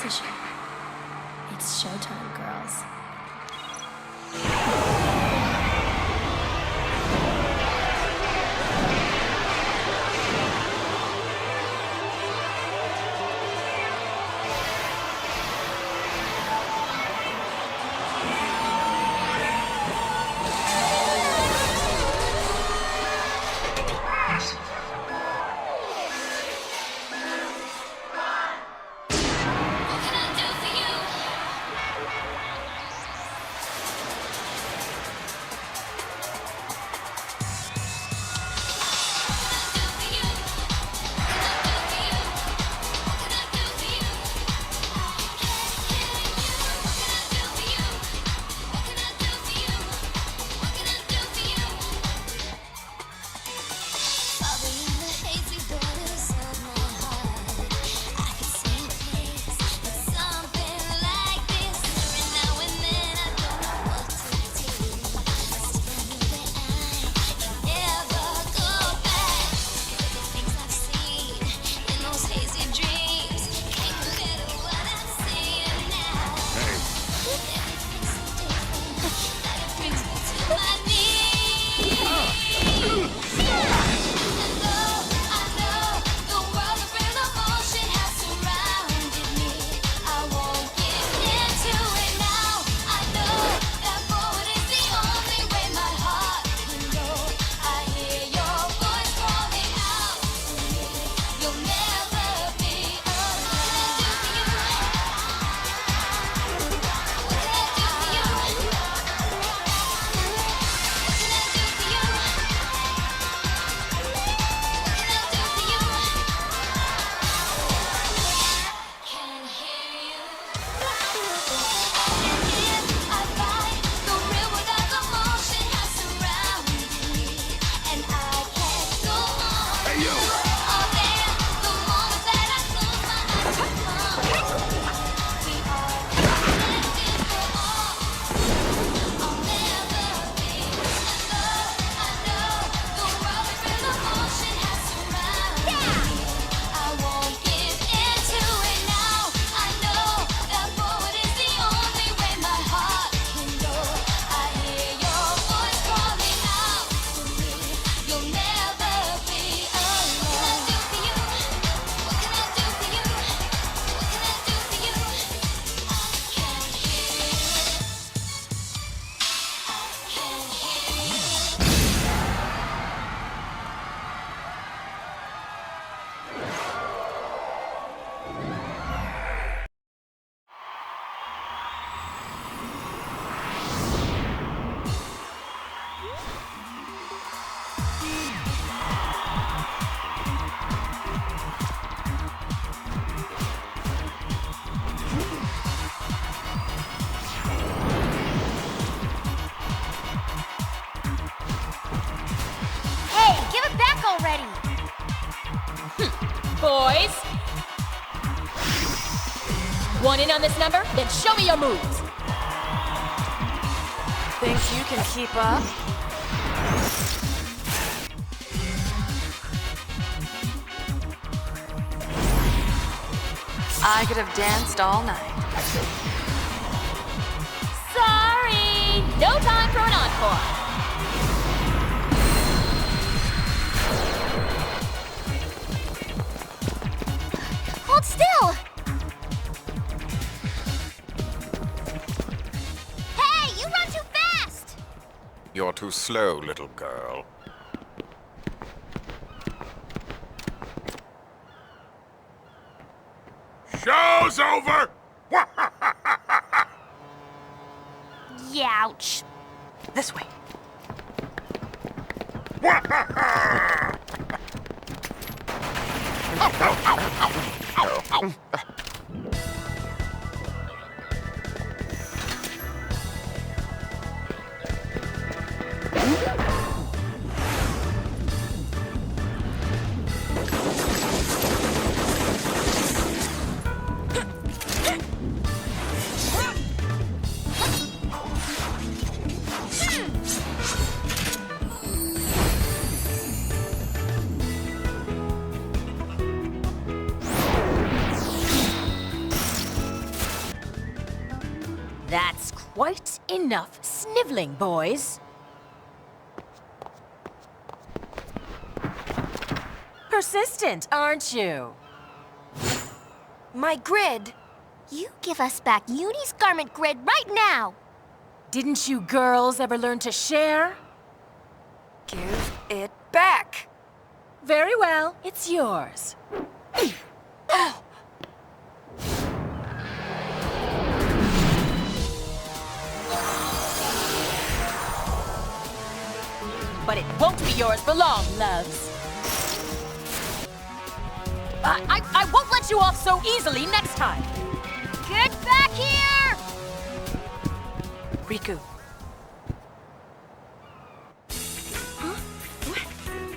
position. It's showtime, girls. Boys! Want in on this number? Then show me your moves! Think you can keep up? I could have danced all night. Sorry! No time for an encore! Hold still! Hey, you run too fast! You're too slow, little girl. Show's over! Youch. This way. That's quite enough sniveling, boys. Persistent, aren't you? My grid. You give us back Uni's garment grid right now! Didn't you girls ever learn to share? Give it back. Very well, it's yours. But it won't be yours for long, loves. I won't let you off so easily next time. Get back here! Riku.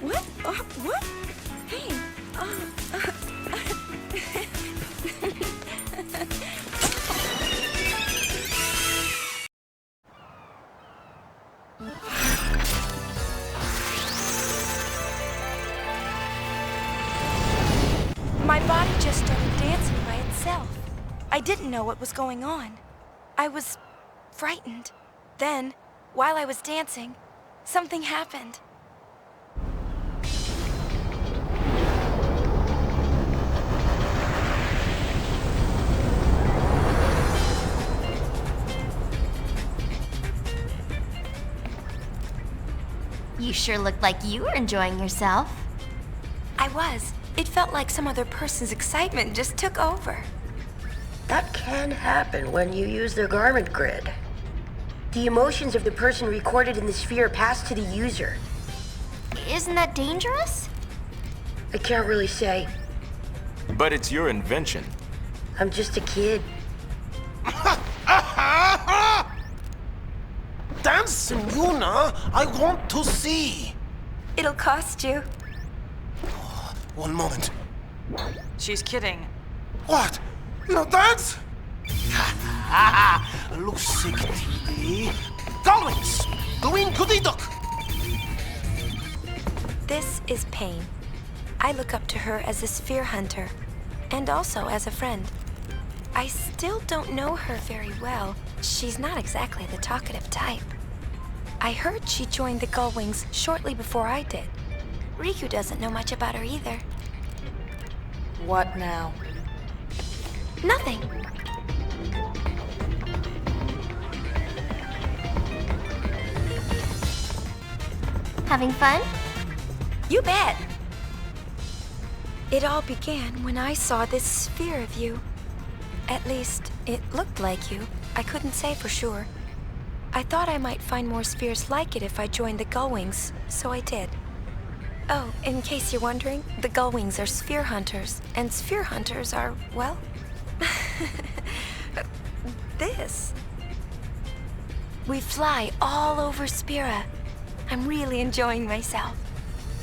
What? What? Hey, My body just started dancing by itself. I didn't know what was going on. I was frightened. Then, while I was dancing, something happened. You sure looked like you were enjoying yourself. I was. It felt like some other person's excitement just took over. That can happen when you use the garment grid. The emotions of the person recorded in the sphere pass to the user. Isn't that dangerous? I can't really say. But it's your invention. I'm just a kid. Dance, Yuna! I want to see! It'll cost you. One moment. She's kidding. What? No dance? Lusikti. Collins! Doing kudidok! This is Pain. I look up to her as a sphere hunter, and also as a friend. I still don't know her very well. She's not exactly the talkative type. I heard she joined the Gullwings shortly before I did. Riku doesn't know much about her either. What now? Nothing. Having fun? You bet. It all began when I saw this sphere of you. At least, it looked like you. I couldn't say for sure. I thought I might find more spheres like it if I joined the Gullwings, so I did. Oh, in case you're wondering, the Gullwings are sphere hunters, and sphere hunters are, well, this. We fly all over Spira. I'm really enjoying myself.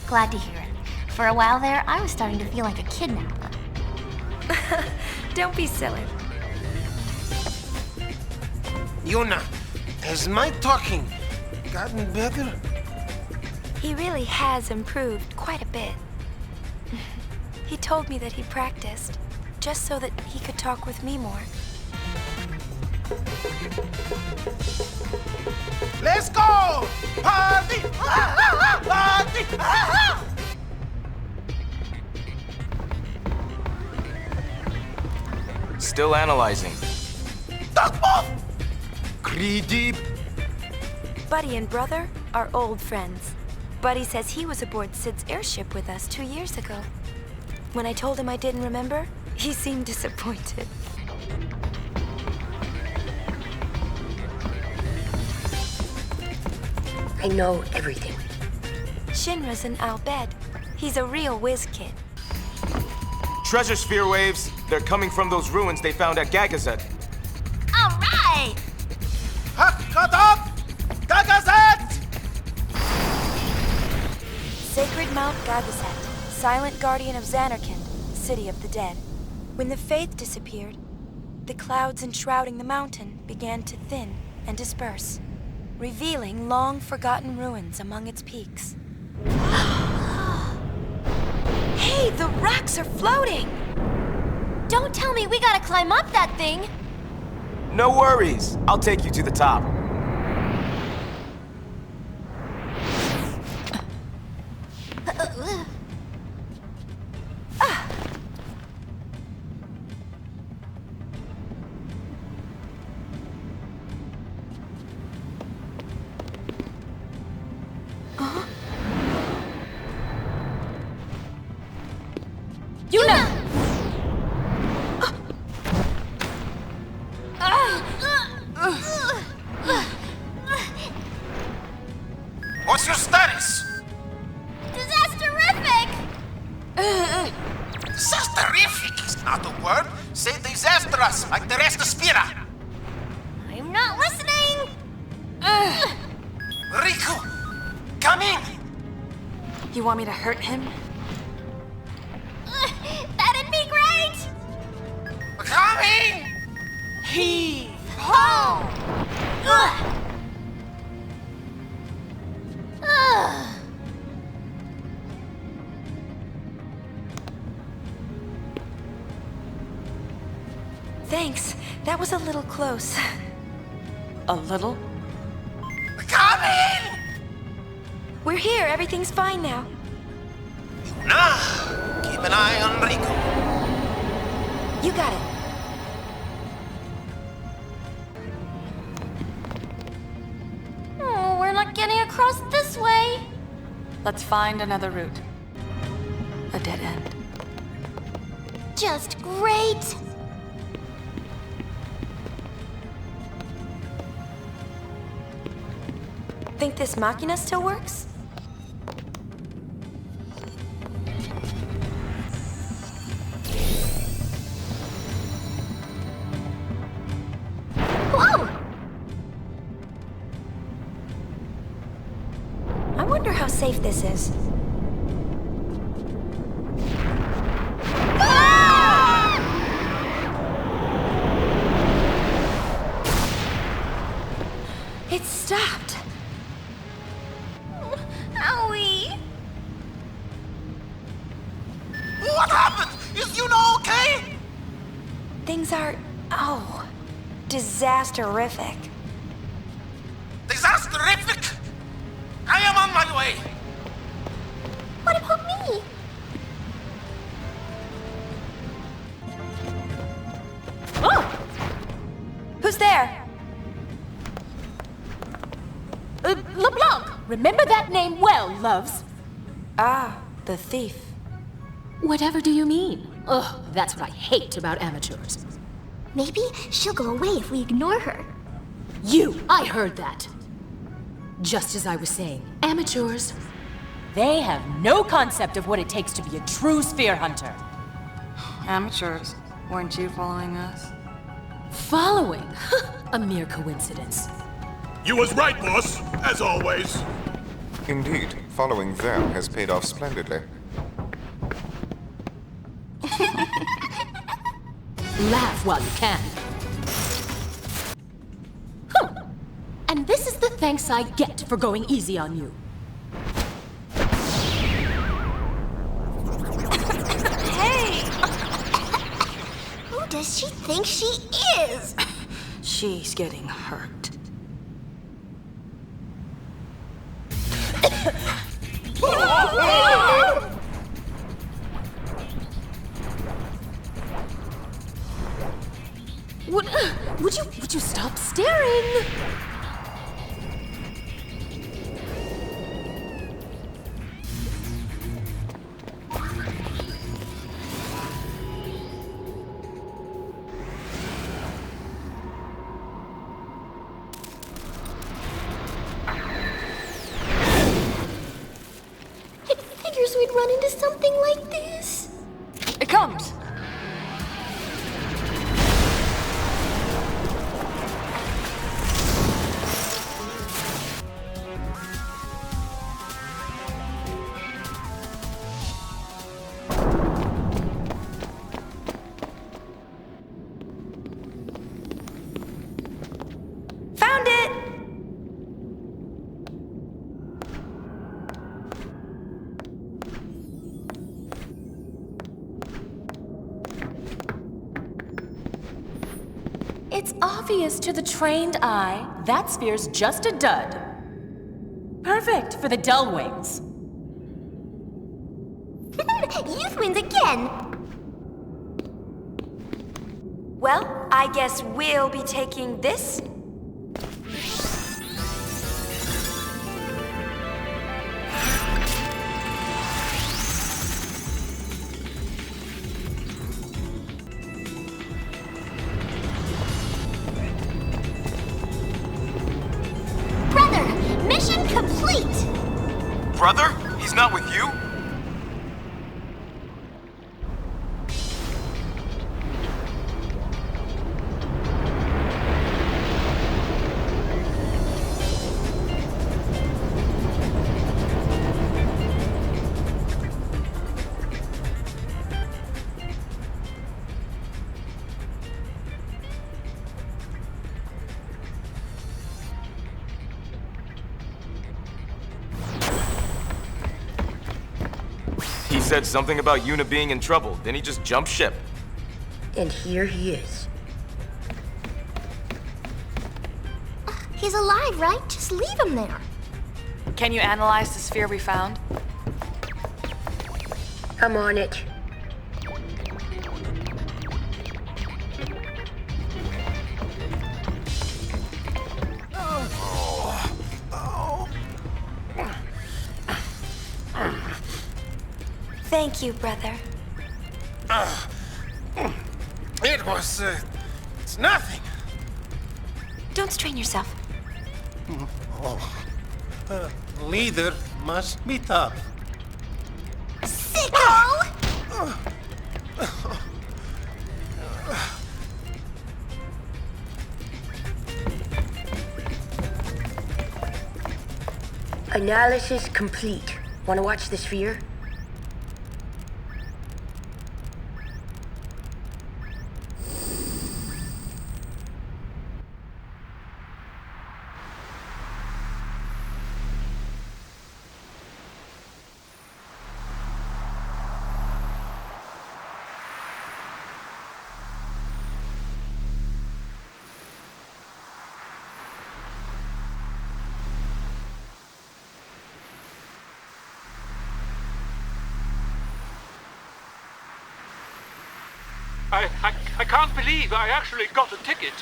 Glad to hear it. For a while there, I was starting to feel like a kidnapper. Don't be silly. Yuna, has my talking gotten better? He really has improved quite a bit. He told me that he practiced, just so that he could talk with me more. Let's go! Party! Party! Still analyzing. Dogma! Greedy. Buddy and Brother are old friends. Buddy says he was aboard Sid's airship with us 2 years ago. When I told him I didn't remember, he seemed disappointed. I know everything. Shinra's an Al-Bed. He's a real whiz kid. Treasure sphere waves. They're coming from those ruins they found at Gagazet. All right! Hakadok! Gagazet! Sacred Mount Gagazet, silent guardian of Xanarkand, city of the dead. When the faith disappeared, the clouds enshrouding the mountain began to thin and disperse, revealing long-forgotten ruins among its peaks. Hey, the rocks are floating! Don't tell me we gotta climb up that thing! No worries. I'll take you to the top. Yuna! What's your status? Disasterific! Disasterific is not a word. Say disastrous, like the rest of Spira. I'm not listening! Riku, come in. You want me to hurt him? That'd be great! Come in. He. Oh! Thanks. That was a little close. A little? Come in. We're here. Everything's fine now. Now, keep an eye on Riku. You got it. Oh, we're not getting across this way. Let's find another route. A dead end. Just great. Think this machina still works? Whoa! I wonder how safe this is. It stopped. Owie! What happened? Is Yuna okay? Things are, disasterific. Disasterific. I am on my way. What about me? Oh! Who's there? LeBlanc! Remember that name well, loves. Ah, the thief. Whatever do you mean? Ugh, that's what I hate about amateurs. Maybe she'll go away if we ignore her. I heard that. Just as I was saying, amateurs, they have no concept of what it takes to be a true sphere hunter. Amateurs. Weren't you following us? Following? A mere coincidence. You was right, boss, as always. Indeed, following them has paid off splendidly. Laugh while you can. And this is the thanks I get for going easy on you. Hey! Who does she think she is? She's getting hurt. Would you stop staring? It figures we'd run into something like this. It comes! Found it! It's obvious to the trained eye that sphere's just a dud. Perfect for the dull wings. Youth wins again! Well, I guess we'll be taking this. Brother, mission complete! Brother? He's not with you? He said something about Yuna being in trouble, then he just jumped ship. And here he is. He's alive, right? Just leave him there. Can you analyze the sphere we found? I'm on it. Thank you, brother. It was, it's nothing. Don't strain yourself. Leader must be tough. Sicko! Analysis complete. Want to watch the sphere? I can't believe I actually got a ticket.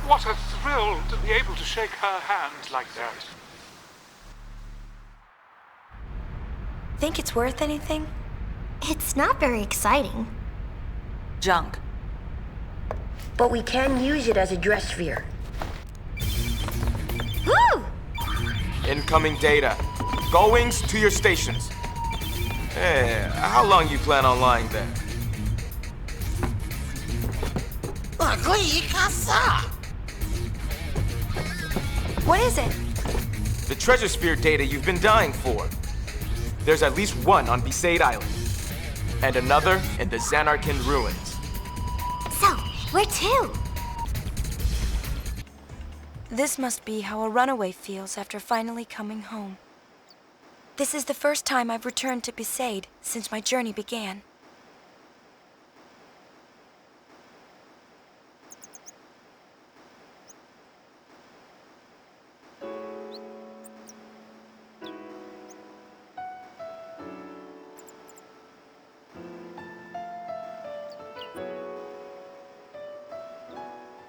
What a thrill to be able to shake her hand like that. Think it's worth anything? It's not very exciting. Junk. But we can use it as a dress sphere. Woo! Incoming data. Goings to your stations. Hey, how long you plan on lying there? What is it? The treasure sphere data you've been dying for. There's at least one on Besaid Island. And another in the Zanarkand ruins. So, where to? This must be how a runaway feels after finally coming home. This is the first time I've returned to Besaid since my journey began.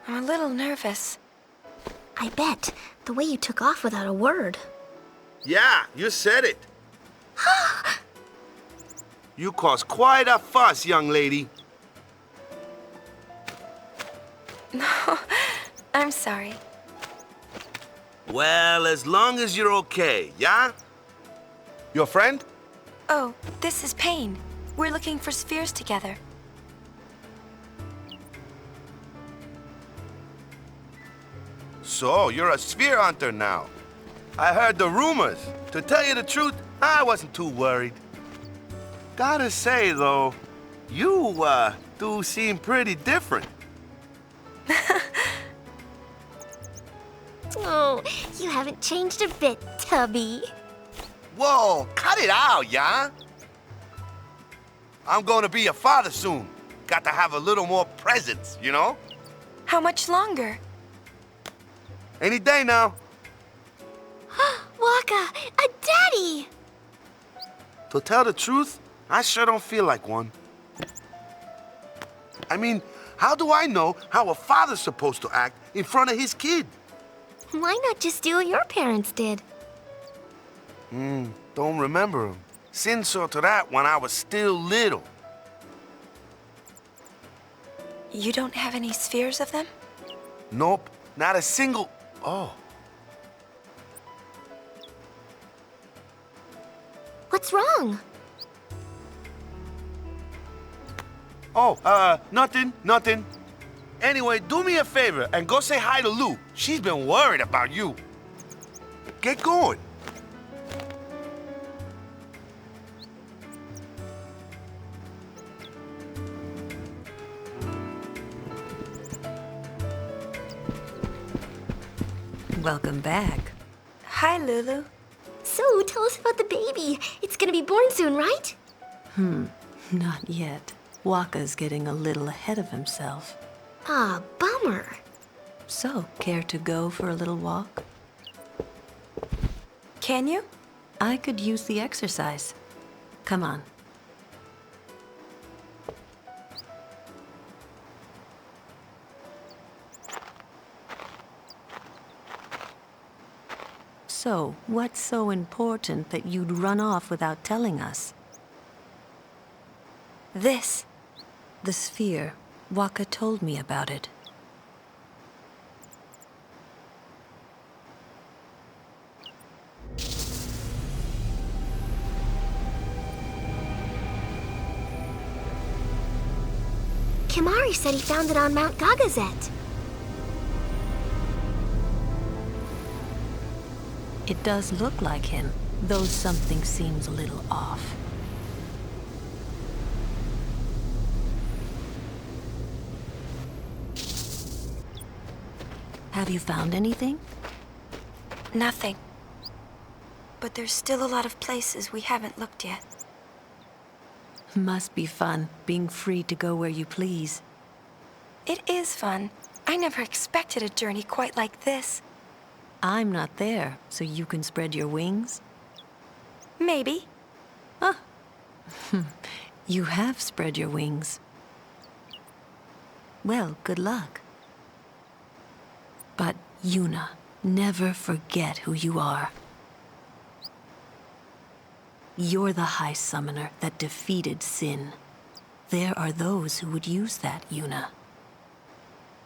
I'm a little nervous. I bet. The way you took off without a word. Yeah, you said it. You caused quite a fuss, young lady. No, I'm sorry. Well, as long as you're okay, yeah? Your friend? Oh, this is Payne. We're looking for spheres together. So, you're a sphere hunter now. I heard the rumors. To tell you the truth, I wasn't too worried. Gotta say, though, you, do seem pretty different. Oh, you haven't changed a bit, Tubby. Whoa, cut it out, yeah? I'm gonna be a father soon. got to have a little more presence, you know? How much longer? Any day now. Waka, a daddy! To tell the truth, I sure don't feel like one. I mean, how do I know how a father's supposed to act in front of his kid? Why not just do what your parents did? Don't remember him. Sin saw to that when I was still little. You don't have any spheres of them? Nope, not a single... Oh. What's wrong? Oh, nothing. Anyway, do me a favor and go say hi to Lou. She's been worried about you. Get going. Welcome back. Hi, Lulu. So, tell us about the baby. It's gonna be born soon, right? Not yet. Waka's getting a little ahead of himself. Ah, bummer. So, care to go for a little walk? Can you? I could use the exercise. Come on. So, what's so important that you'd run off without telling us? This. The sphere. Waka told me about it. Kimari said he found it on Mount Gagazet. It does look like him, though something seems a little off. Have you found anything? Nothing. But there's still a lot of places we haven't looked yet. Must be fun, being free to go where you please. It is fun. I never expected a journey quite like this. I'm not there, so you can spread your wings? Maybe. Ah. You have spread your wings. Well, good luck. But, Yuna, never forget who you are. You're the High Summoner that defeated Sin. There are those who would use that, Yuna.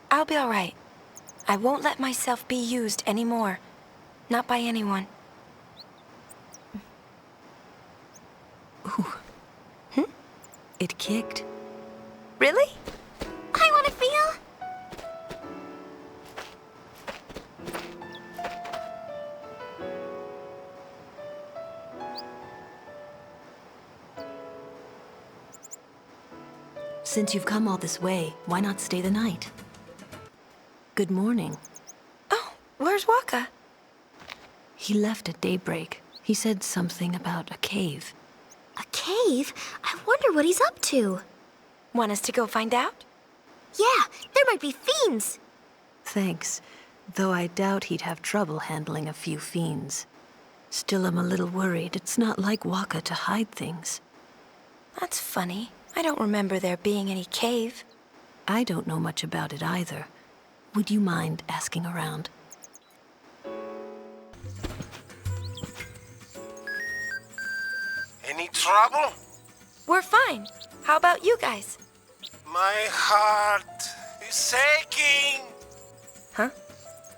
I'll be all right. I won't let myself be used anymore. Not by anyone. Ooh. It kicked. Really? I want to feel. Since you've come all this way, why not stay the night? Good morning. Oh, where's Waka? He left at daybreak. He said something about a cave. A cave? I wonder what he's up to. Want us to go find out? Yeah, there might be fiends. Thanks, though I doubt he'd have trouble handling a few fiends. Still, I'm a little worried. It's not like Waka to hide things. That's funny. I don't remember there being any cave. I don't know much about it either. Would you mind asking around? Any trouble? We're fine. How about you guys? My heart is aching. Huh?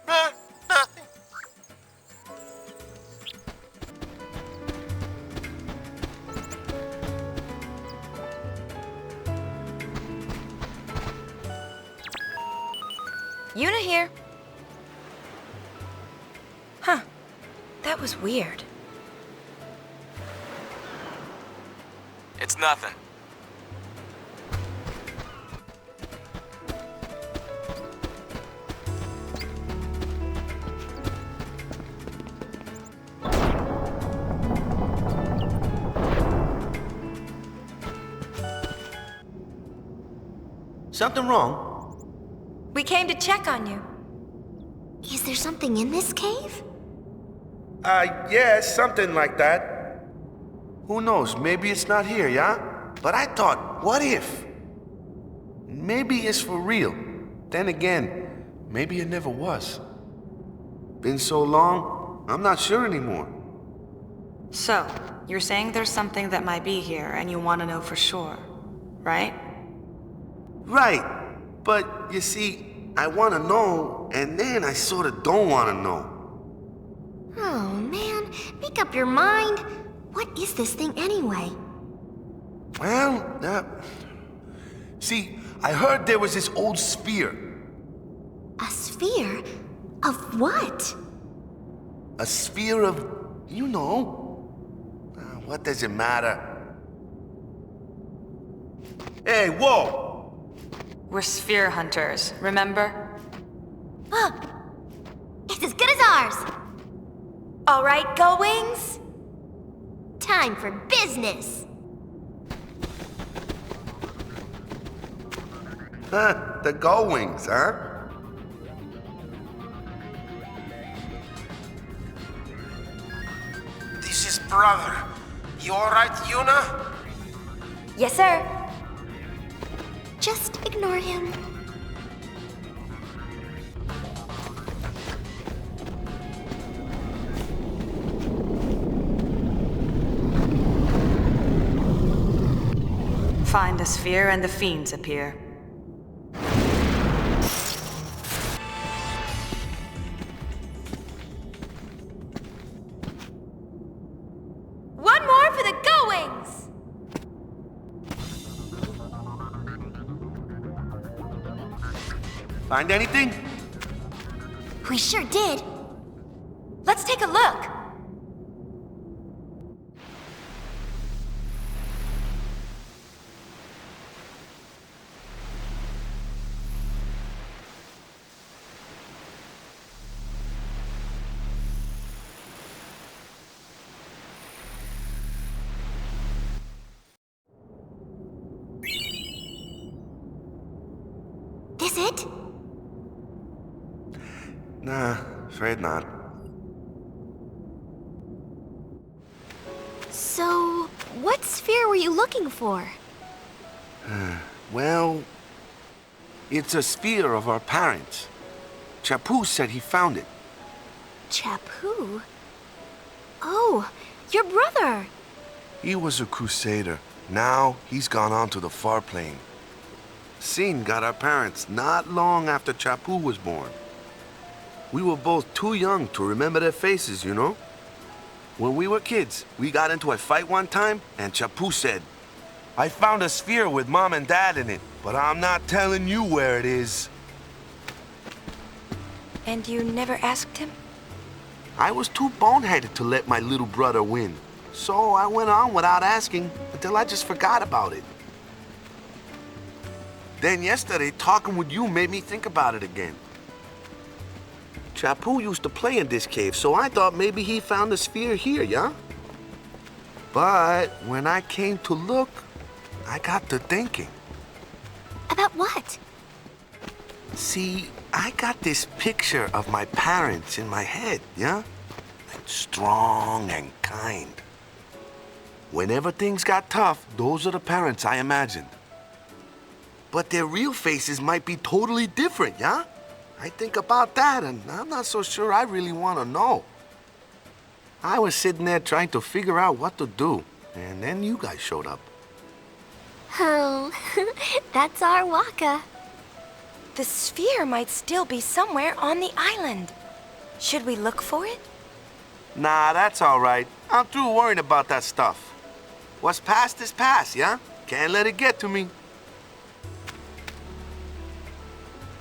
Nothing. Yuna here. Huh. That was weird. It's nothing. Something wrong? We came to check on you. Is there something in this cave? Yeah, something like that. Who knows, maybe it's not here, yeah? But I thought, what if? Maybe it's for real. Then again, maybe it never was. Been so long, I'm not sure anymore. So, you're saying there's something that might be here and you want to know for sure, right? Right. But, you see, I want to know, and then I sort of don't want to know. Oh, man. Make up your mind. What is this thing anyway? Well, see, I heard there was this old sphere. A sphere? Of what? A sphere of, you know. What does it matter? Hey, whoa! We're sphere hunters, remember? It's as good as ours! All right, Go Wings. Time for business! The Go Wings, huh? This is brother. You alright, Yuna? Yes, sir. Just ignore him. Find a sphere and the fiends appear. One more for the Go Wings. Find anything? We sure did. Let's take a look. This it? Nah, afraid not. So, what sphere were you looking for? Well, it's a sphere of our parents. Chapu said he found it. Chapu? Oh, your brother! He was a crusader. Now, he's gone on to the far plane. Sin got our parents not long after Chapu was born. We were both too young to remember their faces, you know? When we were kids, we got into a fight one time, and Chapu said, "I found a sphere with Mom and Dad in it, but I'm not telling you where it is." And you never asked him? I was too boneheaded to let my little brother win. So I went on without asking until I just forgot about it. Then yesterday, talking with you made me think about it again. Chapu used to play in this cave, so I thought maybe he found the sphere here, yeah? But when I came to look, I got to thinking. About what? See, I got this picture of my parents in my head, yeah? Like strong and kind. Whenever things got tough, those are the parents I imagined. But their real faces might be totally different, yeah? I think about that, and I'm not so sure I really want to know. I was sitting there trying to figure out what to do, and then you guys showed up. Oh, that's our Waka. The sphere might still be somewhere on the island. Should we look for it? Nah, that's all right. I'm through worrying about that stuff. What's past is past, yeah? Can't let it get to me.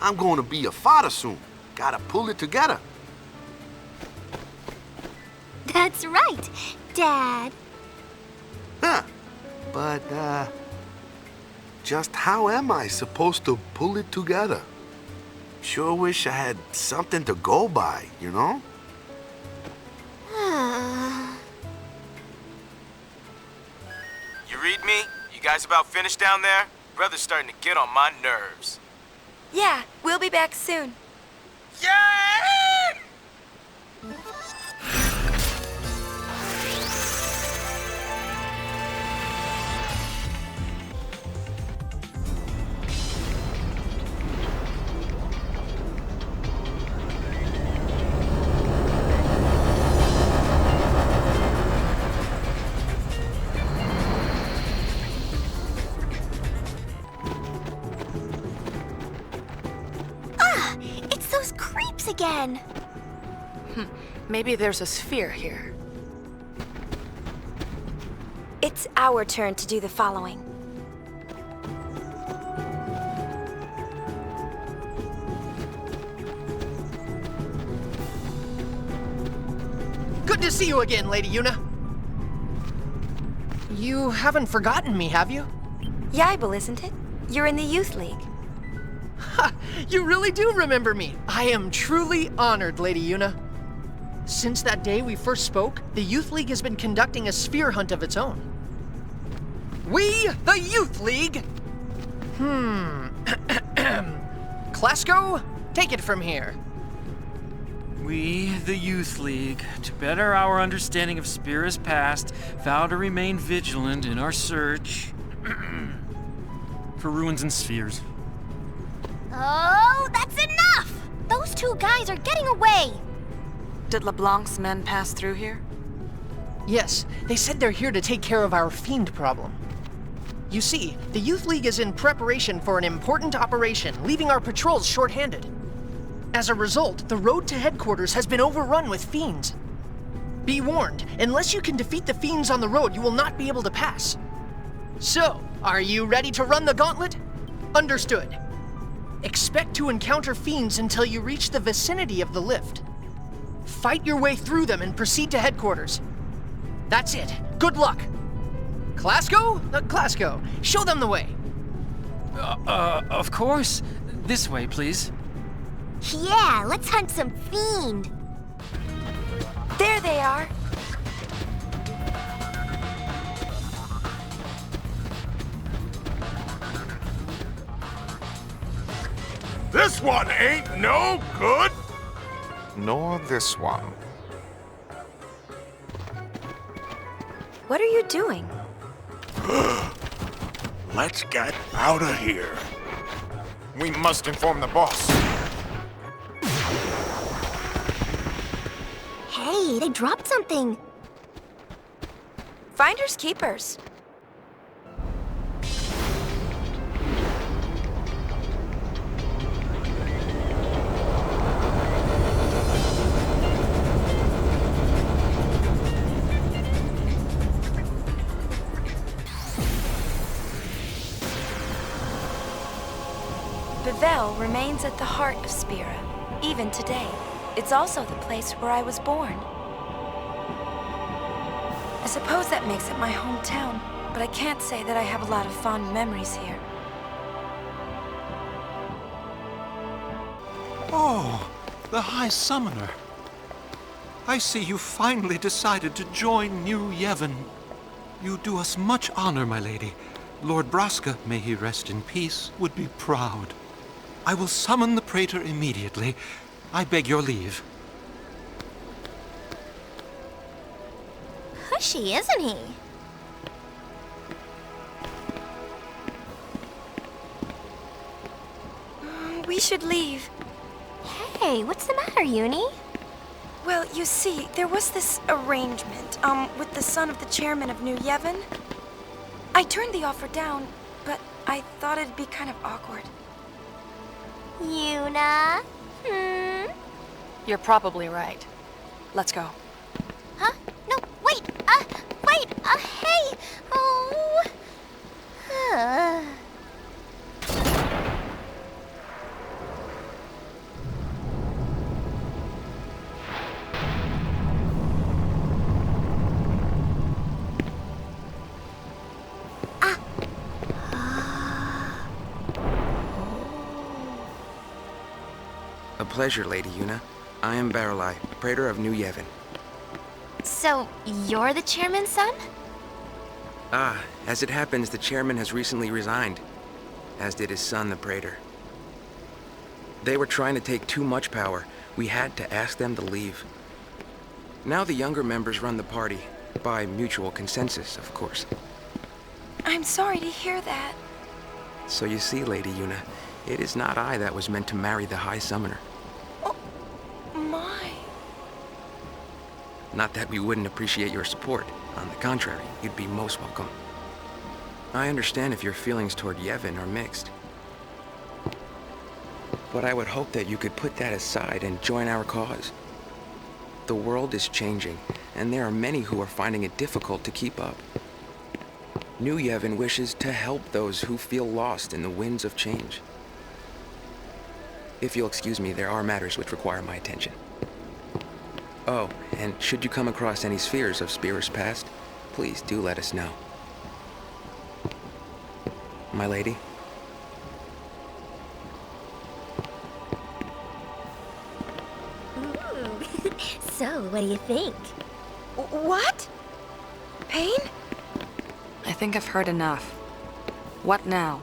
I'm going to be a father soon. Gotta pull it together. That's right, Dad. Huh. But, just how am I supposed to pull it together? Sure wish I had something to go by, you know? You read me? You guys about finished down there? Brother's starting to get on my nerves. Yeah, we'll be back soon. Yeah! Again. Maybe there's a sphere here. It's our turn to do the following. Good to see you again, Lady Yuna. You haven't forgotten me, have you? Yaibel, isn't it? You're in the Youth League. Ha! You really do remember me. I am truly honored, Lady Yuna. Since that day we first spoke, the Youth League has been conducting a sphere hunt of its own. We, the Youth League! Klasko, take it from here. We, the Youth League, to better our understanding of Spira's past, vow to remain vigilant in our search for ruins and spheres. Oh, that's enough! Those two guys are getting away! Did LeBlanc's men pass through here? Yes, they said they're here to take care of our fiend problem. You see, the Youth League is in preparation for an important operation, leaving our patrols short-handed. As a result, the road to headquarters has been overrun with fiends. Be warned, unless you can defeat the fiends on the road, you will not be able to pass. So, are you ready to run the gauntlet? Understood. Expect to encounter fiends until you reach the vicinity of the lift. Fight your way through them and proceed to headquarters. That's it. Good luck. Klasko, show them the way. Of course. This way, please. Yeah, let's hunt some fiend. There they are. This one ain't no good! Nor this one. What are you doing? Let's get out of here. We must inform the boss. Hey, they dropped something. Finders keepers. Bevelle remains at the heart of Spira, even today. It's also the place where I was born. I suppose that makes it my hometown, but I can't say that I have a lot of fond memories here. Oh, the High Summoner. I see you finally decided to join New Yevon. You do us much honor, my lady. Lord Braska, may he rest in peace, would be proud. I will summon the Praetor immediately. I beg your leave. Pushy, isn't he? We should leave. Hey, what's the matter, Uni? Well, you see, there was this arrangement, with the son of the chairman of New Yevon. I turned the offer down, but I thought it'd be kind of awkward. Yuna? You're probably right. Let's go. Huh? No, wait! Hey! Oh! A pleasure, Lady Yuna. I am Baralai, Praetor of New Yevon. So, you're the chairman's son? Ah, as it happens, the chairman has recently resigned. as did his son, the Praetor. They were trying to take too much power. We had to ask them to leave. Now the younger members run the party, by mutual consensus, of course. I'm sorry to hear that. So you see, Lady Yuna, it is not I that was meant to marry the High Summoner. Oh, my. Not that we wouldn't appreciate your support. On the contrary, you'd be most welcome. I understand if your feelings toward Yevon are mixed. But I would hope that you could put that aside and join our cause. The world is changing, and there are many who are finding it difficult to keep up. New Yevon wishes to help those who feel lost in the winds of change. If you'll excuse me, there are matters which require my attention. Oh, and should you come across any spheres of Sphere's past, please do let us know. My lady? So, what do you think? What? Pain? I think I've heard enough. What now?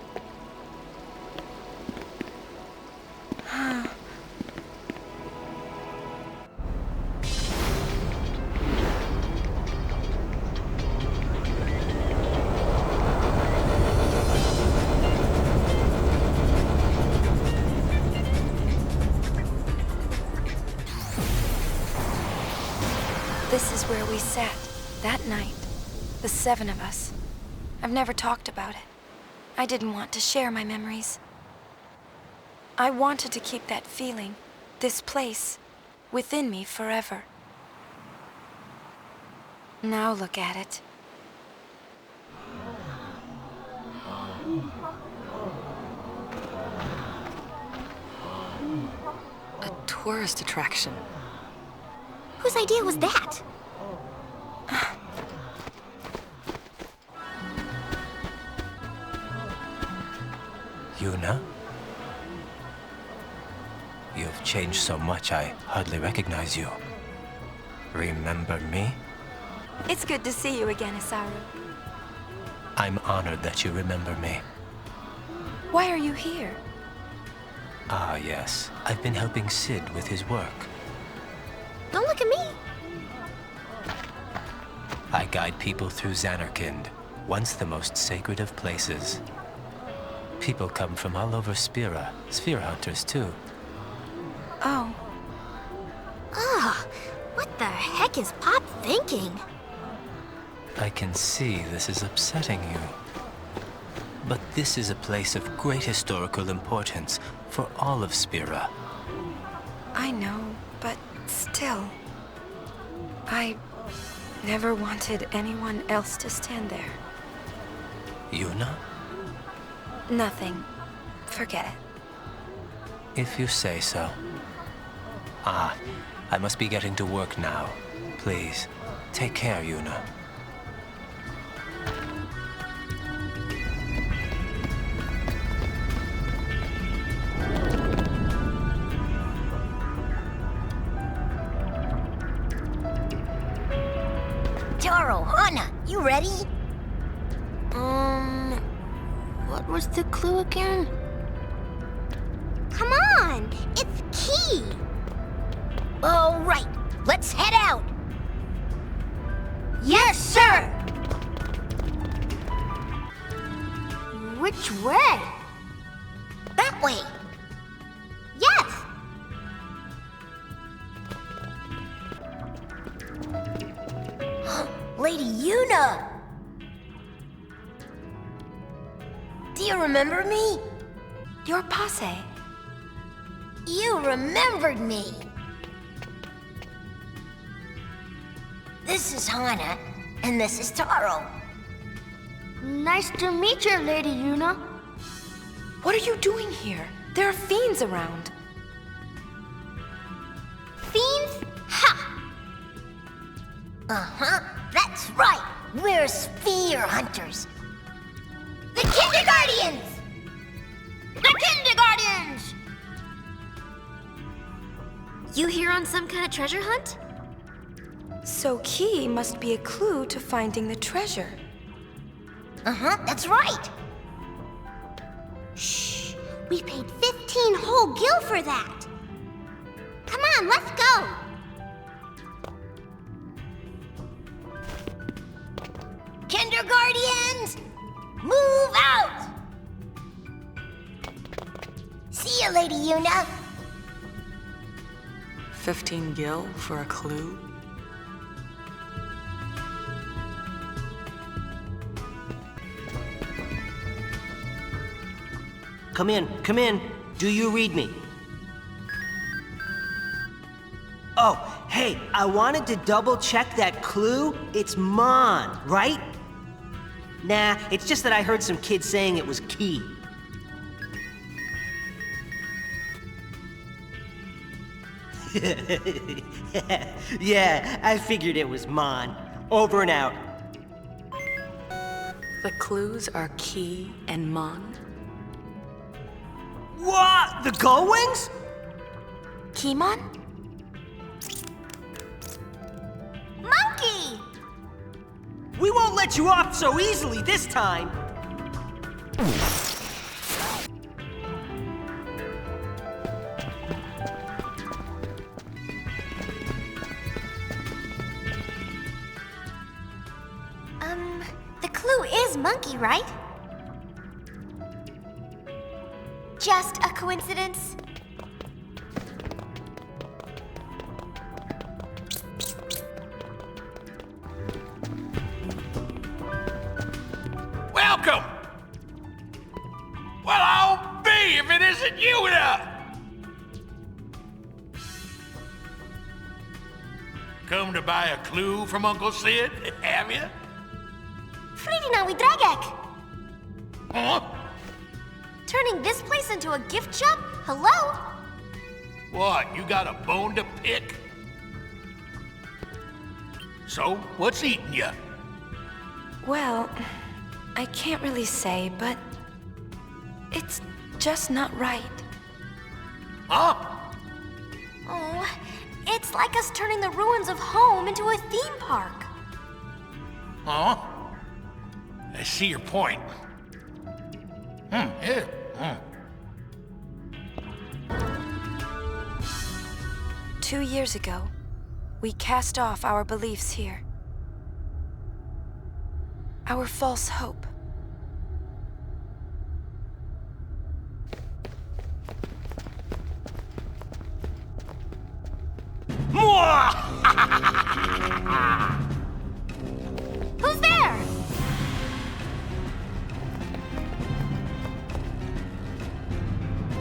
This is where we sat, that night. The 7 of us. I've never talked about it. I didn't want to share my memories. I wanted to keep that feeling, this place, within me forever. Now look at it. A tourist attraction. Whose idea was that? Yuna? You've changed so much I hardly recognize you. Remember me? It's good to see you again, Isaru. I'm honored that you remember me. Why are you here? Ah, yes. I've been helping Sid with his work. Don't look at me. I guide people through Zanarkand, once the most sacred of places. People come from all over Spira, sphere hunters too. Oh. Ah, what the heck is Pop thinking? I can see this is upsetting you. But this is a place of great historical importance for all of Spira. I know, but still. I never wanted anyone else to stand there. Yuna? Nothing. Forget it. If you say so. Ah, I must be getting to work now. Please, take care, Yuna. Taro, Hana, you ready? What was the clue again? Come on, it's Key. All right, let's head out. Yes, sir. Which way? That way. Yes. Lady Yuna! Do you remember me? Your Pase. You remembered me! This is Hana, and this is Taro. Nice to meet you, Lady Yuna. What are you doing here? There are fiends around. Fiends? Ha! Uh-huh, that's right. We're sphere hunters. The Kindergardians! The Kindergardians! You here on some kind of treasure hunt? So Key must be a clue to finding the treasure. Uh-huh, that's right. We paid 15 whole gil for that. Come on, let's go. Kindergartians, move out! See you, Lady Yuna. 15 gil for a clue? Come in. Do you read me? Oh, hey, I wanted to double check that clue. It's Mon, right? Nah, it's just that I heard some kids saying it was key. Yeah, I figured it was Mon. Over and out. The clues are key and mon? What? The Gullwings? Keymon? Monkey! We won't let you off so easily this time. The clue is monkey, right? Just a coincidence? Welcome! Well, I'll be if it isn't Yuna! Come to buy a clue from Uncle Sid, have you? Fridinawi Dragek! Huh? Turning this place into a gift shop? Hello? What, you got a bone to pick? So, what's eating you? Well, I can't really say, but it's just not right. Huh? Oh, it's like us turning the ruins of home into a theme park. Huh? I see your point. Yeah. 2 years ago, we cast off our beliefs here. Our false hope. Who's there?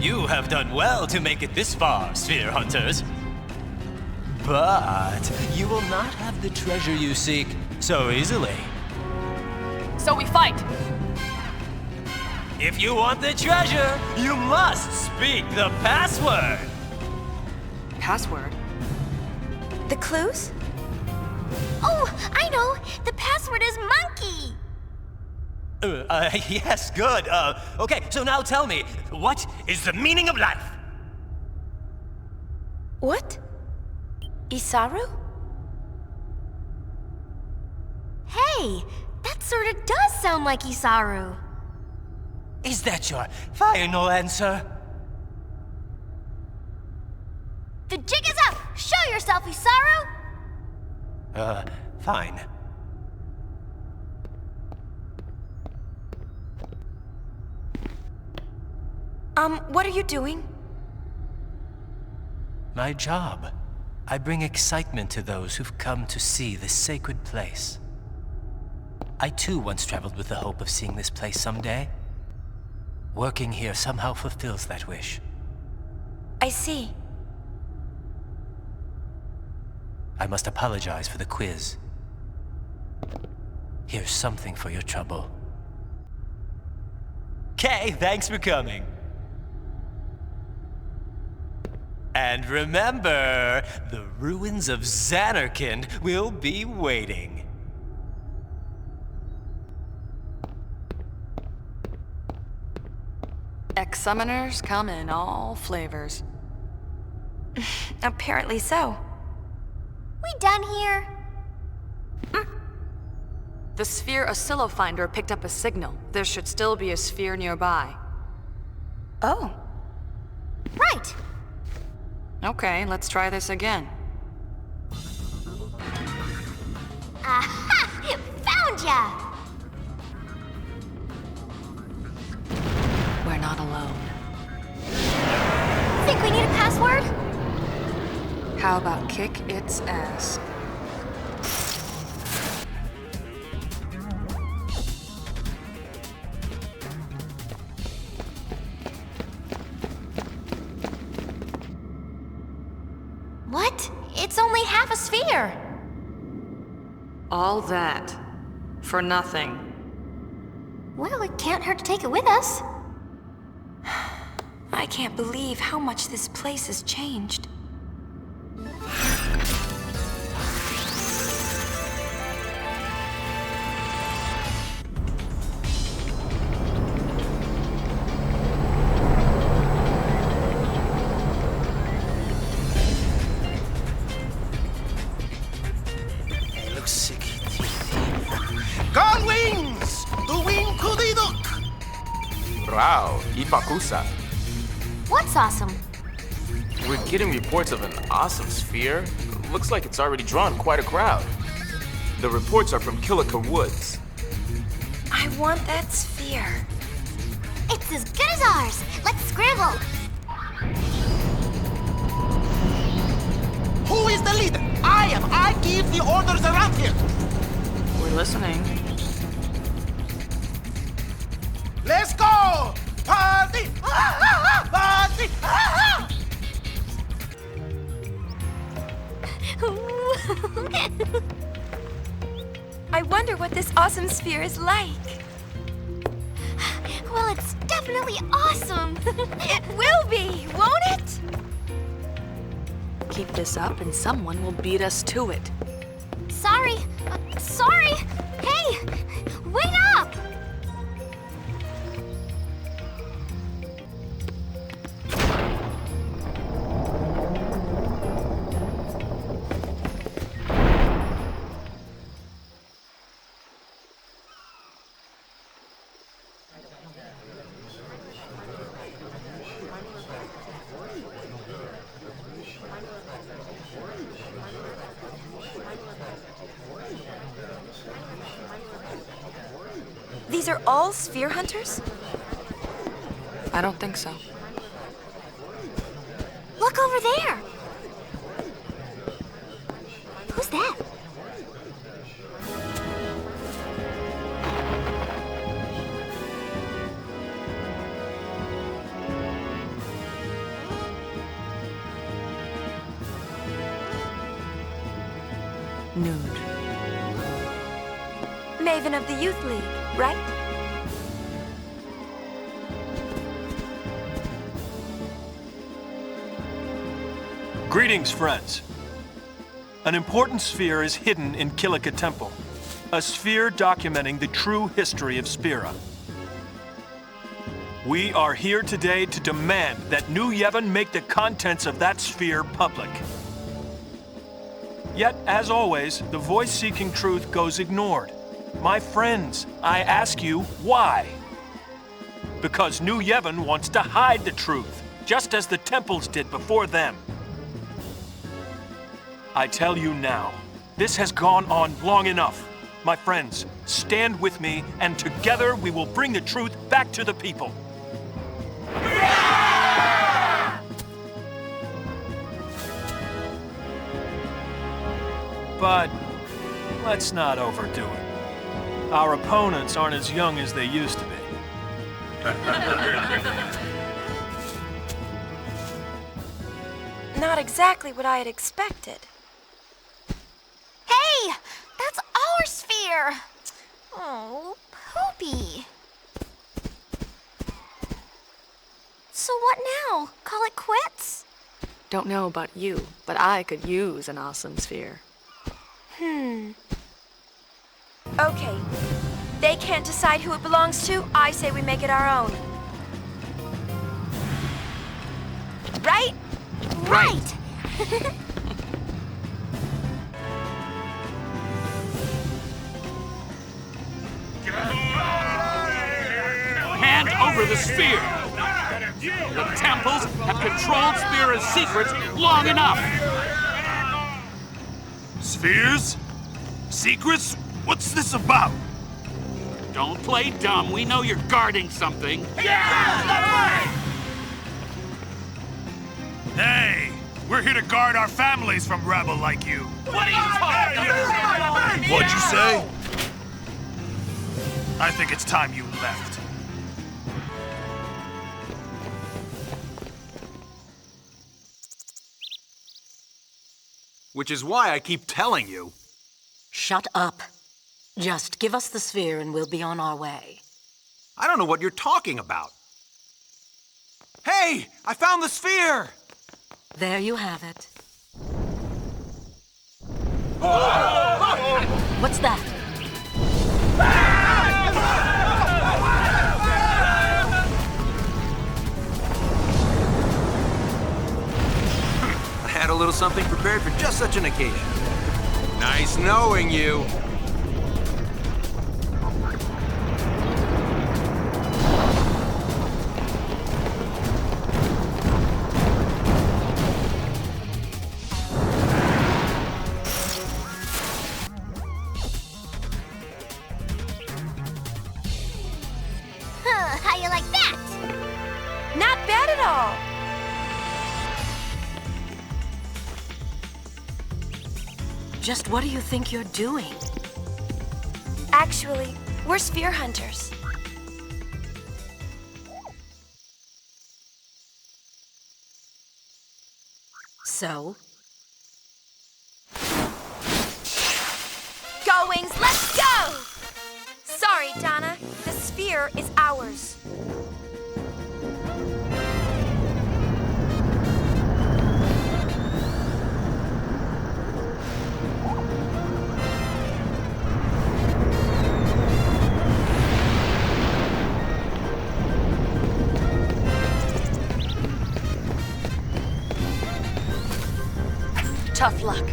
You have done well to make it this far, Sphere Hunters. But you will not have the treasure you seek so easily. So we fight. If you want the treasure, you must speak the password. Password? The clues? Oh, I know! The password is monkey! Yes, good. Okay, so now tell me, what is the meaning of life? What? Isaru? Hey, that sorta does sound like Isaru. Is that your final answer? The jig is up! Show yourself, Isaru! Fine. What are you doing? My job. I bring excitement to those who've come to see this sacred place. I too once traveled with the hope of seeing this place someday. Working here somehow fulfills that wish. I see. I must apologize for the quiz. Here's something for your trouble. Okay, thanks for coming. And remember, the ruins of Zanarkand will be waiting. Ex-summoners come in all flavors. Apparently so. We done here? The sphere Oscillo Finder picked up a signal. There should still be a sphere nearby. Oh. Right. Okay, let's try this again. Aha! Found ya! We're not alone. Think we need a password? How about kick its ass? What? It's only half a sphere. All that for nothing. Well, it can't hurt to take it with us. I can't believe how much this place has changed. It looks sick. Gone wings! The wing kudiduk! Rao, ipakusa. What's awesome? We're getting reports of an awesome sphere. Looks like it's already drawn quite a crowd. The reports are from Kilika Woods. I want that sphere. It's as good as ours. Let's scramble. Who is the leader? I am. I give the orders around here. We're listening. Let's go! Party! Party! I wonder what this awesome sphere is like. Well, it's definitely awesome. It will be, won't it? Keep this up and someone will beat us to it. Sorry. Sorry. Hey, wait up! These are all sphere hunters? I don't think so. Look over there. Who's that? Nude. Maven of the Youth League, right? Greetings, friends. An important sphere is hidden in Kilika Temple. A sphere documenting the true history of Spira. We are here today to demand that New Yevon make the contents of that sphere public. Yet, as always, the voice seeking truth goes ignored. My friends, I ask you, why? Because New Yevon wants to hide the truth, just as the temples did before them. I tell you now, this has gone on long enough. My friends, stand with me, and together we will bring the truth back to the people. But let's not overdo it. Our opponents aren't as young as they used to be. Not exactly what I had expected. Hey! That's our sphere! Oh, Poopy. So what now? Call it quits? Don't know about you, but I could use an awesome sphere. Okay. They can't decide who it belongs to. I say we make it our own. Right? Right! Hand over the sphere! The temples have controlled Sphere's secrets long enough! Spheres? Secrets? What's this about? Don't play dumb. We know you're guarding something. Hey, we're here to guard our families from rebel like you. What are you talking about? What'd you say? I think it's time you left. Which is why I keep telling you. Shut up. Just give us the sphere and we'll be on our way. I don't know what you're talking about. Hey! I found the sphere! There you have it. Oh! What's that? I had a little something prepared for just such an occasion. Nice knowing you. How you like that? Not bad at all. Just what do you think you're doing? Actually, we're sphere hunters. So? Goings, let's go! Sorry, Donna. The sphere is ours. Tough luck.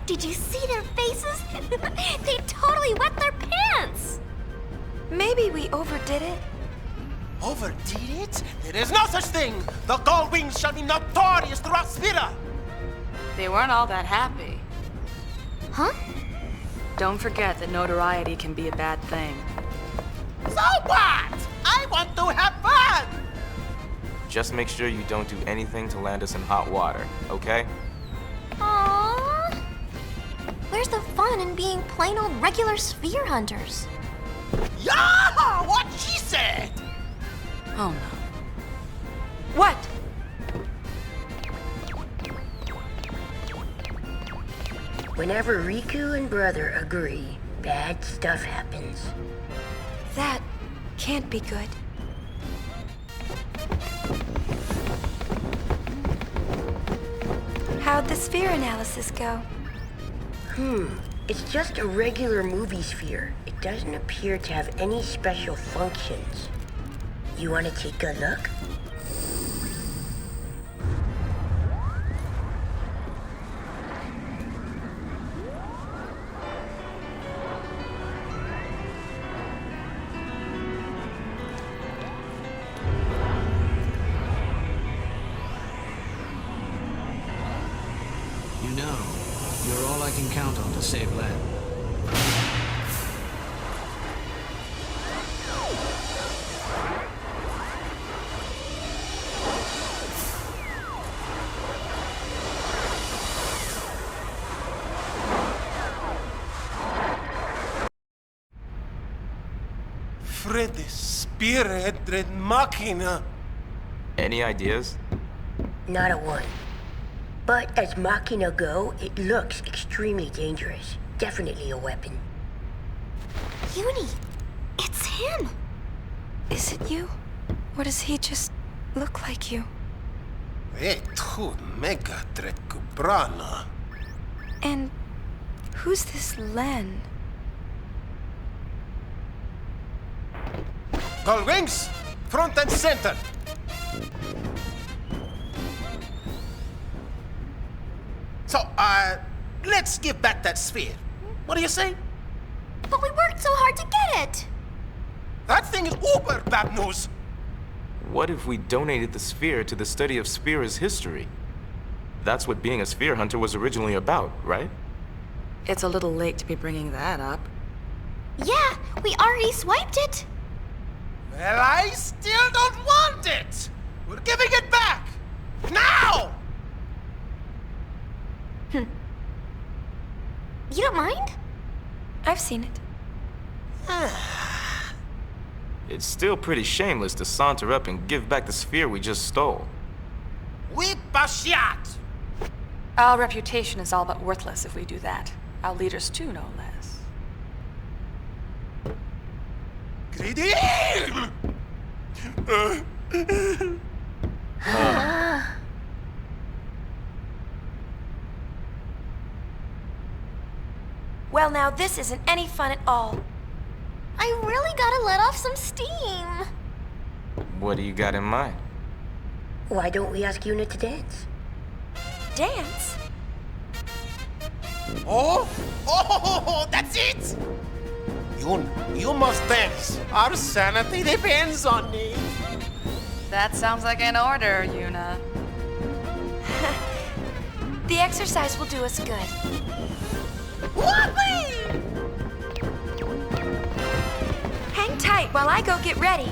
Did you see their faces? They totally wet their pants! Maybe we overdid it. Overdid it? There is no such thing! The Gold Wings shall be notorious throughout Spira! They weren't all that happy. Huh? Don't forget that notoriety can be a bad thing. So what? I want to have fun! Just make sure you don't do anything to land us in hot water, okay? Aww. Where's the fun in being plain old regular sphere hunters? Yeah! What she said! Oh no. What? Whenever Riku and Brother agree, bad stuff happens. That can't be good. How'd the sphere analysis go? It's just a regular movie sphere. It doesn't appear to have any special functions. You want to take a look? You know, you're all I can count on to save land. Frede spire et machina. Any ideas? Not a one. But as Machina go, it looks extremely dangerous. Definitely a weapon. Uni, it's him. Is it you? Or does he just look like you? Et tu mega trekubrana. And Who's this Len? Call wings, front and center. So, let's give back that sphere. What do you say? But we worked so hard to get it! That thing is uber bad news. What if we donated the sphere to the study of Sphere's history? That's what being a sphere hunter was originally about, right? It's a little late to be bringing that up. Yeah, we already swiped it! Well, I still don't want it! We're giving it back! Now! You don't mind? I've seen it. It's still pretty shameless to saunter up and give back the sphere we just stole. Whip a shot! Our reputation is all but worthless if we do that. Our leaders too, no less. Greedy! Well, now this isn't any fun at all. I really gotta let off some steam. What do you got in mind? Why don't we ask Yuna to dance? Dance? Oh, that's it! You must dance. Our sanity depends on it. That sounds like an order, Yuna. The exercise will do us good. Whoopee! Hang tight while I go get ready.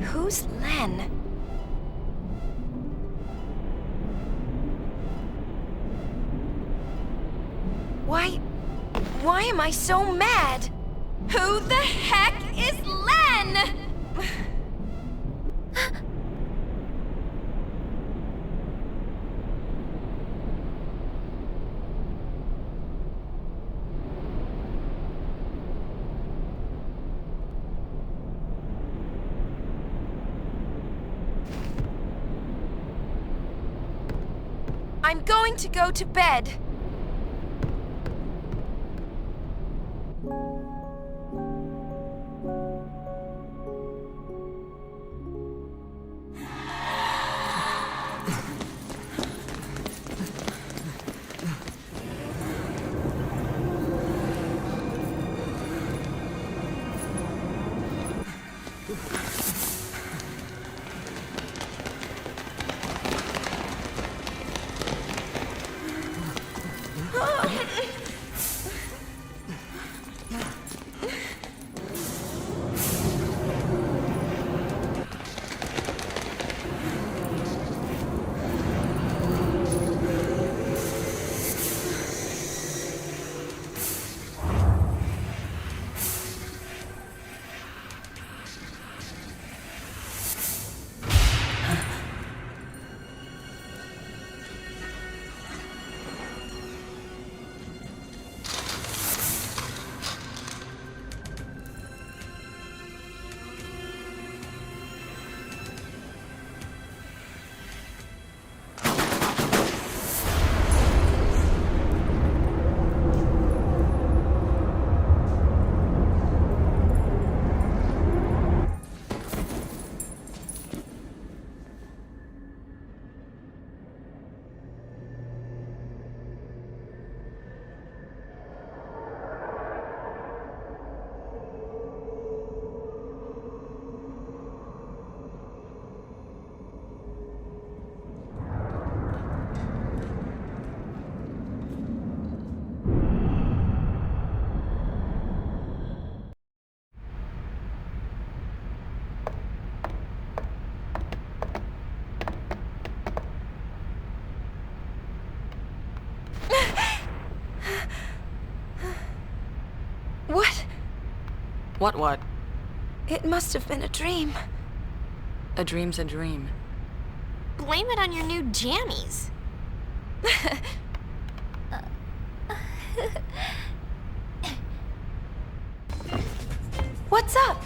Who's Len? Why am I so mad? Who the heck is Len? I'm going to go to bed. What? It must have been a dream. A dream's a dream. Blame it on your new jammies. What's up?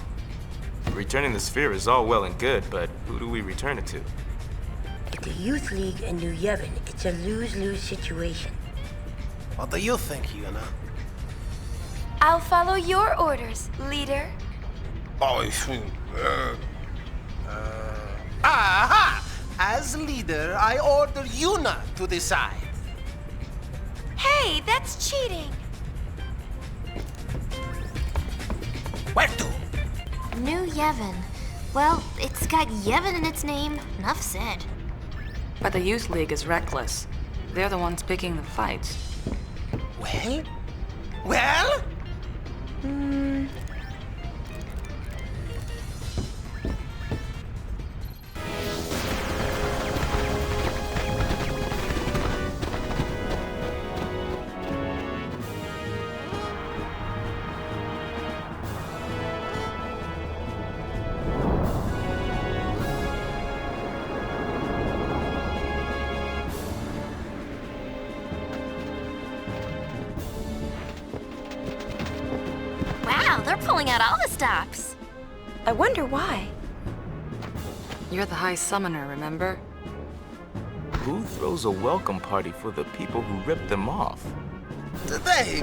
Returning the sphere is all well and good, but who do we return it to? At the Youth League in New Yevon, it's a lose-lose situation. What do you think, Yuna? I'll follow your orders, leader. Aha! As leader, I order Yuna to decide. Hey, that's cheating. Where to? New Yevon. Well, it's got Yevon in its name. Enough said. But the Youth League is reckless. They're the ones picking the fights. Well? They're pulling out all the stops. I wonder why. You're the High Summoner, remember? Who throws a welcome party for the people who ripped them off? Did they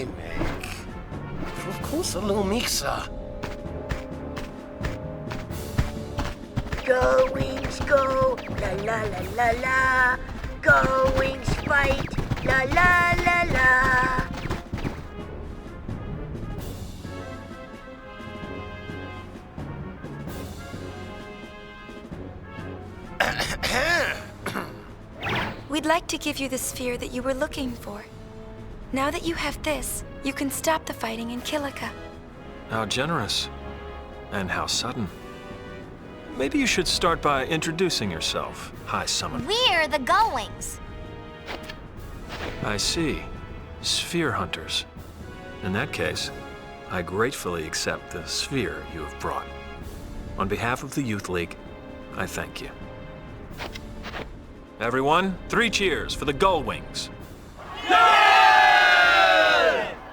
make? Of course, a little mixer. Go, Wings, go! La la la la la! Go, Wings, fight! La la la la! We'd like to give you the sphere that you were looking for. Now that you have this, you can stop the fighting in Kilika. How generous. And how sudden. Maybe you should start by introducing yourself, High Summoner. We're the Gullwings. I see. Sphere hunters. In that case, I gratefully accept the sphere you have brought. On behalf of the Youth League, I thank you. Everyone, 3 cheers for the Gullwings. Yay!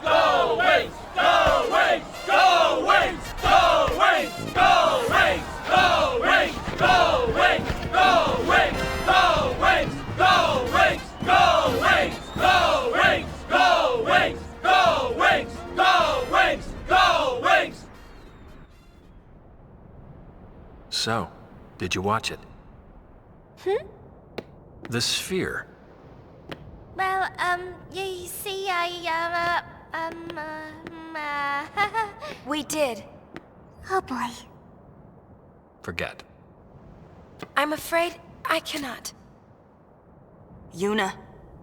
Go Wings! Go Wings! Go Wings! Go Wings! Go Wings! Go Wings! Go Wings! Go Wings! Go Wings! Go Wings! Go Wings! Go Wings! Go Wings! Go Wings! Go Wings! Go Wings! So, did you watch it? The sphere. Well, you see, We did. Oh boy. Forget. I'm afraid I cannot. Yuna,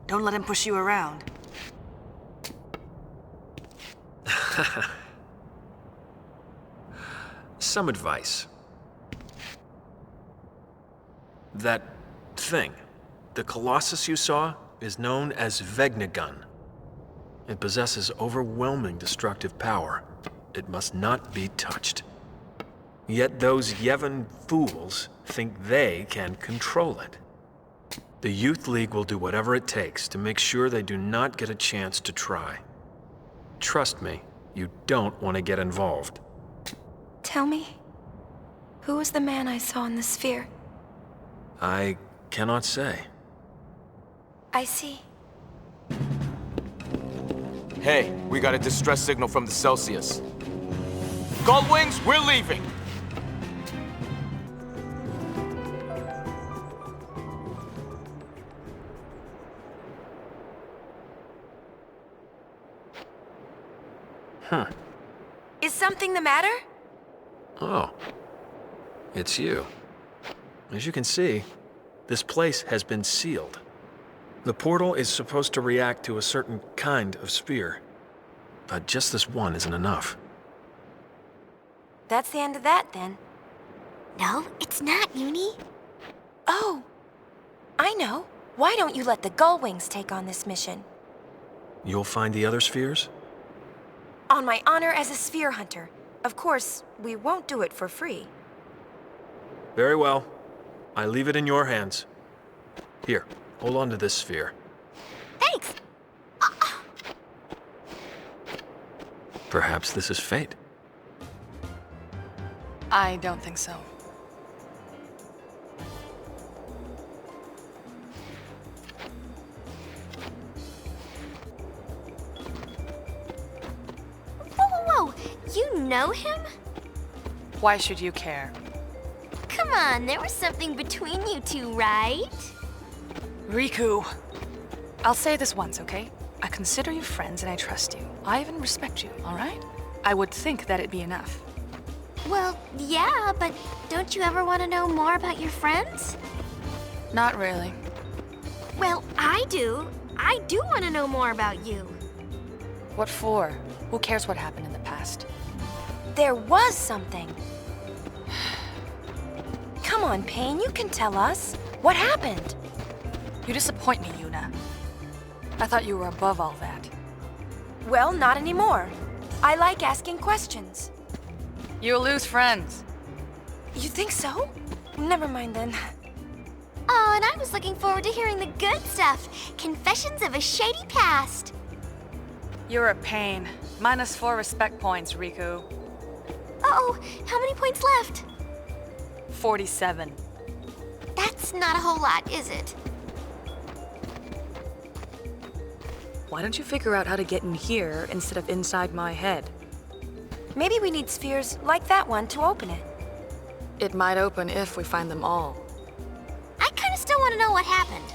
don't let him push you around. Some advice. That thing, the Colossus you saw, is known as Vegnagun. It possesses overwhelming destructive power. It must not be touched. Yet those Yevon fools think they can control it. The Youth League will do whatever it takes to make sure they do not get a chance to try. Trust me, you don't want to get involved. Tell me, who was the man I saw in the sphere? I cannot say. I see. Hey, we got a distress signal from the Celsius. Gullwings, we're leaving! Huh. Is something the matter? Oh. It's you. As you can see, this place has been sealed. The portal is supposed to react to a certain kind of sphere. But just this one isn't enough. That's the end of that, then. No, it's not, Uni. Oh, I know. Why don't you let the Gullwings take on this mission? You'll find the other spheres? On my honor as a sphere hunter. Of course, we won't do it for free. Very well. I leave it in your hands. Here, hold on to this sphere. Thanks. Perhaps this is fate. I don't think so. Whoa. You know him? Why should you care? Come on, there was something between you two, right? Riku. I'll say this once, okay? I consider you friends and I trust you. I even respect you, alright? I would think that'd be enough. Well, yeah, but don't you ever want to know more about your friends? Not really. Well, I do. I do want to know more about you. What for? Who cares what happened in the past? There was something. Come on, Pain, you can tell us. What happened? You disappoint me, Yuna. I thought you were above all that. Well, not anymore. I like asking questions. You'll lose friends. You think so? Never mind then. Oh, and I was looking forward to hearing the good stuff. Confessions of a shady past. You're a pain. -4 respect points, Riku. Uh-oh, how many points left? 47. That's not a whole lot, is it? Why don't you figure out how to get in here instead of inside my head? Maybe we need spheres like that one to open it. It might open if we find them all. I kind of still want to know what happened.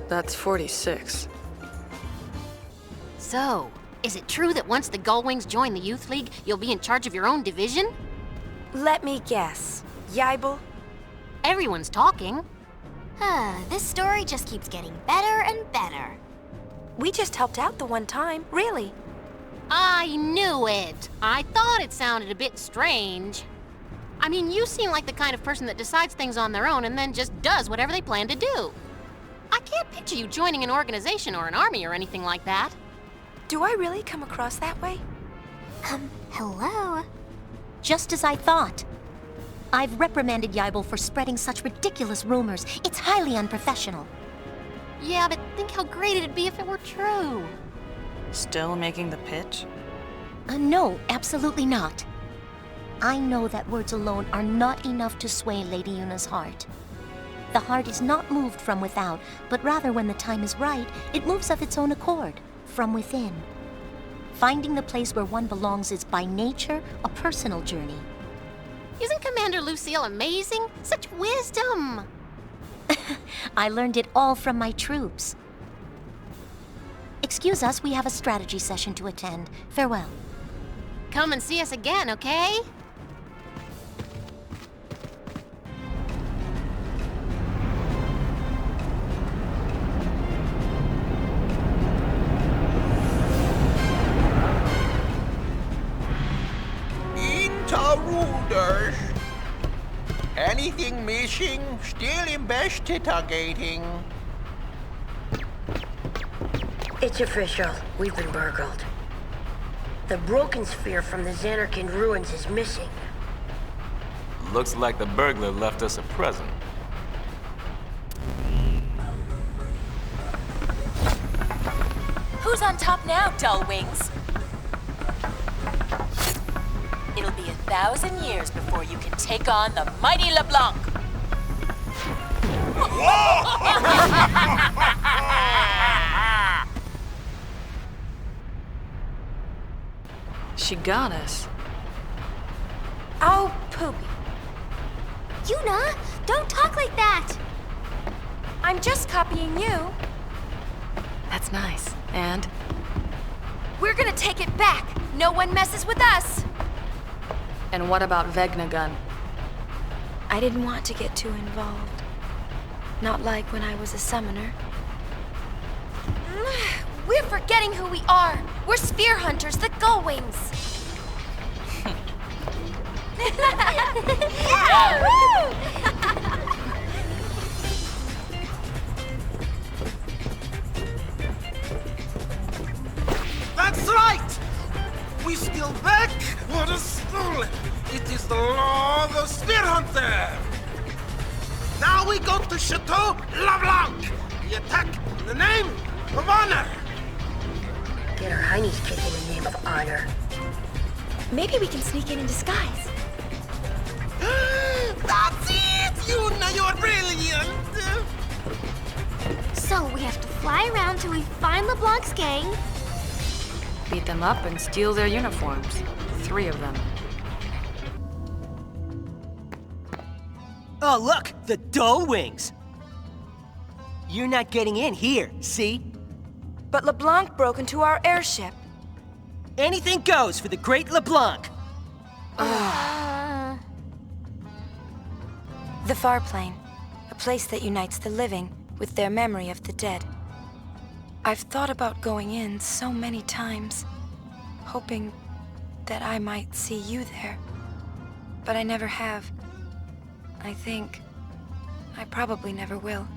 That's 46. So, is it true that once the Gullwings join the Youth League, you'll be in charge of your own division? Let me guess. Yibel? Everyone's talking. This story just keeps getting better and better. We just helped out the one time, really. I knew it. I thought it sounded a bit strange. I mean, you seem like the kind of person that decides things on their own and then just does whatever they plan to do. I can't picture you joining an organization or an army or anything like that. Do I really come across that way? Hello? Just as I thought. I've reprimanded Yibel for spreading such ridiculous rumors. It's highly unprofessional. Yeah, but think how great it'd be if it were true. Still making the pitch? No, absolutely not. I know that words alone are not enough to sway Lady Yuna's heart. The heart is not moved from without, but rather when the time is right, it moves of its own accord, from within. Finding the place where one belongs is by nature a personal journey. Isn't Commander Lucille amazing? Such wisdom! I learned it all from my troops. Excuse us, we have a strategy session to attend. Farewell. Come and see us again, okay? Intruders! Anything missing? Still investigating. It's official. We've been burgled. The broken sphere from the Xanarkand ruins is missing. Looks like the burglar left us a present. Who's on top now, dull wings? It'll be 1,000 years before you can take on the mighty LeBlanc. She got us. Oh, poopy. Yuna, don't talk like that! I'm just copying you. That's nice. And? We're gonna take it back. No one messes with us. And what about Vegnagun? I didn't want to get too involved. Not like when I was a summoner. We're forgetting who we are. We're sphere hunters, the Gullwings. Yeah! Woo! That's right! We steal back what is stolen. It is the law of the Spear Hunter. Now we go to Chateau LeBlanc. We attack in the name of honor. Get our heinies kicked in the name of honor. Maybe we can sneak in disguise. That's it! Yuna, you're brilliant! So we have to fly around till we find LeBlanc's gang. Beat them up and steal their uniforms. 3 of them. Oh, look! The Dole Wings! You're not getting in here, see? But LeBlanc broke into our airship. Anything goes for the great LeBlanc! The Far Plane, a place that unites the living with their memory of the dead. I've thought about going in so many times, hoping that I might see you there. But I never have. I think I probably never will.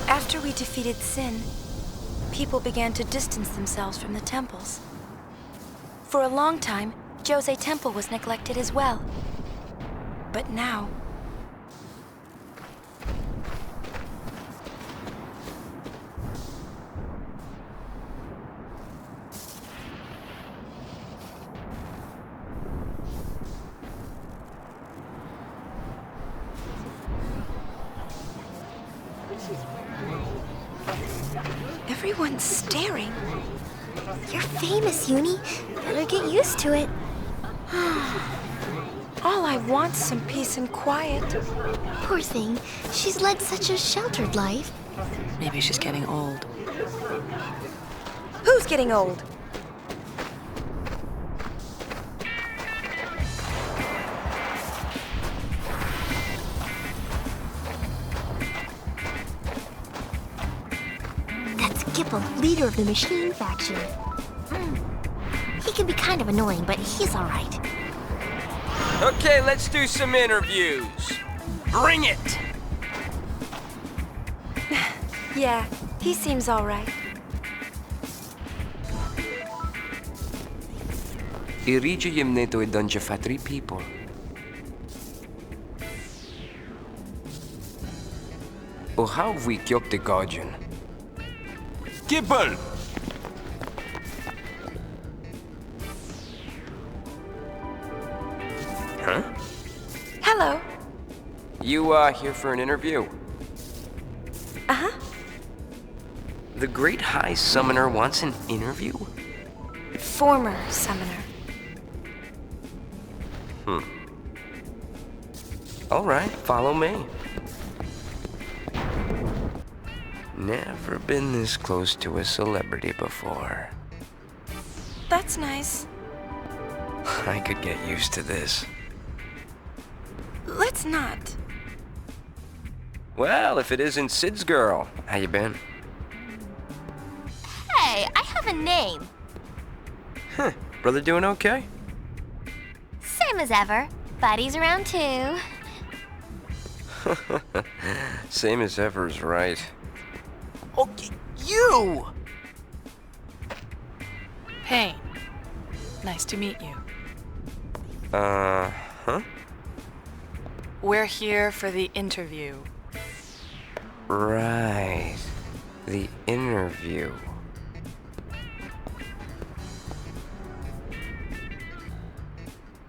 After we defeated Sin, people began to distance themselves from the temples. For a long time, Jose Temple was neglected as well. But now... Everyone's staring. You're famous, Uni. Better get used to it. All I want's some peace and quiet. Poor thing. She's led such a sheltered life. Maybe she's getting old. Who's getting old? That's Gipple, leader of the Machine faction. He can be kind of annoying, but he's all right. Okay, let's do some interviews. Bring it! Yeah, he seems all right. Iridzijem neto e donje fa 3 people. O how we kjok the guardian? Gipple! Huh? Hello. You, here for an interview? Uh-huh. The Great High Summoner wants an interview? Former summoner. All right, follow me. Never been this close to a celebrity before. That's nice. I could get used to this. Let's not. Well, if it isn't Sid's girl, how you been? Hey, I have a name. Huh, brother doing okay? Same as ever. Buddy's around too. Same as ever's right. Okay, you! Payne. Nice to meet you. Huh? We're here for the interview. Right. The interview.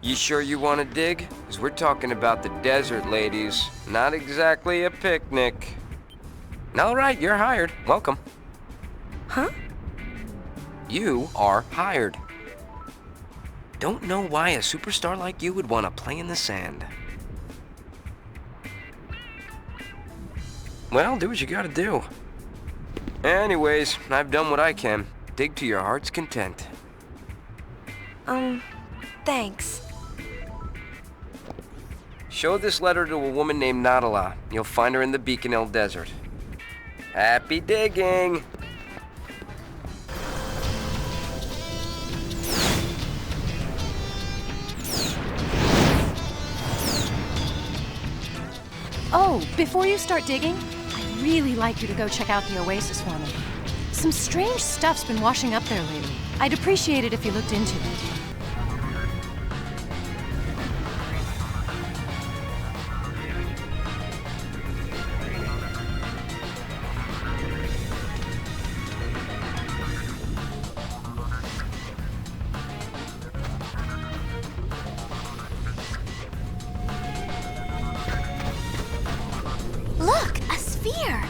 You sure you want to dig? 'Cause we're talking about the desert, ladies. Not exactly a picnic. All right, you're hired. Welcome. Huh? You are hired. Don't know why a superstar like you would want to play in the sand. Well, do what you gotta do. Anyways, I've done what I can. Dig to your heart's content. Thanks. Show this letter to a woman named Nadala. You'll find her in the Beaconell Desert. Happy digging! Oh, before you start digging, I'd really like you to go check out the oasis for me. Some strange stuff's been washing up there lately. I'd appreciate it if you looked into it. Look, a sphere!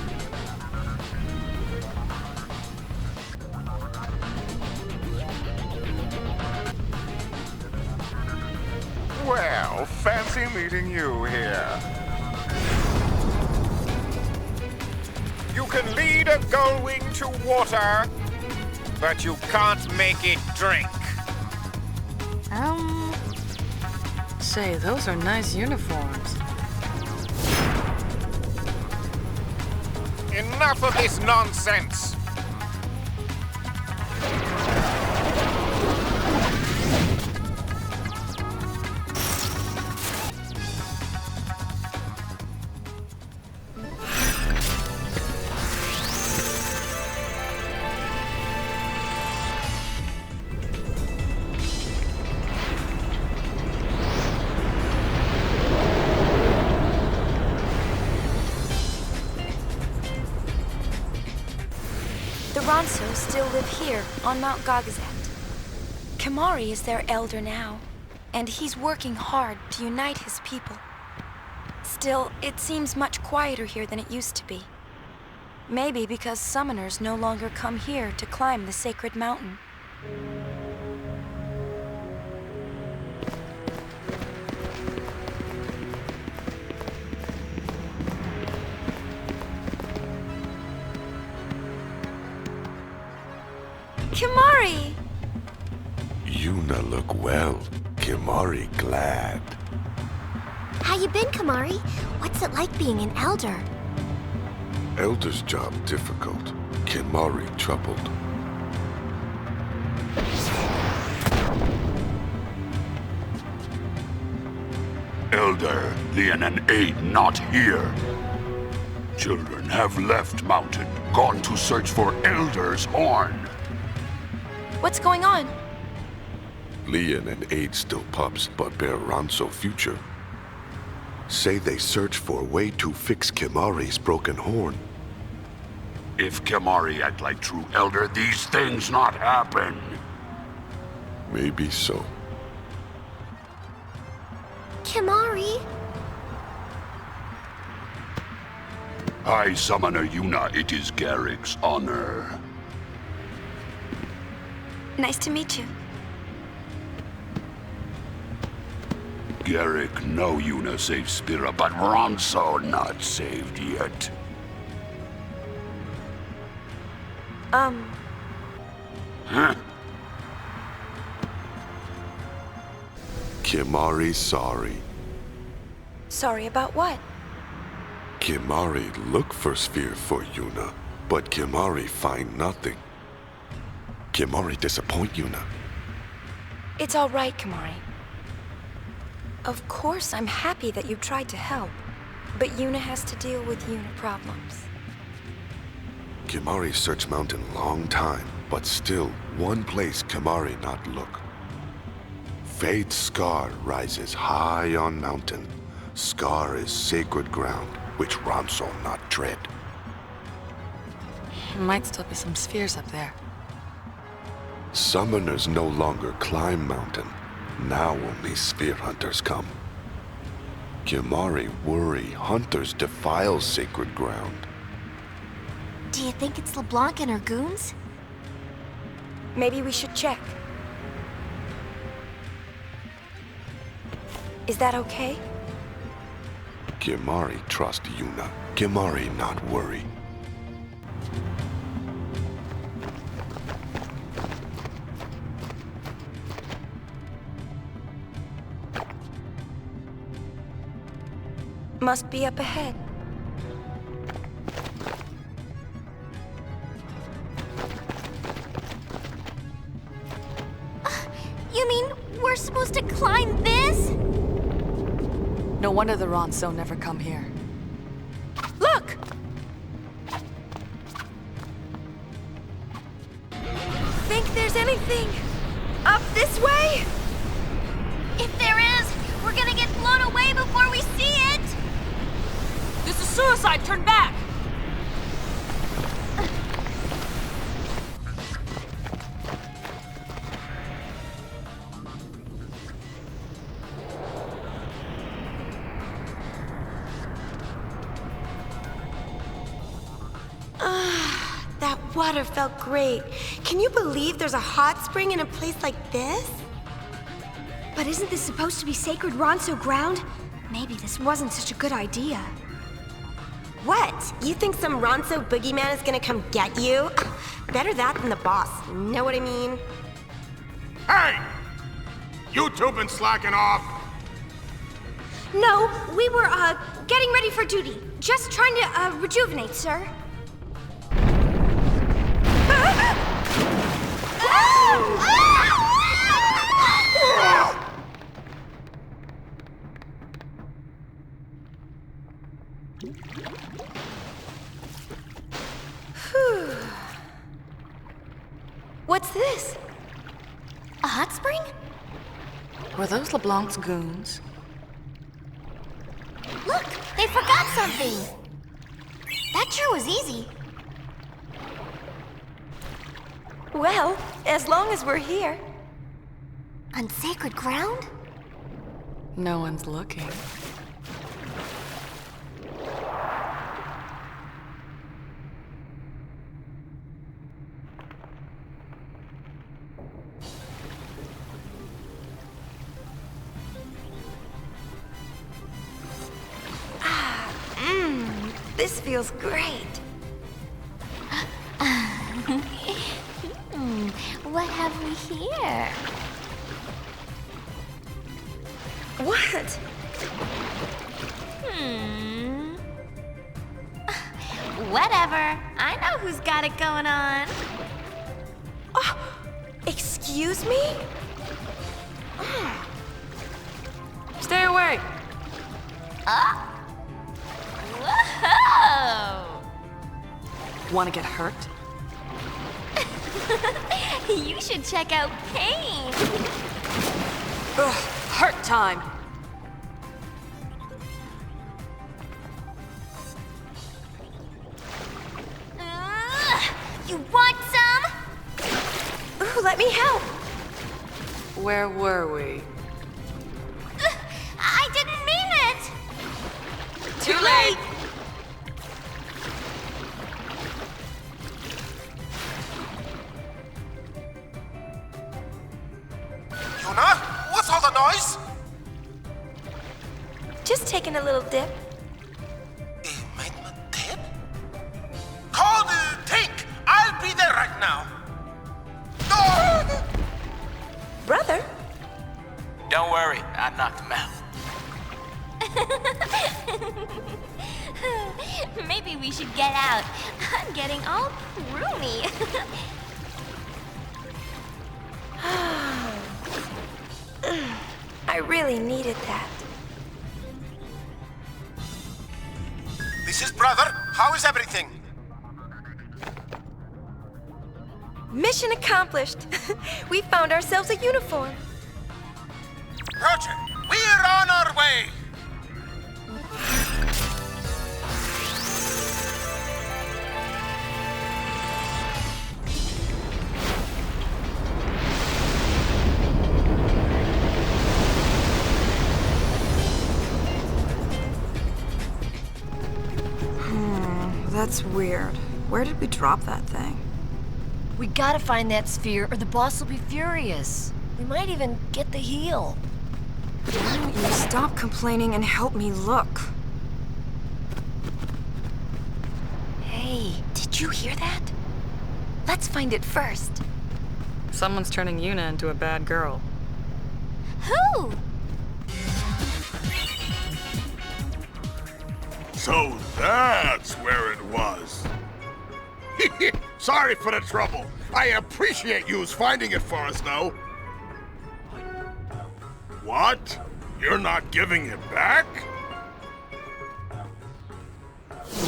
Well, fancy meeting you here. You can lead a gullwing to water, but you can't make it drink. Say, those are nice uniforms. Enough of this nonsense! The Ronso still live here, on Mount Gagazet. Kimari is their elder now, and he's working hard to unite his people. Still, it seems much quieter here than it used to be. Maybe because summoners no longer come here to climb the sacred mountain. Kimari! Yuna look well. Kimari glad. How you been, Kimari? What's it like being an elder? Elder's job difficult. Kimari troubled. Elder, Lian and Aid not here. Children have left mountain, gone to search for Elder's horn. What's going on? Lian and Aid still pups, but bear Ronso future. Say they search for a way to fix Kimari's broken horn. If Kimari act like true Elder, these things not happen. Maybe so. Kimari? I Summoner Yuna, it is Garrick's honor. Nice to meet you. Garrick know Yuna saved Spira, but Ronso not saved yet. Huh? Kimari sorry. Sorry about what? Kimari look for sphere for Yuna, but Kimari find nothing. Kimari disappoint Yuna. It's all right, Kimari. Of course, I'm happy that you tried to help, but Yuna has to deal with Yuna problems. Kimari search mountain long time, but still one place Kimari not look. Fate's scar rises high on mountain. Scar is sacred ground, which Ronso not tread. Might still be some spheres up there. Summoners no longer climb mountain. Now only sphere hunters come. Kimari worry hunters defile sacred ground. Do you think it's LeBlanc and her goons? Maybe we should check. Is that okay? Kimari trust Yuna. Kimari not worry. Must be up ahead. You mean we're supposed to climb this? No wonder the Ronso never come here. Look! think there's anything up this way? If there is, we're gonna get blown away before we see it! This is suicide! Turn back! That water felt great. Can you believe there's a hot spring in a place like this? But isn't this supposed to be sacred Ronso ground? Maybe this wasn't such a good idea. What? You think some Ronso boogeyman is gonna come get you? Better that than the boss. Know what I mean? Hey! You two been slacking off? No, we were, getting ready for duty. Just trying to, rejuvenate, sir. What's this? A hot spring? Were those LeBlanc's goons? Look, they forgot something. That sure was easy. Well, as long as we're here. On sacred ground? No one's looking. This feels great. What have we here? What? Whatever. I know who's got it going on. Oh, excuse me? Stay away! Whoa! Want to get hurt? You should check out Pain. Ugh, hurt time! You want some? Ooh, let me help. Where were we? I didn't mean it! Too late! Yuna? What's all the noise? Just taking a little dip. Dip? Call the tank! I'll be there right now. Brother? Don't worry, I knocked him out. Maybe we should get out. I'm getting all roomy. I really needed that. This is brother. How is everything? Mission accomplished. We found ourselves a uniform. Roger, we're on our way. That's weird. Where did we drop that thing? We gotta find that sphere or the boss will be furious. We might even get the heel. Why don't you stop complaining and help me look? Hey, did you hear that? Let's find it first. Someone's turning Yuna into a bad girl. Who? So that's where it was. Sorry for the trouble. I appreciate yous finding it for us, though. What? You're not giving it back?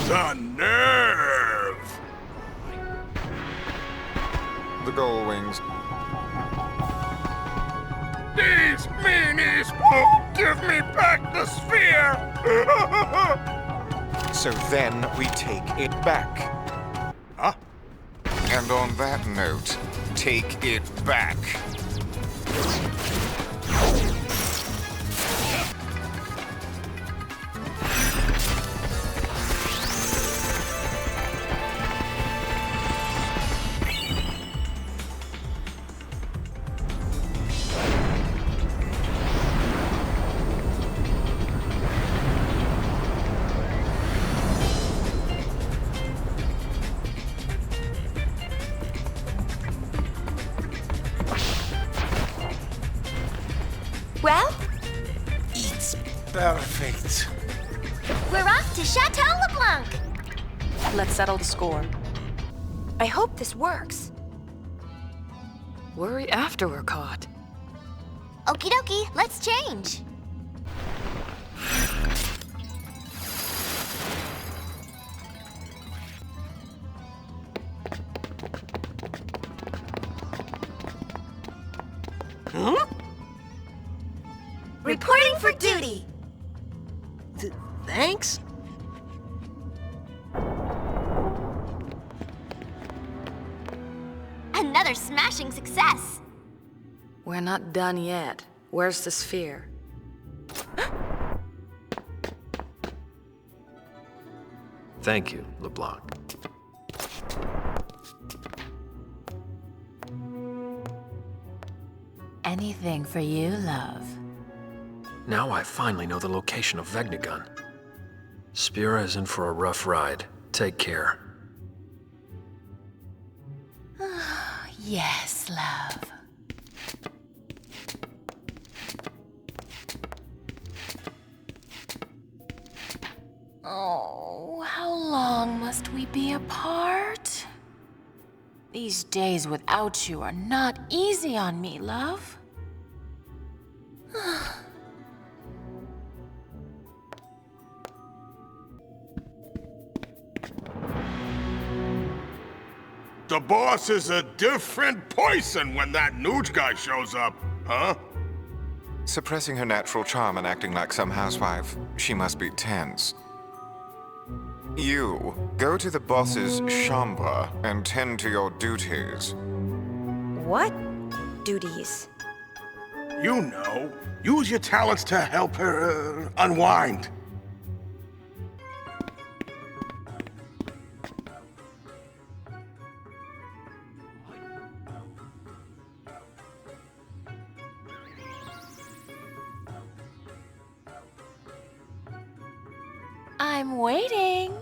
The nerve! the gull wings. These meanies won't give me back the sphere! So then we take it back. Huh? And on that note, take it back. Well? It's perfect. We're off to Chateau LeBlanc. Let's settle the score. I hope this works. Worry after we're caught. Okie dokie, let's change. Huh? Reporting for duty. Thanks? Another smashing success. We're not done yet. Where's the sphere? Thank you, LeBlanc. Anything for you, love. Now I finally know the location of Vegnagun. Spira is in for a rough ride. Take care. Yes, love. Oh, how long must we be apart? These days without you are not easy on me, love. The boss is a different person when that Nuge guy shows up, huh? Suppressing her natural charm and acting like some housewife, she must be tense. You, go to the boss's chambre and tend to your duties. What duties? You know, use your talents to help her unwind. I'm waiting.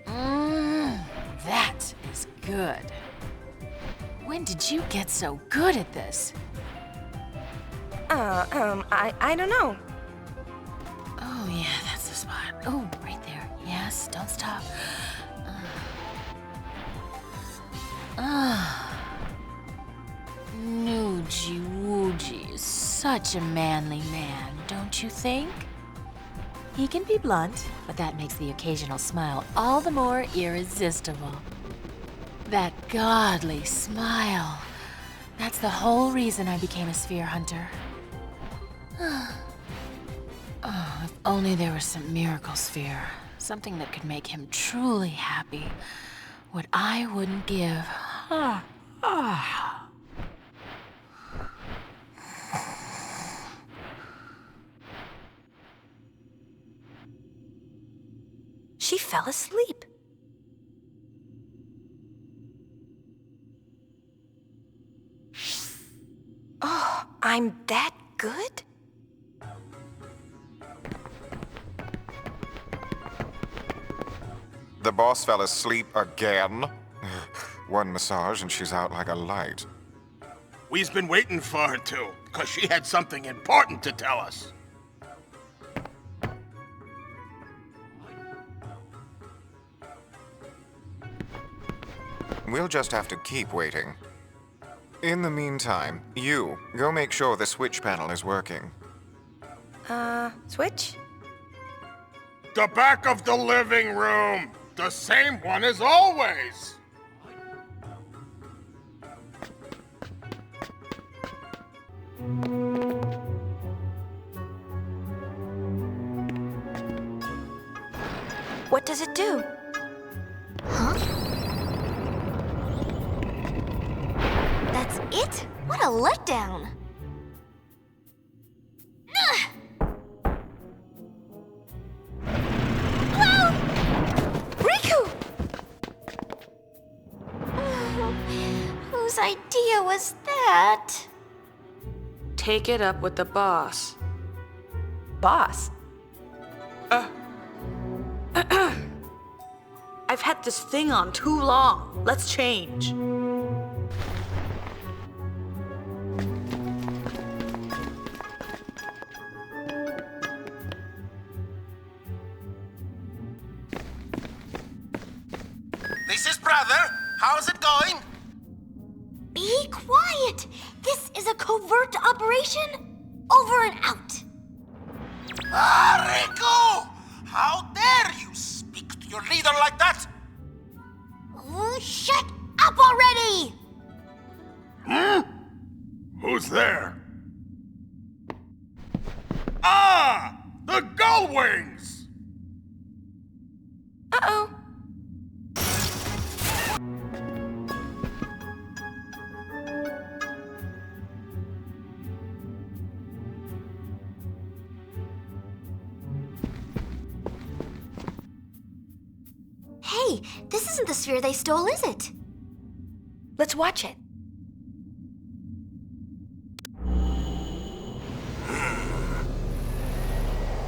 That is good. When did you get so good at this? I don't know. Oh, yeah, that's the spot. Oh, right there. Yes, don't stop. Nuji Wooji is such a manly man, don't you think? He can be blunt, but that makes the occasional smile all the more irresistible. That godly smile. That's the whole reason I became a sphere hunter. Oh, if only there was some miracle sphere. Something that could make him truly happy. What I wouldn't give. She fell asleep. Oh, I'm that good? The boss fell asleep again. One massage and she's out like a light. We've been waiting for her to, because she had something important to tell us. We'll just have to keep waiting. In the meantime, you, go make sure the switch panel is working. Switch? The back of the living room! The same one as always! What does it do? Huh? That's it? What a letdown! Ugh! Whoa! Riku! Whose idea was that? Take it up with the boss. Boss? I've had this thing on too long. Let's change. This is brother. How's it going? Be quiet! This is a covert operation. Over and out. Riku! How dare you speak to your leader like that? Shut up already! Who's there? Ah! The Gullwings! Uh-oh. Hey, this isn't the sphere they stole, is it? Let's watch it.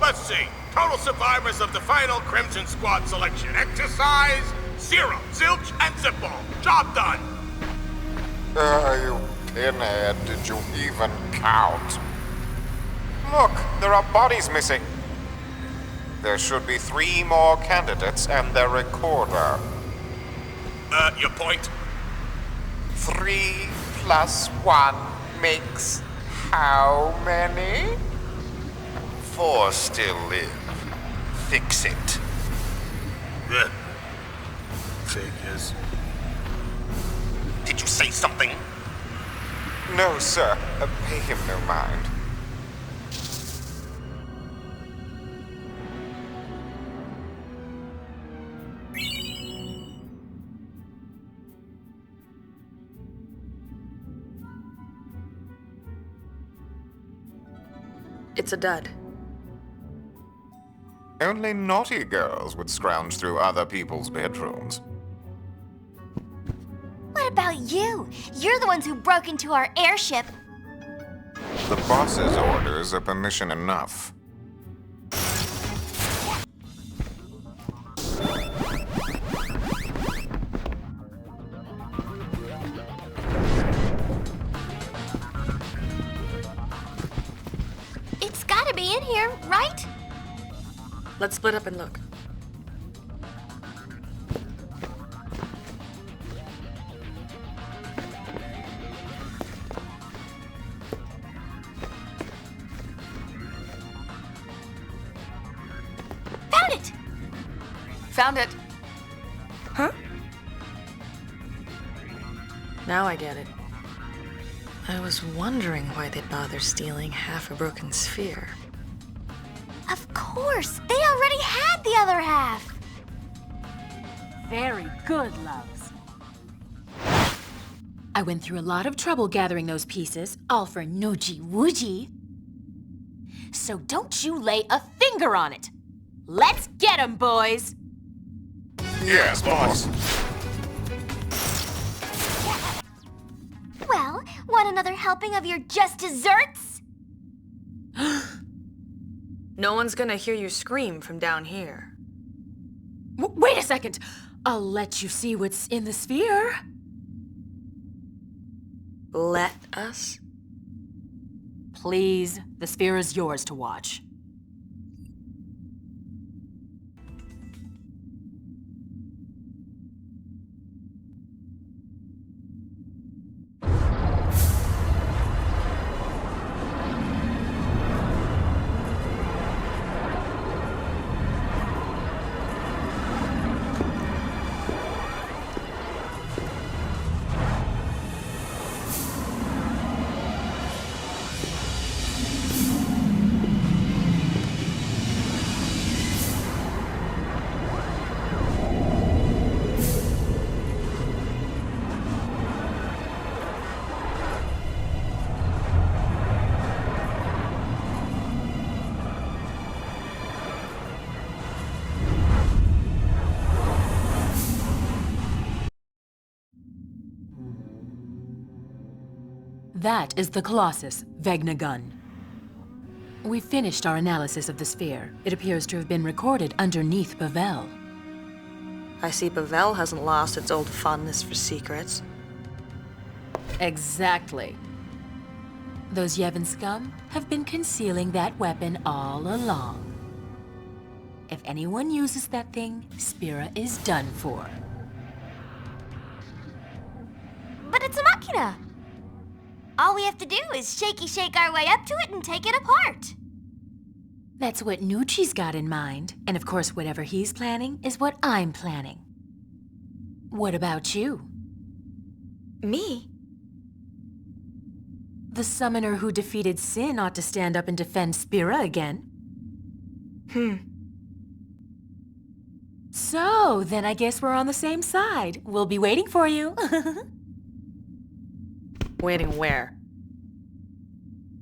Let's see. Total survivors of the final Crimson Squad selection. Exercise, 0, zilch, and zipball. Job done. You pinhead, did you even count? Look, there are bodies missing. There should be 3 more candidates and their recorder. Your point? 3 plus 1 makes how many? 4 still live. Fix it. Figures. Did you say something? No, sir. Pay him no mind. It's a dud. Only naughty girls would scrounge through other people's bedrooms. What about you? You're the ones who broke into our airship. The boss's orders are permission enough. It's gotta be in here, right? Let's split up and look. Found it! Found it. Huh? Now I get it. I was wondering why they'd bother stealing half a broken sphere. Of course! They already had the other half! Very good, loves. I went through a lot of trouble gathering those pieces, all for Noogie Woogie. So don't you lay a finger on it. Let's get 'em, boys! Yes, boss. Well, want another helping of your just desserts? No one's gonna hear you scream from down here. Wait a second! I'll let you see what's in the sphere. Let us? Please, the sphere is yours to watch. That is the Colossus, Vegnagun. We finished our analysis of the sphere. It appears to have been recorded underneath Bavel. I see Bavel hasn't lost its old fondness for secrets. Exactly. Those Yevon scum have been concealing that weapon all along. If anyone uses that thing, Spira is done for. But it's a machina! All we have to do is shake our way up to it and take it apart. That's what Nucci's got in mind. And of course, whatever he's planning is what I'm planning. What about you? Me? The summoner who defeated Sin ought to stand up and defend Spira again. So, then I guess we're on the same side. We'll be waiting for you. Waiting where?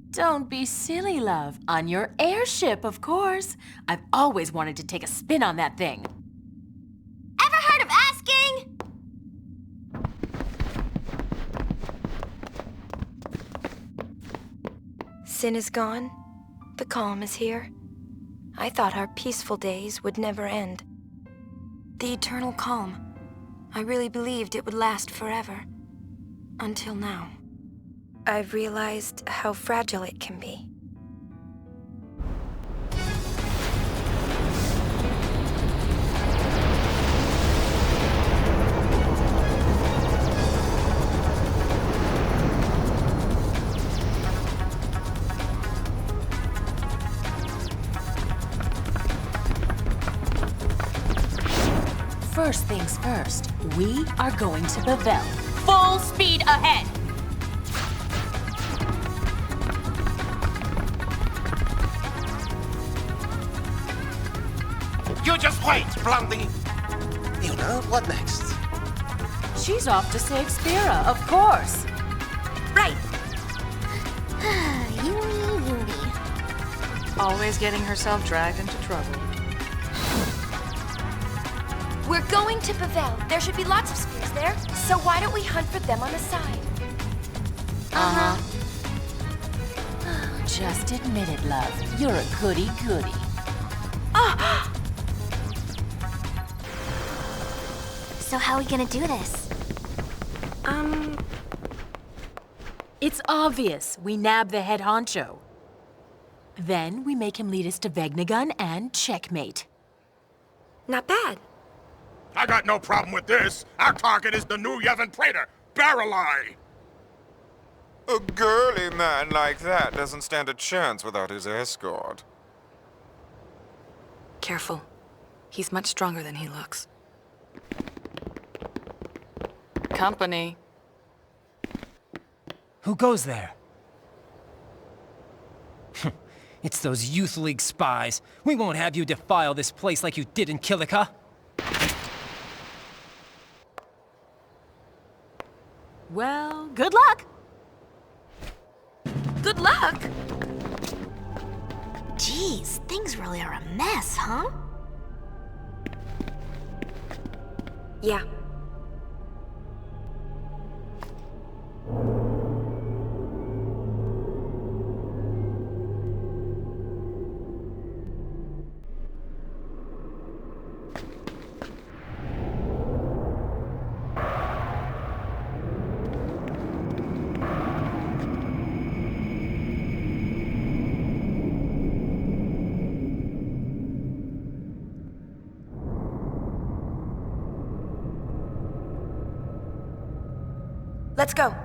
Don't be silly, love. On your airship, of course. I've always wanted to take a spin on that thing. Ever heard of asking? Sin is gone. The calm is here. I thought our peaceful days would never end. The eternal calm. I really believed it would last forever. Until now. I've realized how fragile it can be. First things first, we are going to Bavel. Full speed ahead! You just wait, Blondie. Yuna, what next? She's off to save Spira, of course. Right. Yuni. Always getting herself dragged into trouble. We're going to Bavel. There should be lots of spheres there. So why don't we hunt for them on the side? Just admit it, love. You're a goody-goody. So how are we gonna do this? It's obvious. We nab the head honcho. Then we make him lead us to Vegnagun and checkmate. Not bad. I got no problem with this. Our target is the new Yevon Praetor, Barreleye. A girly man like that doesn't stand a chance without his escort. Careful. He's much stronger than he looks. Company. Who goes there? It's those Youth League spies. We won't have you defile this place like you did in Kilika. Well, good luck! Good luck! Geez, things really are a mess, huh? Yeah. Let's go.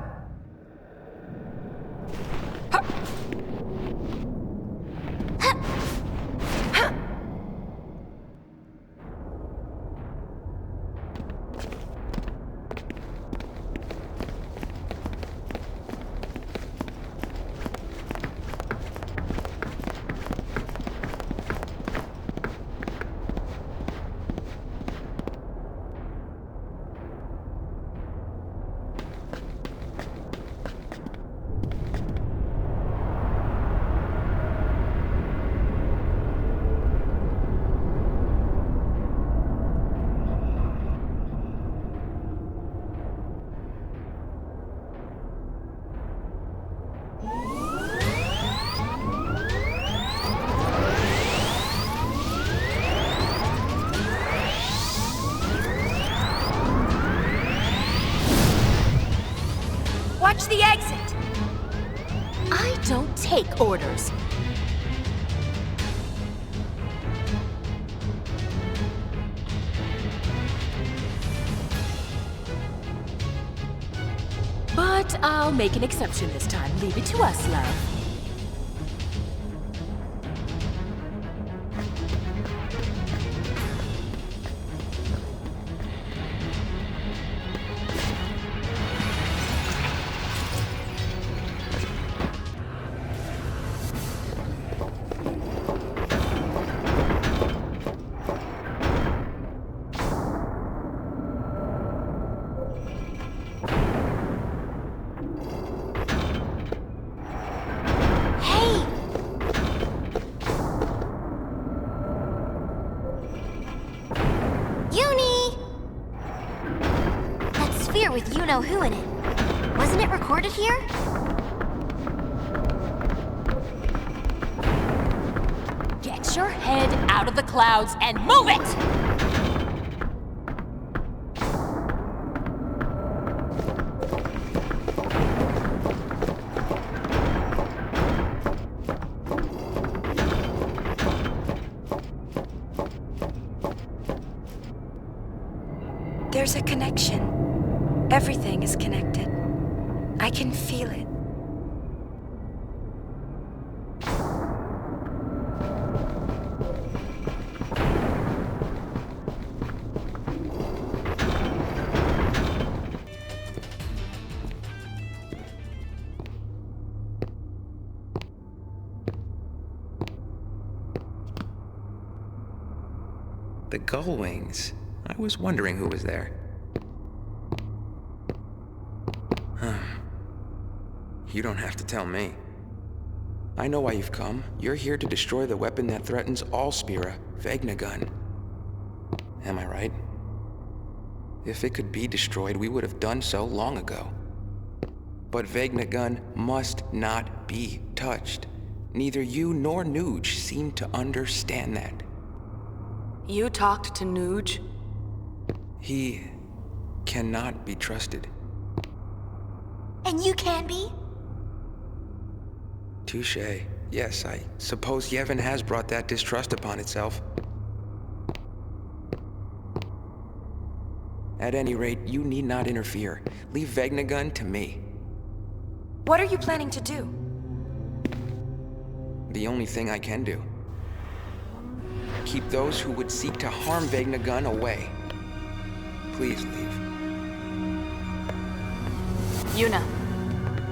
Reach the exit! I don't take orders. But I'll make an exception this time. Leave it to us, love. With you-know-who in it. Wasn't it recorded here? Get your head out of the clouds and move it! There's a connection. Everything is connected. I can feel it. The gull wings. I was wondering who was there. You don't have to tell me. I know why you've come. You're here to destroy the weapon that threatens all Spira, Vegnagun. Am I right? If it could be destroyed, we would have done so long ago. But Vegnagun must not be touched. Neither you nor Nuge seem to understand that. You talked to Nuge? He cannot be trusted. And you can be? Touché. Yes, I suppose Yevon has brought that distrust upon itself. At any rate, you need not interfere. Leave Vegnagun to me. What are you planning to do? The only thing I can do. Keep those who would seek to harm Vegnagun away. Please leave. Yuna.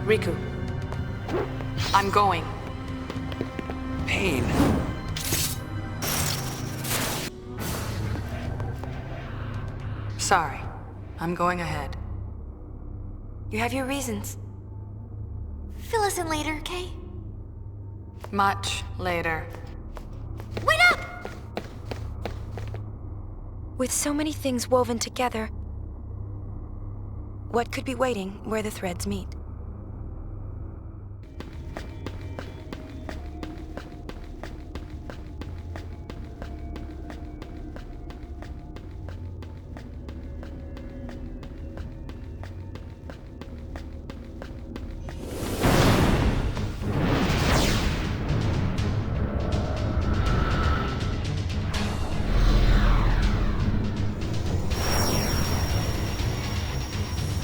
Riku. I'm going. Pain. Sorry. I'm going ahead. You have your reasons. Fill us in later, okay? Much later. Wait up! With so many things woven together, what could be waiting where the threads meet?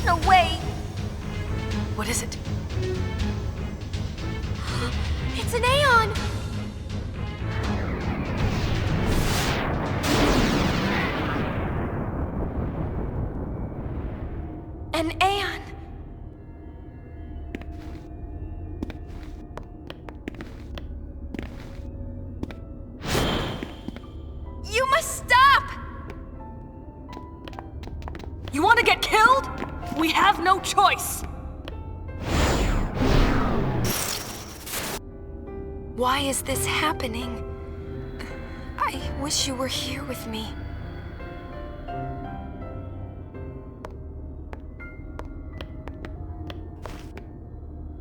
No way! What is it? It's an Aeon! An Aeon! You must stop! You want to get killed? We have no choice! Why is this happening? I wish you were here with me.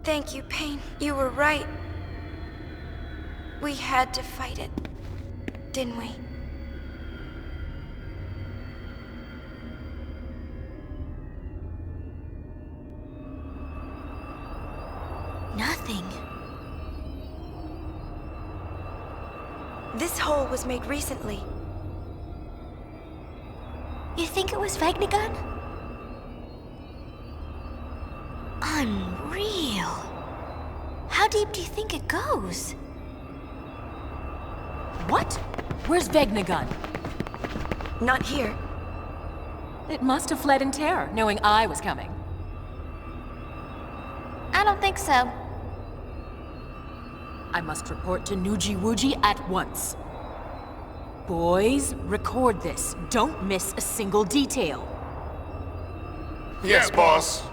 Thank you, Pain. You were right. We had to fight it, didn't we? This hole was made recently. You think it was Vegnagun? Unreal. How deep do you think it goes? What? Where's Vegnagun? Not here. It must have fled in terror, knowing I was coming. I don't think so. I must report to Nuji Wuji at once. Boys, record this. Don't miss a single detail. Yes, boss.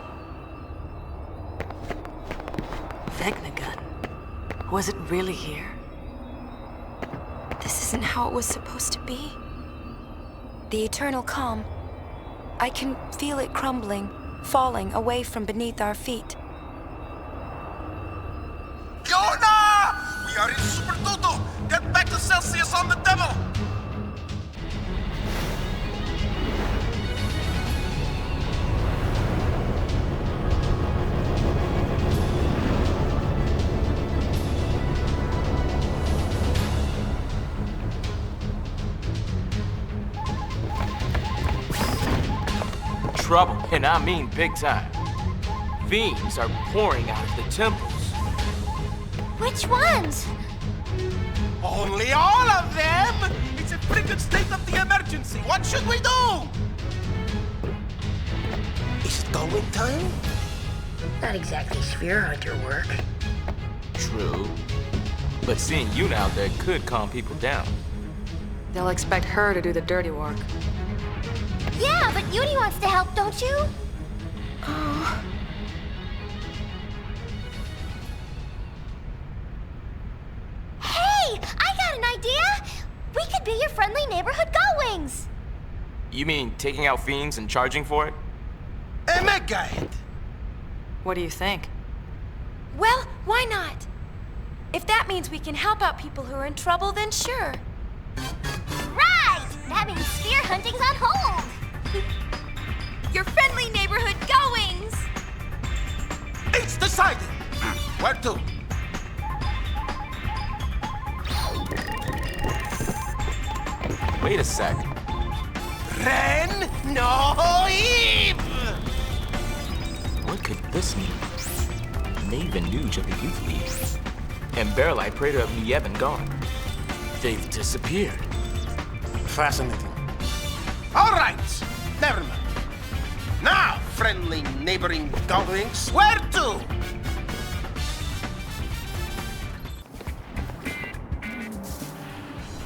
Vegnagun. Was it really here? This isn't how it was supposed to be. The eternal calm. I can feel it crumbling, falling away from beneath our feet. Yuna! We are in Super Tutu! Get back to Celsius on the devil! Trouble, and I mean big time. Fiends are pouring out of the temples. Which ones? Only all of them! It's a freaking state of the emergency! What should we do? Is it going time? Not exactly sphere hunter work. True. But seeing Yuna out there could calm people down. They'll expect her to do the dirty work. Yeah, but Yuni wants to help, don't you? Oh. Hey! I got an idea! We could be your friendly neighborhood Gullwings! You mean taking out fiends and charging for it? A mega hit! What do you think? Well, why not? If that means we can help out people who are in trouble, then sure. Right! That means sphere hunting's on hold! Your friendly neighborhood Gullwings! It's decided! Where to? Wait a sec. Ren no Eve! What could this mean? Nave and Nuge of the Youth League. And Barrelite Praetor of Yevon gone. They've disappeared. Fascinating. All right, never mind. Now, friendly neighboring Gullwings, where to?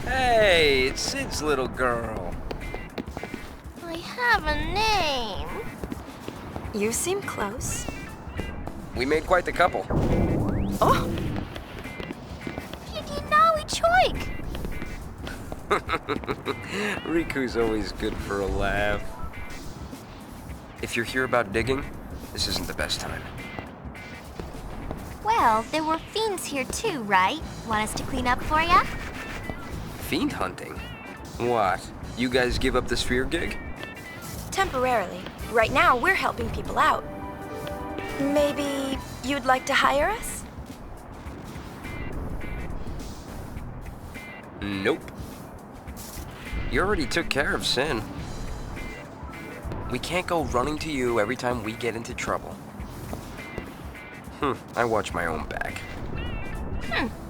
Hey, it's Sid's little girl. I have a name. You seem close. We made quite the couple. Oh! Yidinawi Choik! Riku's always good for a laugh. If you're here about digging, this isn't the best time. Well, there were fiends here too, right? Want us to clean up for ya? Fiend hunting? What? You guys give up the sphere gig? Temporarily. Right now, we're helping people out. Maybe you'd like to hire us? Nope. You already took care of Sin. We can't go running to you every time we get into trouble. I watch my own back.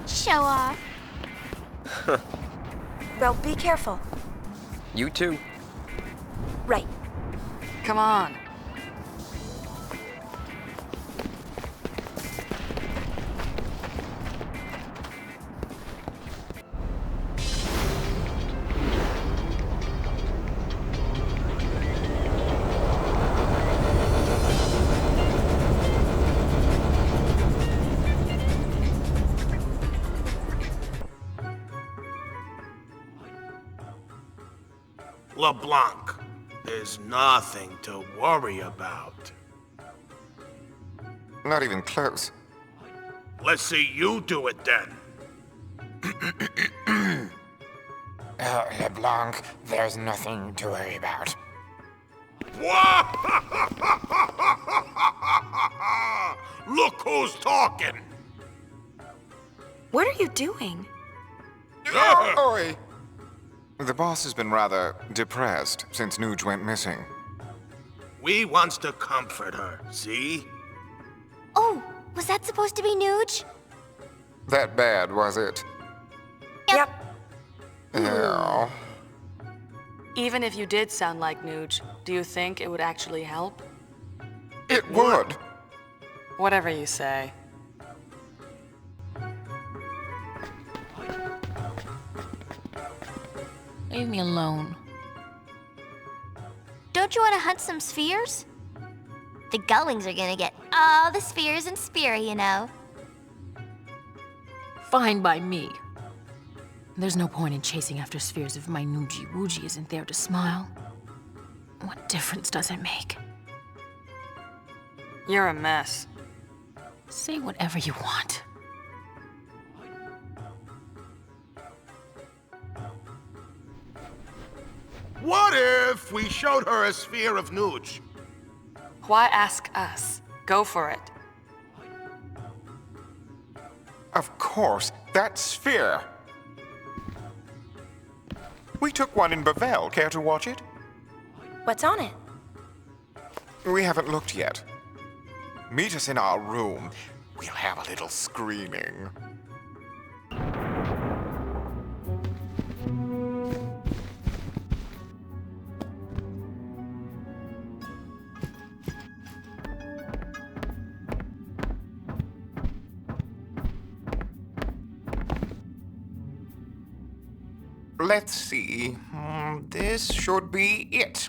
Show off. Well, be careful. You too. Right. Come on. LeBlanc, there's nothing to worry about. Not even close. Let's see you do it then. LeBlanc, there's nothing to worry about. Look who's talking! What are you doing? Oi! The boss has been rather depressed since Nuge went missing. We wants to comfort her, see? Oh, was that supposed to be Nuge? That bad, was it? Yep. Yeah. Even if you did sound like Nuge, do you think it would actually help? It would. Whatever you say. Leave me alone. Don't you want to hunt some spheres? The Gullwings are gonna get all the spheres in Spira, you know. Fine by me. There's no point in chasing after spheres if my Nuji Wooji isn't there to smile. What difference does it make? You're a mess. Say whatever you want. What if we showed her a sphere of Nuge? Why ask us? Go for it. Of course, that sphere. We took one in Bavel. Care to watch it? What's on it? We haven't looked yet. Meet us in our room. We'll have a little screening. Let's see. This should be it.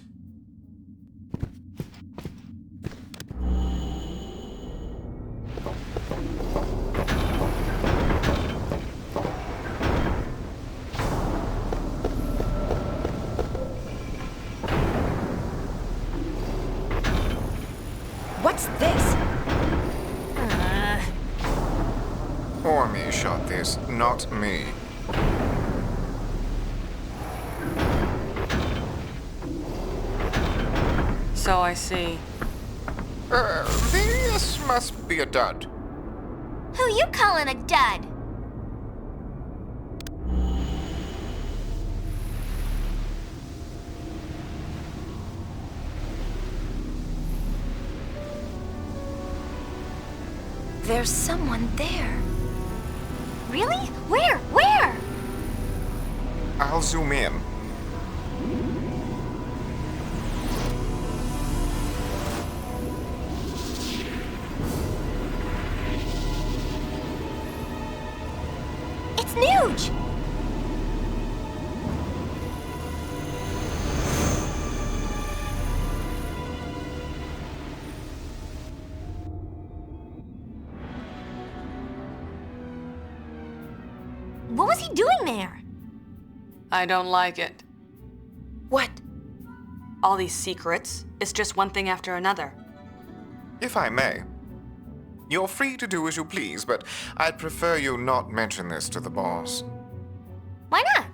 What's this? Ormy shot this, not me. So I see. This must be a dud. Who you calling a dud? There's someone there. Really? Where? Where? I'll zoom in. It's Nuge! What was he doing there? I don't like it. What? All these secrets. It's just one thing after another. If I may. You're free to do as you please, but I'd prefer you not mention this to the boss. Why not?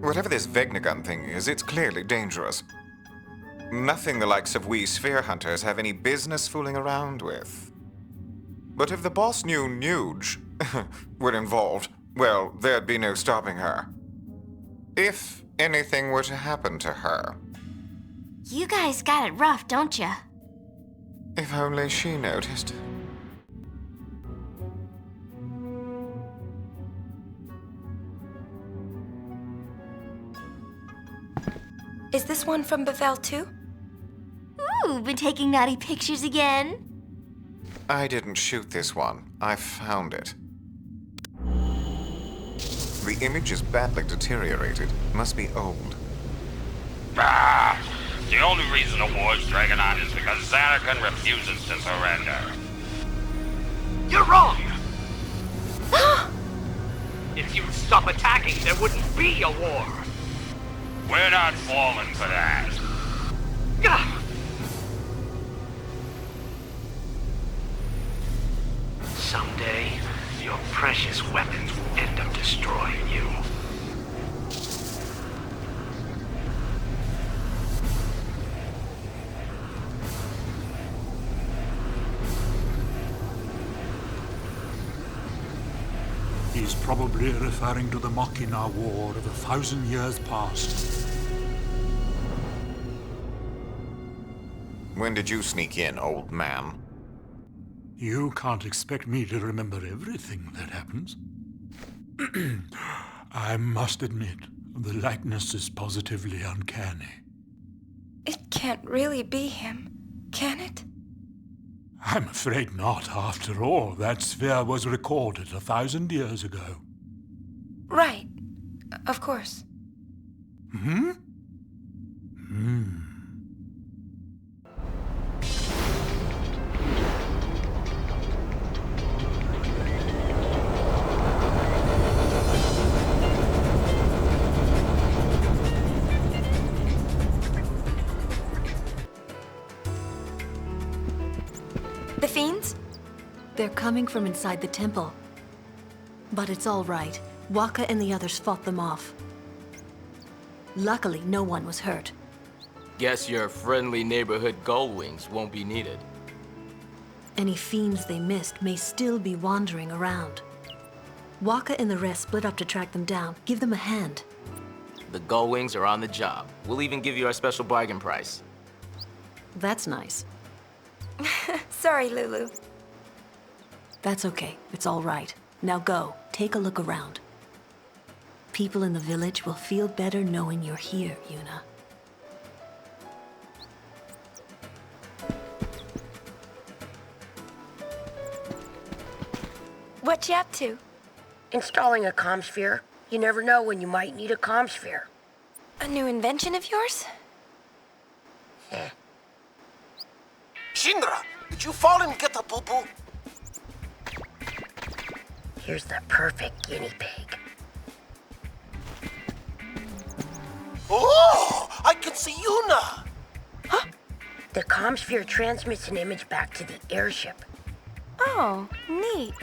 Whatever this Vegnagun thing is, it's clearly dangerous. Nothing the likes of we sphere hunters have any business fooling around with. But if the boss knew Nuge were involved, well, there'd be no stopping her. If anything were to happen to her. You guys got it rough, don't ya? If only she noticed. Is this one from Bavel too? Ooh, been taking naughty pictures again? I didn't shoot this one. I found it. The image is badly deteriorated. Must be old. Ah! The only reason the war's dragging on is because Xanarkand refuses to surrender. You're wrong! If you'd stop attacking, there wouldn't be a war. We're not falling for that. Someday, your precious weapons will end up destroying you. He's probably referring to the Machina War of 1,000 years past. When did you sneak in, old man? You can't expect me to remember everything that happens. I must admit, the likeness is positively uncanny. It can't really be him, can it? I'm afraid not. After all, that sphere was recorded 1,000 years ago. Right. Of course. Hmm? The fiends? They're coming from inside the temple. But it's all right. Waka and the others fought them off. Luckily, no one was hurt. Guess your friendly neighborhood gullwings won't be needed. Any fiends they missed may still be wandering around. Waka and the rest split up to track them down. Give them a hand. The gullwings are on the job. We'll even give you our special bargain price. That's nice. Sorry, Lulu. That's okay. It's all right. Now go. Take a look around. People in the village will feel better knowing you're here, Yuna. What you up to? Installing a comm sphere. You never know when you might need a comm sphere. A new invention of yours? Shinra, did you fall and get a poo-poo? Here's the perfect guinea pig. Oh, I can see Yuna! The comm sphere transmits an image back to the airship. Oh, neat.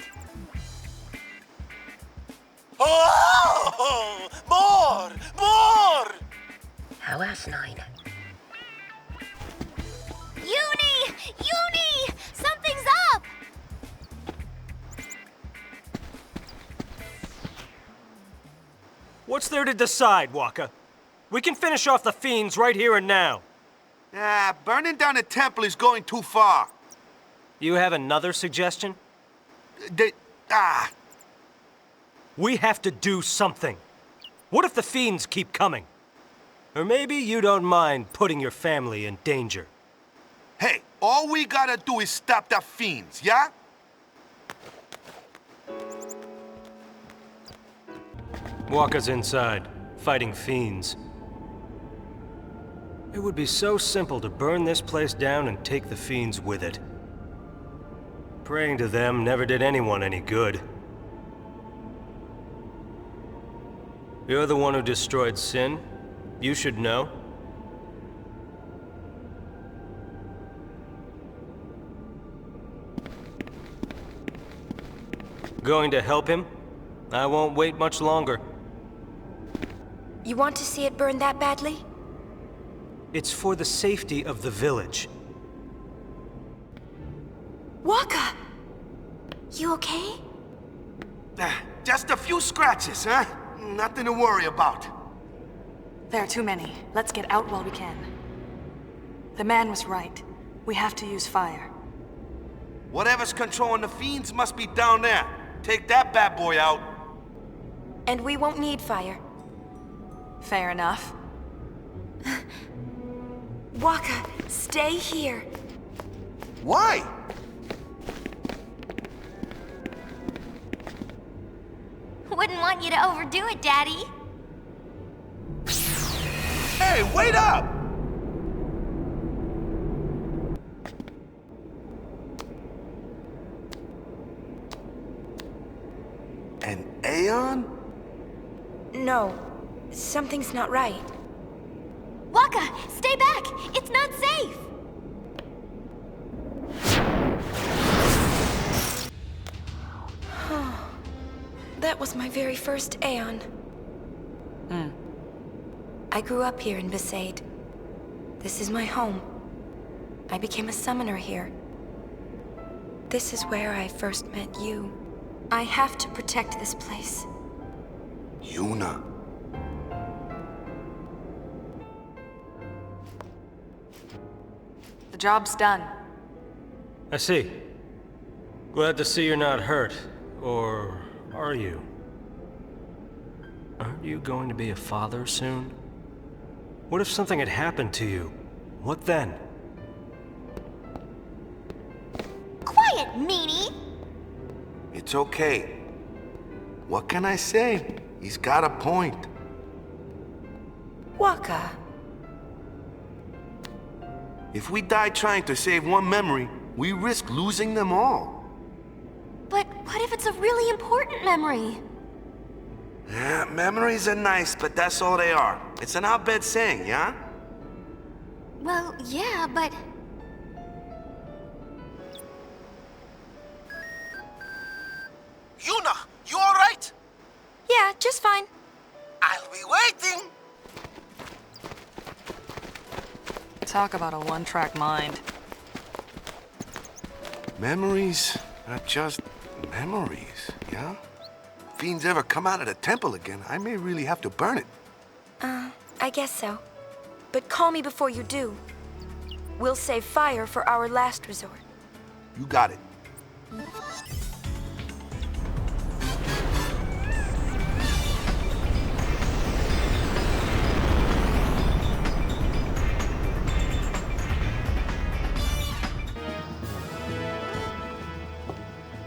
Oh, more! How asinine. Uni! Something's up! What's there to decide, Waka? We can finish off the fiends right here and now. Burning down the temple is going too far. You have another suggestion? We have to do something. What if the fiends keep coming? Or maybe you don't mind putting your family in danger. Hey, all we gotta do is stop the fiends, yeah? Waka's inside, fighting fiends. It would be so simple to burn this place down and take the fiends with it. Praying to them never did anyone any good. You're the one who destroyed Sin. You should know. Going to help him? I won't wait much longer. You want to see it burn that badly? It's for the safety of the village. Waka! You okay? Just a few scratches, huh? Nothing to worry about. There are too many. Let's get out while we can. The man was right. We have to use fire. Whatever's controlling the fiends must be down there. Take that bad boy out. And we won't need fire. Fair enough. Waka, stay here. Why? Wouldn't want you to overdo it, Daddy. Hey, wait up! An Aeon? No, something's not right. Waka, stay back! It's not safe! That was my very first Aeon. I grew up here in Besaid. This is my home. I became a summoner here. This is where I first met you. I have to protect this place. Yuna. The job's done. I see. Glad to see you're not hurt. Or are you? Aren't you going to be a father soon? What if something had happened to you? What then? Quiet, meanie! It's okay. What can I say? He's got a point. Waka. If we die trying to save one memory, we risk losing them all. But what if it's a really important memory? Yeah, memories are nice, but that's all they are. It's an outbed saying, yeah? Well, yeah, but... Yuna, you all right? Yeah, just fine. I'll be waiting. Talk about a one-track mind. Memories are just memories, yeah? If fiends ever come out of the temple again, I may really have to burn it. I guess so. But call me before you do. We'll save fire for our last resort. You got it.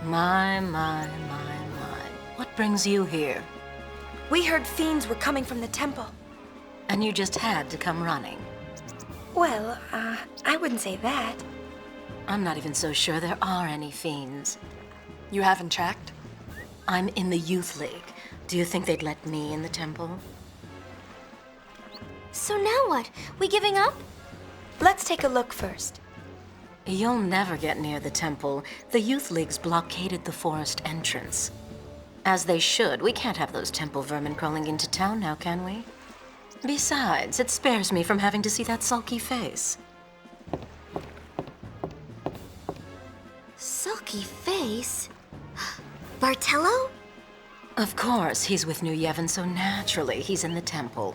My. What brings you here? We heard fiends were coming from the temple. And you just had to come running? Well, I wouldn't say that. I'm not even so sure there are any fiends. You haven't checked? I'm in the Youth League. Do you think they'd let me in the temple? So now what? We giving up? Let's take a look first. You'll never get near the temple. The Youth League's blockaded the forest entrance. As they should. We can't have those temple vermin crawling into town now, can we? Besides, it spares me from having to see that sulky face. Sulky face? Bartello? Of course, he's with New Yevon, so naturally he's in the temple.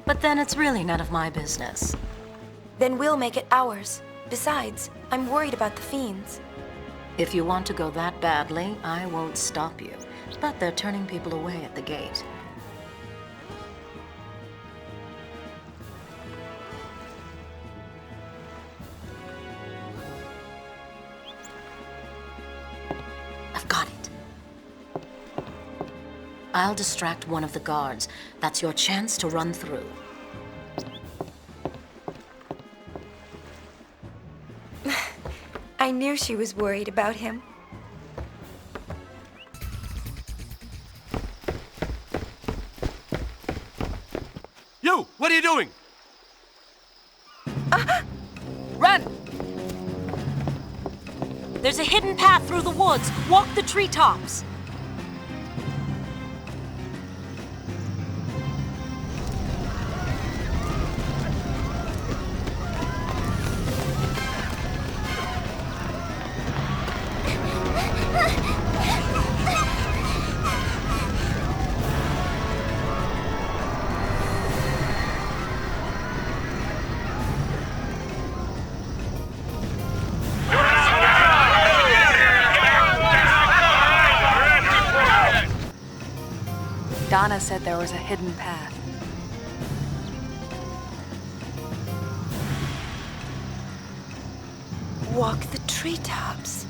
But then it's really none of my business. Then we'll make it ours. Besides, I'm worried about the fiends. If you want to go that badly, I won't stop you. But they're turning people away at the gate. I've got it. I'll distract one of the guards. That's your chance to run through. I knew she was worried about him. You! What are you doing? Run! There's a hidden path through the woods. Walk the treetops. Donna said there was a hidden path. Walk the treetops.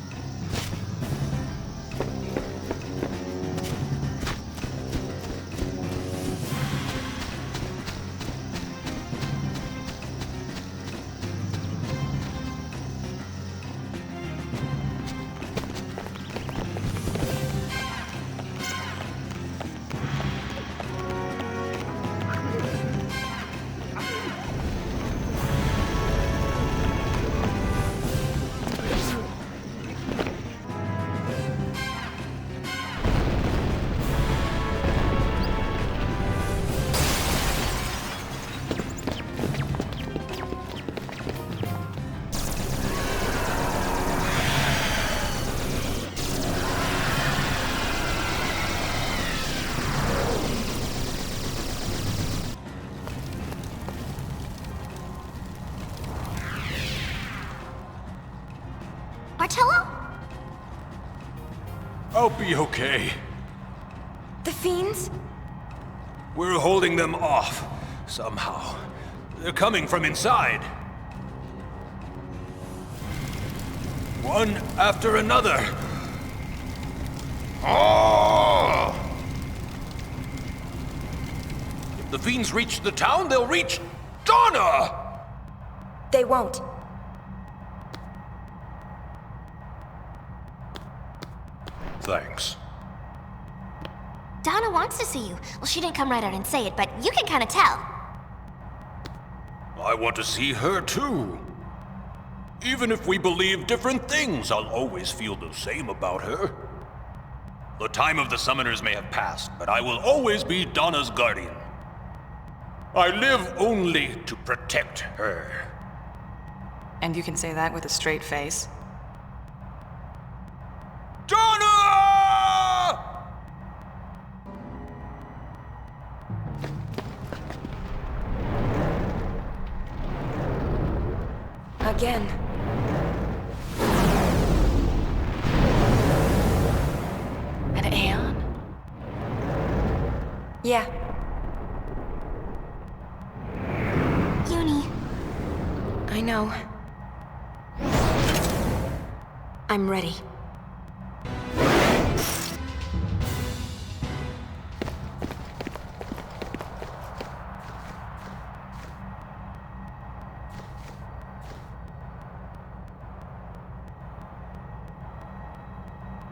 Martello? I'll be okay. The fiends? We're holding them off, somehow. They're coming from inside. One after another. Oh! If the fiends reach the town, they'll reach Donna! They won't. Thanks. Donna wants to see you. Well, she didn't come right out and say it, but you can kind of tell. I want to see her too. Even if we believe different things, I'll always feel the same about her. The time of the summoners may have passed, but I will always be Donna's guardian. I live only to protect her. And you can say that with a straight face? Donna! Again. An Aeon? Yeah. Uni. I know. I'm ready.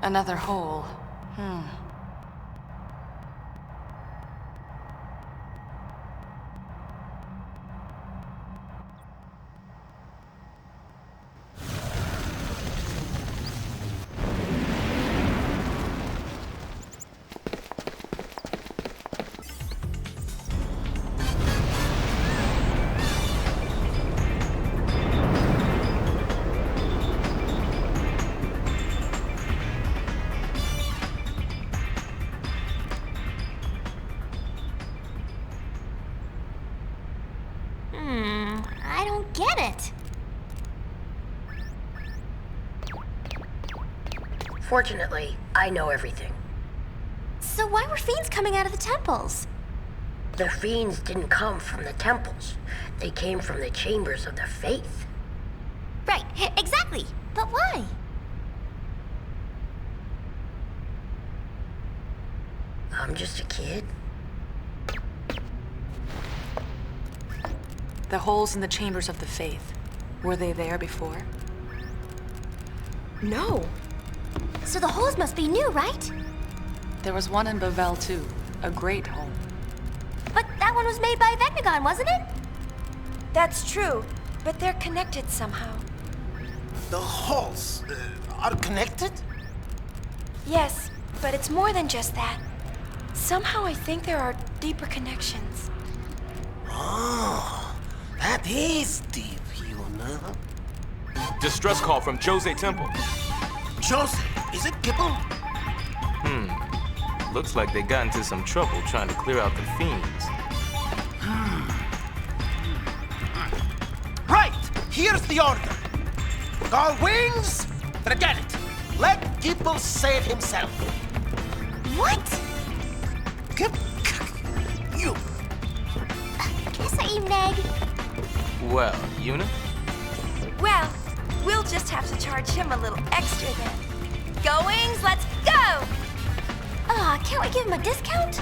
Another hole. I don't get it. Fortunately, I know everything. So why were fiends coming out of the temples? The fiends didn't come from the temples. They came from the chambers of the faith. Right, exactly. But why? I'm just a kid. The holes in the chambers of the faith. Were they there before? No. So the holes must be new, right? There was one in Bavel too. A great hole. But that one was made by Vecnagon, wasn't it? That's true, but they're connected somehow. The holes are connected? Yes, but it's more than just that. Somehow I think there are deeper connections. Oh, that is deep, Yuna. Distress call from Jose Temple. Jose, is it Gibble? Looks like they got into some trouble trying to clear out the fiends. Right! Here's the order. Call wings, forget it. Let Gibble say it himself. What? You. Guess I even egg. Well, Yuna? Well, we'll just have to charge him a little extra then. Go Wings, let's go! Can't we give him a discount?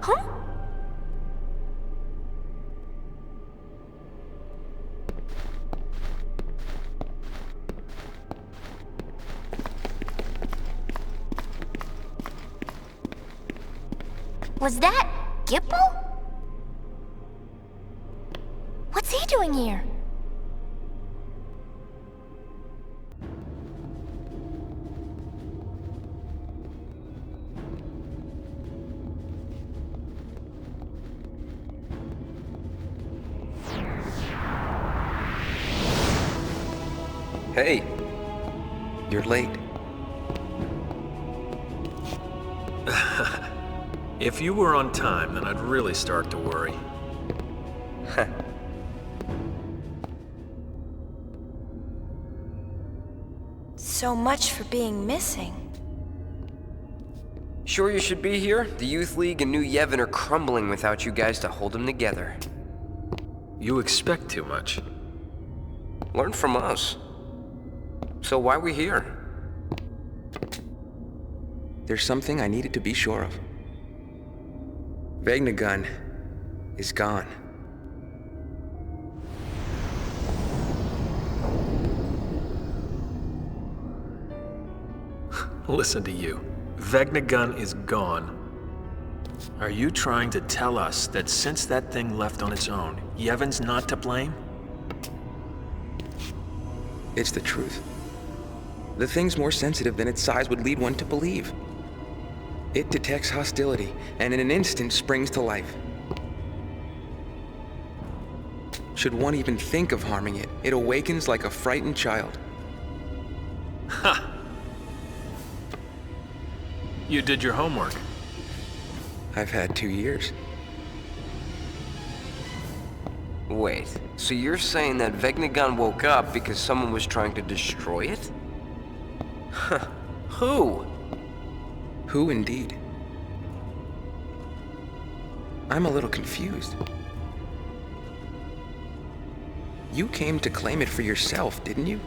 Huh? Was that Gipple? What's he doing here? Hey, you're late. If you were on time, then I'd really start to worry. So much for being missing. Sure you should be here? The Youth League and New Yevon are crumbling without you guys to hold them together. You expect too much. Learn from us. So why are we here? There's something I needed to be sure of. Vegnagun is gone. Listen to you. Vegnagun is gone. Are you trying to tell us that since that thing left on its own, Yevon's not to blame? It's the truth. The thing's more sensitive than its size would lead one to believe. It detects hostility, and in an instant springs to life. Should one even think of harming it, it awakens like a frightened child. Ha! You did your homework. I've had 2 years. Wait, so you're saying that Vegnagun woke up because someone was trying to destroy it? Huh. Who? Who indeed? I'm a little confused. You came to claim it for yourself, didn't you?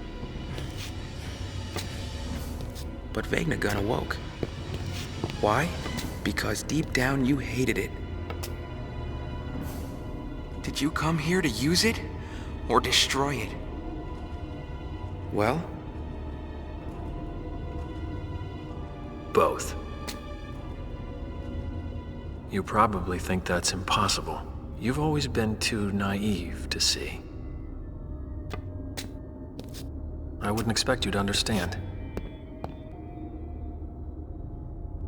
But Vegnagun awoke. Why? Because deep down you hated it. Did you come here to use it, or destroy it? Well? Both. You probably think that's impossible. You've always been too naive to see. I wouldn't expect you to understand.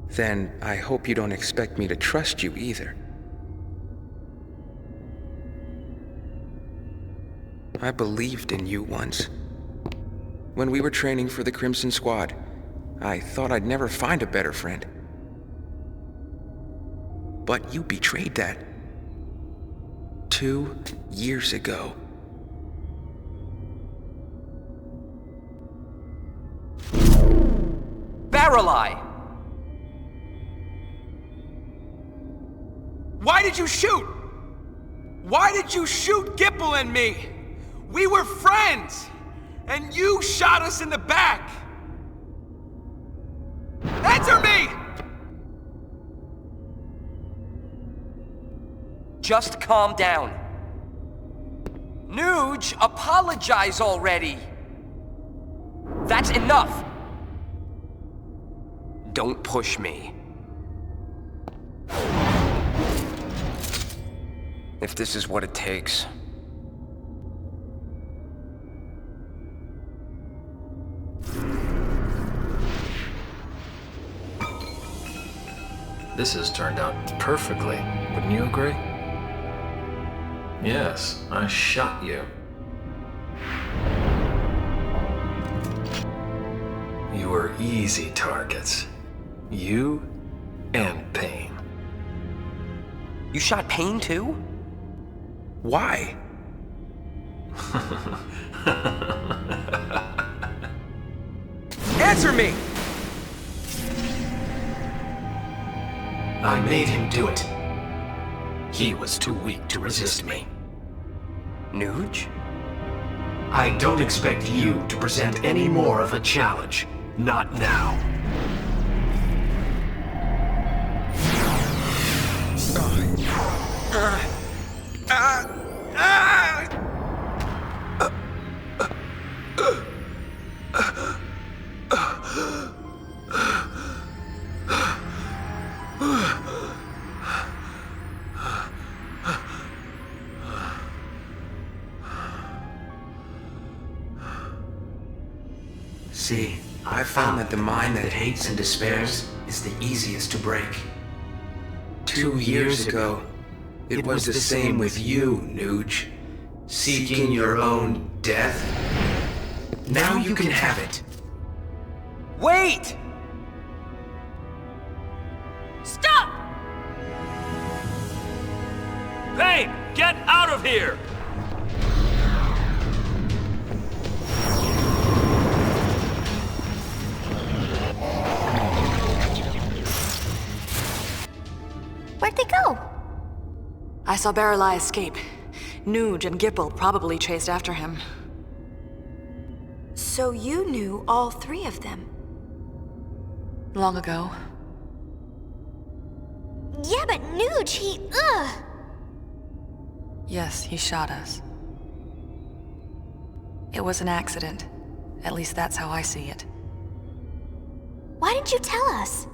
Then I hope you don't expect me to trust you either. I believed in you once. When we were training for the Crimson Squad, I thought I'd never find a better friend. But you betrayed that. 2 years ago. Barrel-eye! Why did you shoot? Why did you shoot Gipple and me? We were friends, and you shot us in the back. Answer me! Just calm down. Nuge, apologize already. That's enough. Don't push me. If this is what it takes. This has turned out perfectly, wouldn't you agree? Yes, I shot you. You were easy targets. You and Payne. You shot Payne too? Why? Answer me! I made him do it. He was too weak to resist me. Nuge? I don't expect you to present any more of a challenge. Not now. See, I found that the mind that hates and despairs is the easiest to break. 2 years ago, it was the same with you, Nuge. Seeking your own death. Now you can have it. Wait! Stop! Hey, get out of here! Where'd they go? I saw Barrelai escape. Nuge and Gipple probably chased after him. So you knew all three of them? Long ago. Yeah, but Nuge, he... ugh! Yes, he shot us. It was an accident. At least that's how I see it. Why didn't you tell us?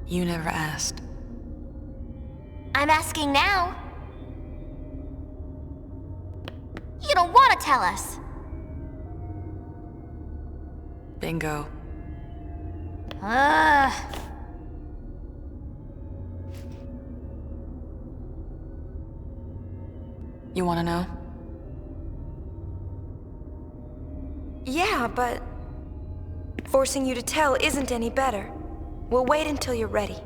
You never asked. I'm asking now. You don't want to tell us. Bingo. Ugh. You want to know? Yeah, but forcing you to tell isn't any better. We'll wait until you're ready.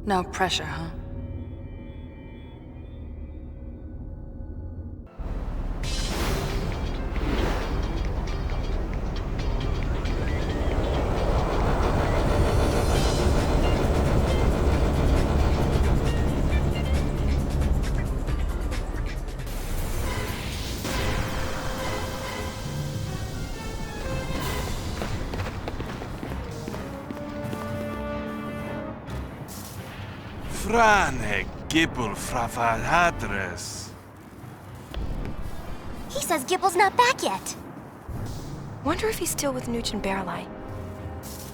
No pressure, huh? Frane Gipple Frafalhatres. He says Gipple's not back yet. Wonder if he's still with Nuge and Barrelai.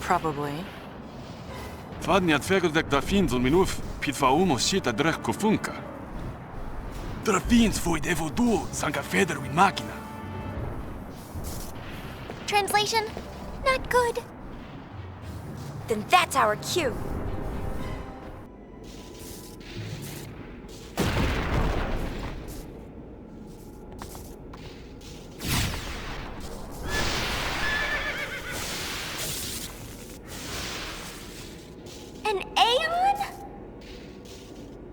Probably. Fadniat fegudek dafins un minuf pitfaumo sita drech kofunka. Drafins void evodu sanka feder win machina. Translation? Not good. Then that's our cue.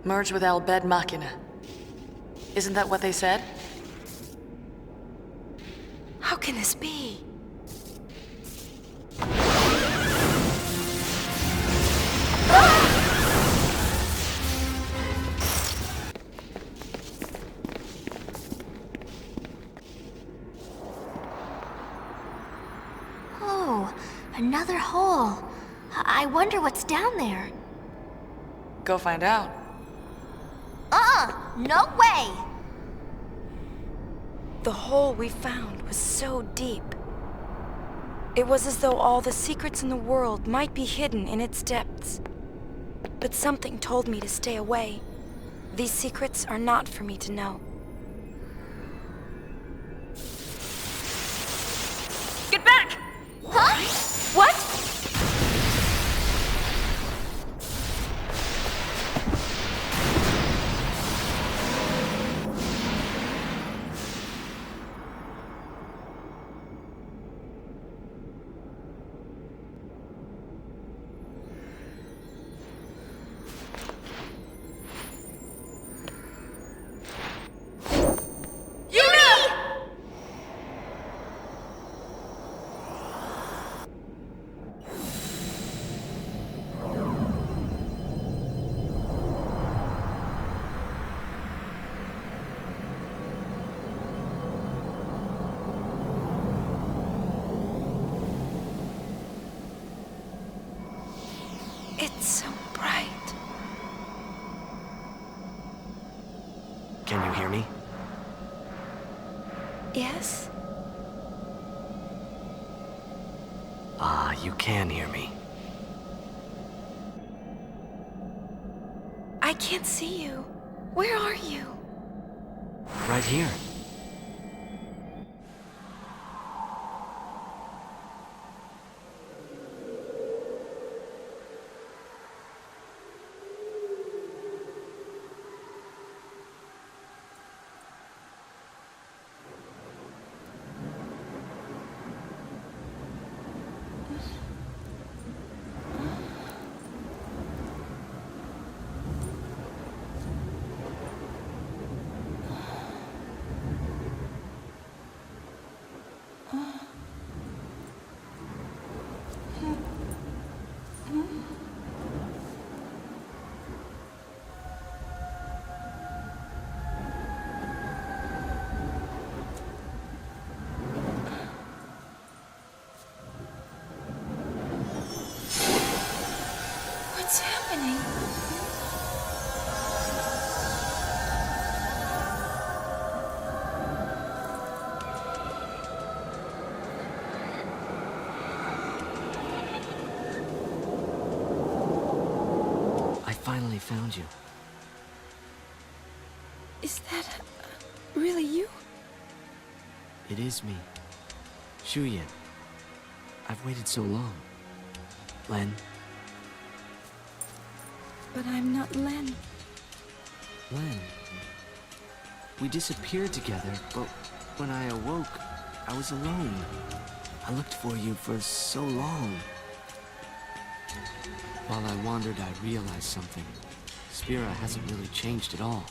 Merge with El Bed Machina. Isn't that what they said? How can this be? Oh, another hole. I wonder what's down there. Go find out. No way! The hole we found was so deep. It was as though all the secrets in the world might be hidden in its depths. But something told me to stay away. These secrets are not for me to know. Get back! Huh? What? It's so bright. Can you hear me? Yes? You can hear me. I can't see you. Where are you? Right here. What's happening? I finally found you. Is that really you? It is me. Shuyin. I've waited so long. Len. But I'm not Len. Len. We disappeared together, but when I awoke, I was alone. I looked for you for so long. While I wandered, I realized something. Spira hasn't really changed at all.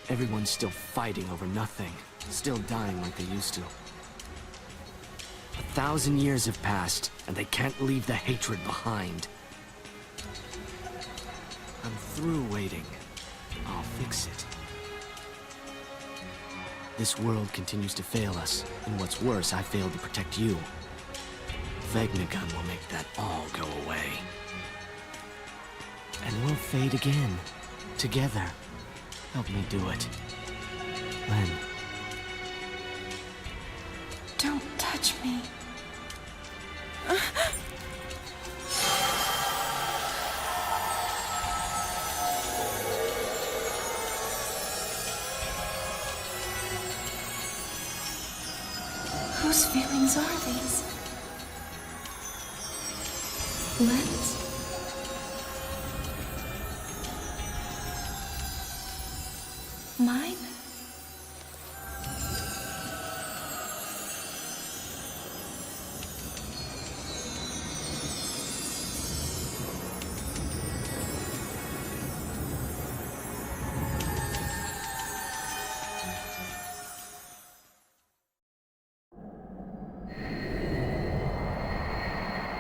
Everyone's still fighting over nothing, still dying like they used to. 1,000 years have passed, and they can't leave the hatred behind. I'm through waiting. I'll fix it. This world continues to fail us, and what's worse, I failed to protect you. Vegnagun will make that all go away. And we'll fade again, together. Help me do it. Len. Don't touch me. Whose feelings are these? Len's? Mine?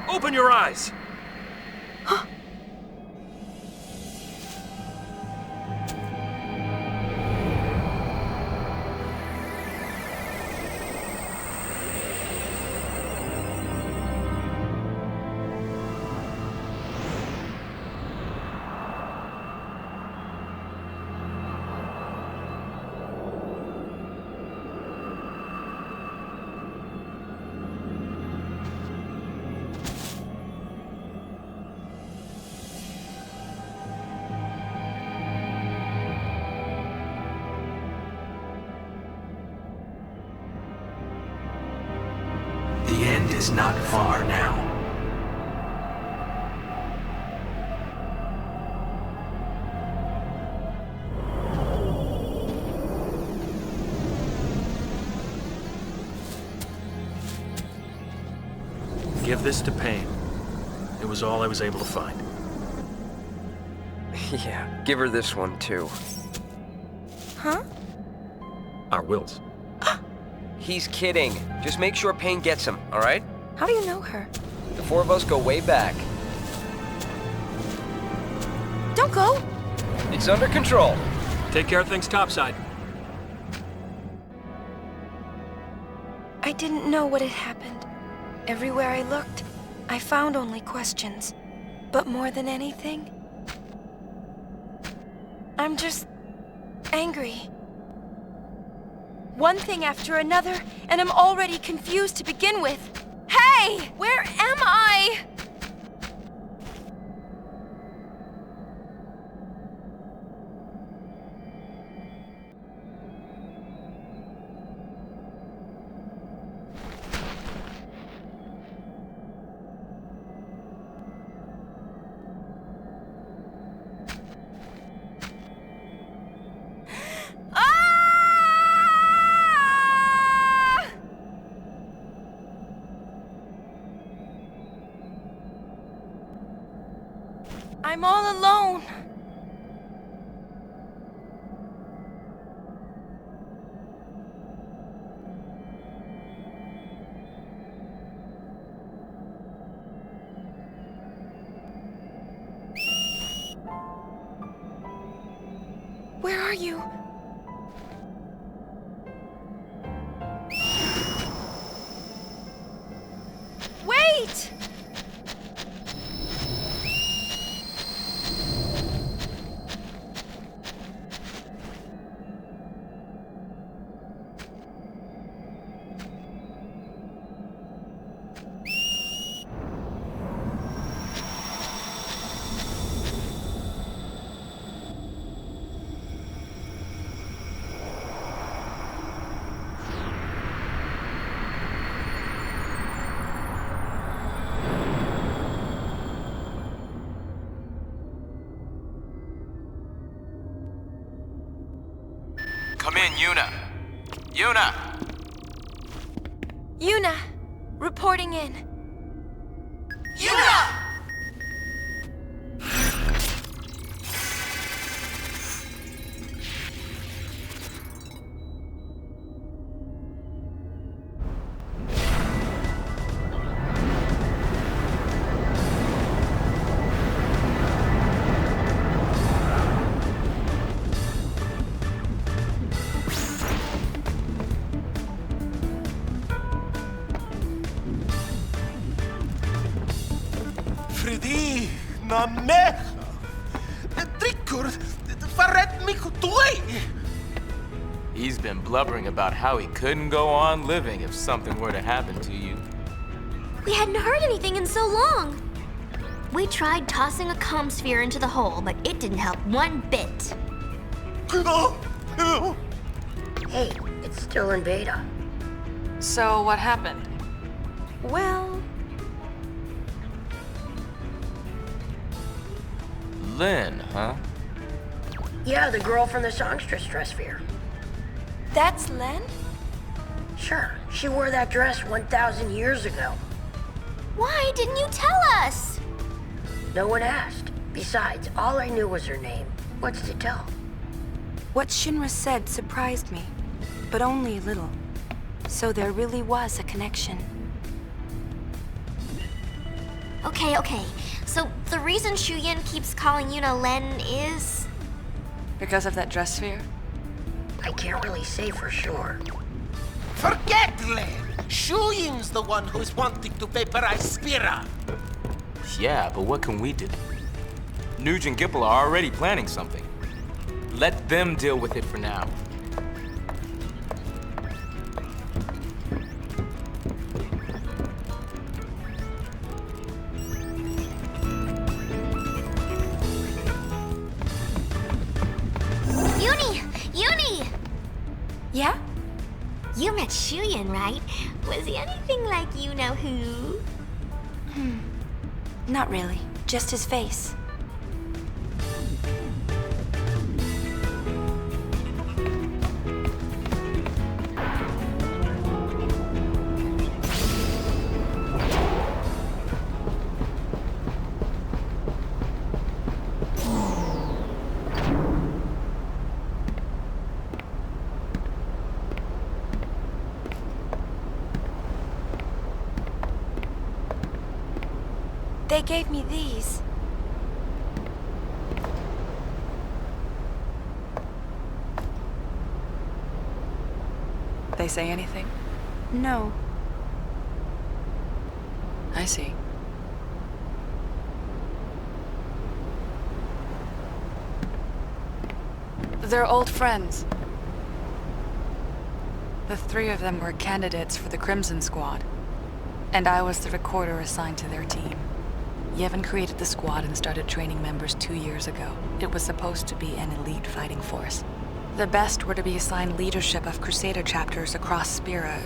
Open your eyes! The end is not far now. Give this to Pain. It was all I was able to find. Yeah, give her this one too. Huh? Our wills. He's kidding. Just make sure Pain gets him, all right? How do you know her? The four of us go way back. Don't go! It's under control. Take care of things topside. I didn't know what had happened. Everywhere I looked, I found only questions. But more than anything, I'm just angry. One thing after another, and I'm already confused to begin with. Hey! Where am I? I'm all alone. Where are you? Wait! Come in, Yuna. Yuna! Yuna, reporting in. Yuna! Freddy, na mecha. Drickur, verret mich doi. He's been blubbering about how he couldn't go on living if something were to happen to you. We hadn't heard anything in so long. We tried tossing a comm sphere into the hole, but it didn't help one bit. Hey, it's still in beta. So what happened? Well... Lynn, huh? Yeah, the girl from the songstress dress sphere. That's Len? Sure, she wore that dress 1,000 years ago. Why didn't you tell us? No one asked. Besides, all I knew was her name. What's to tell? What Shinra said surprised me, but only a little. So there really was a connection. Okay. So the reason Shuyin keeps calling Yuna Len is... Because of that dress sphere? I can't really say for sure. Forget Len. Shuyin's the one who's wanting to vaporize Spira. Yeah, but what can we do? Nuge and Gipple are already planning something. Let them deal with it for now. Yuni! Yeah? You met Shuyin, right? Was he anything like you-know-who? Not really. Just his face. They gave me these. They say anything? No. I see. They're old friends. The three of them were candidates for the Crimson Squad, and I was the recorder assigned to their team. Yevon created the squad and started training members 2 years ago. It was supposed to be an elite fighting force. The best were to be assigned leadership of Crusader chapters across Spira,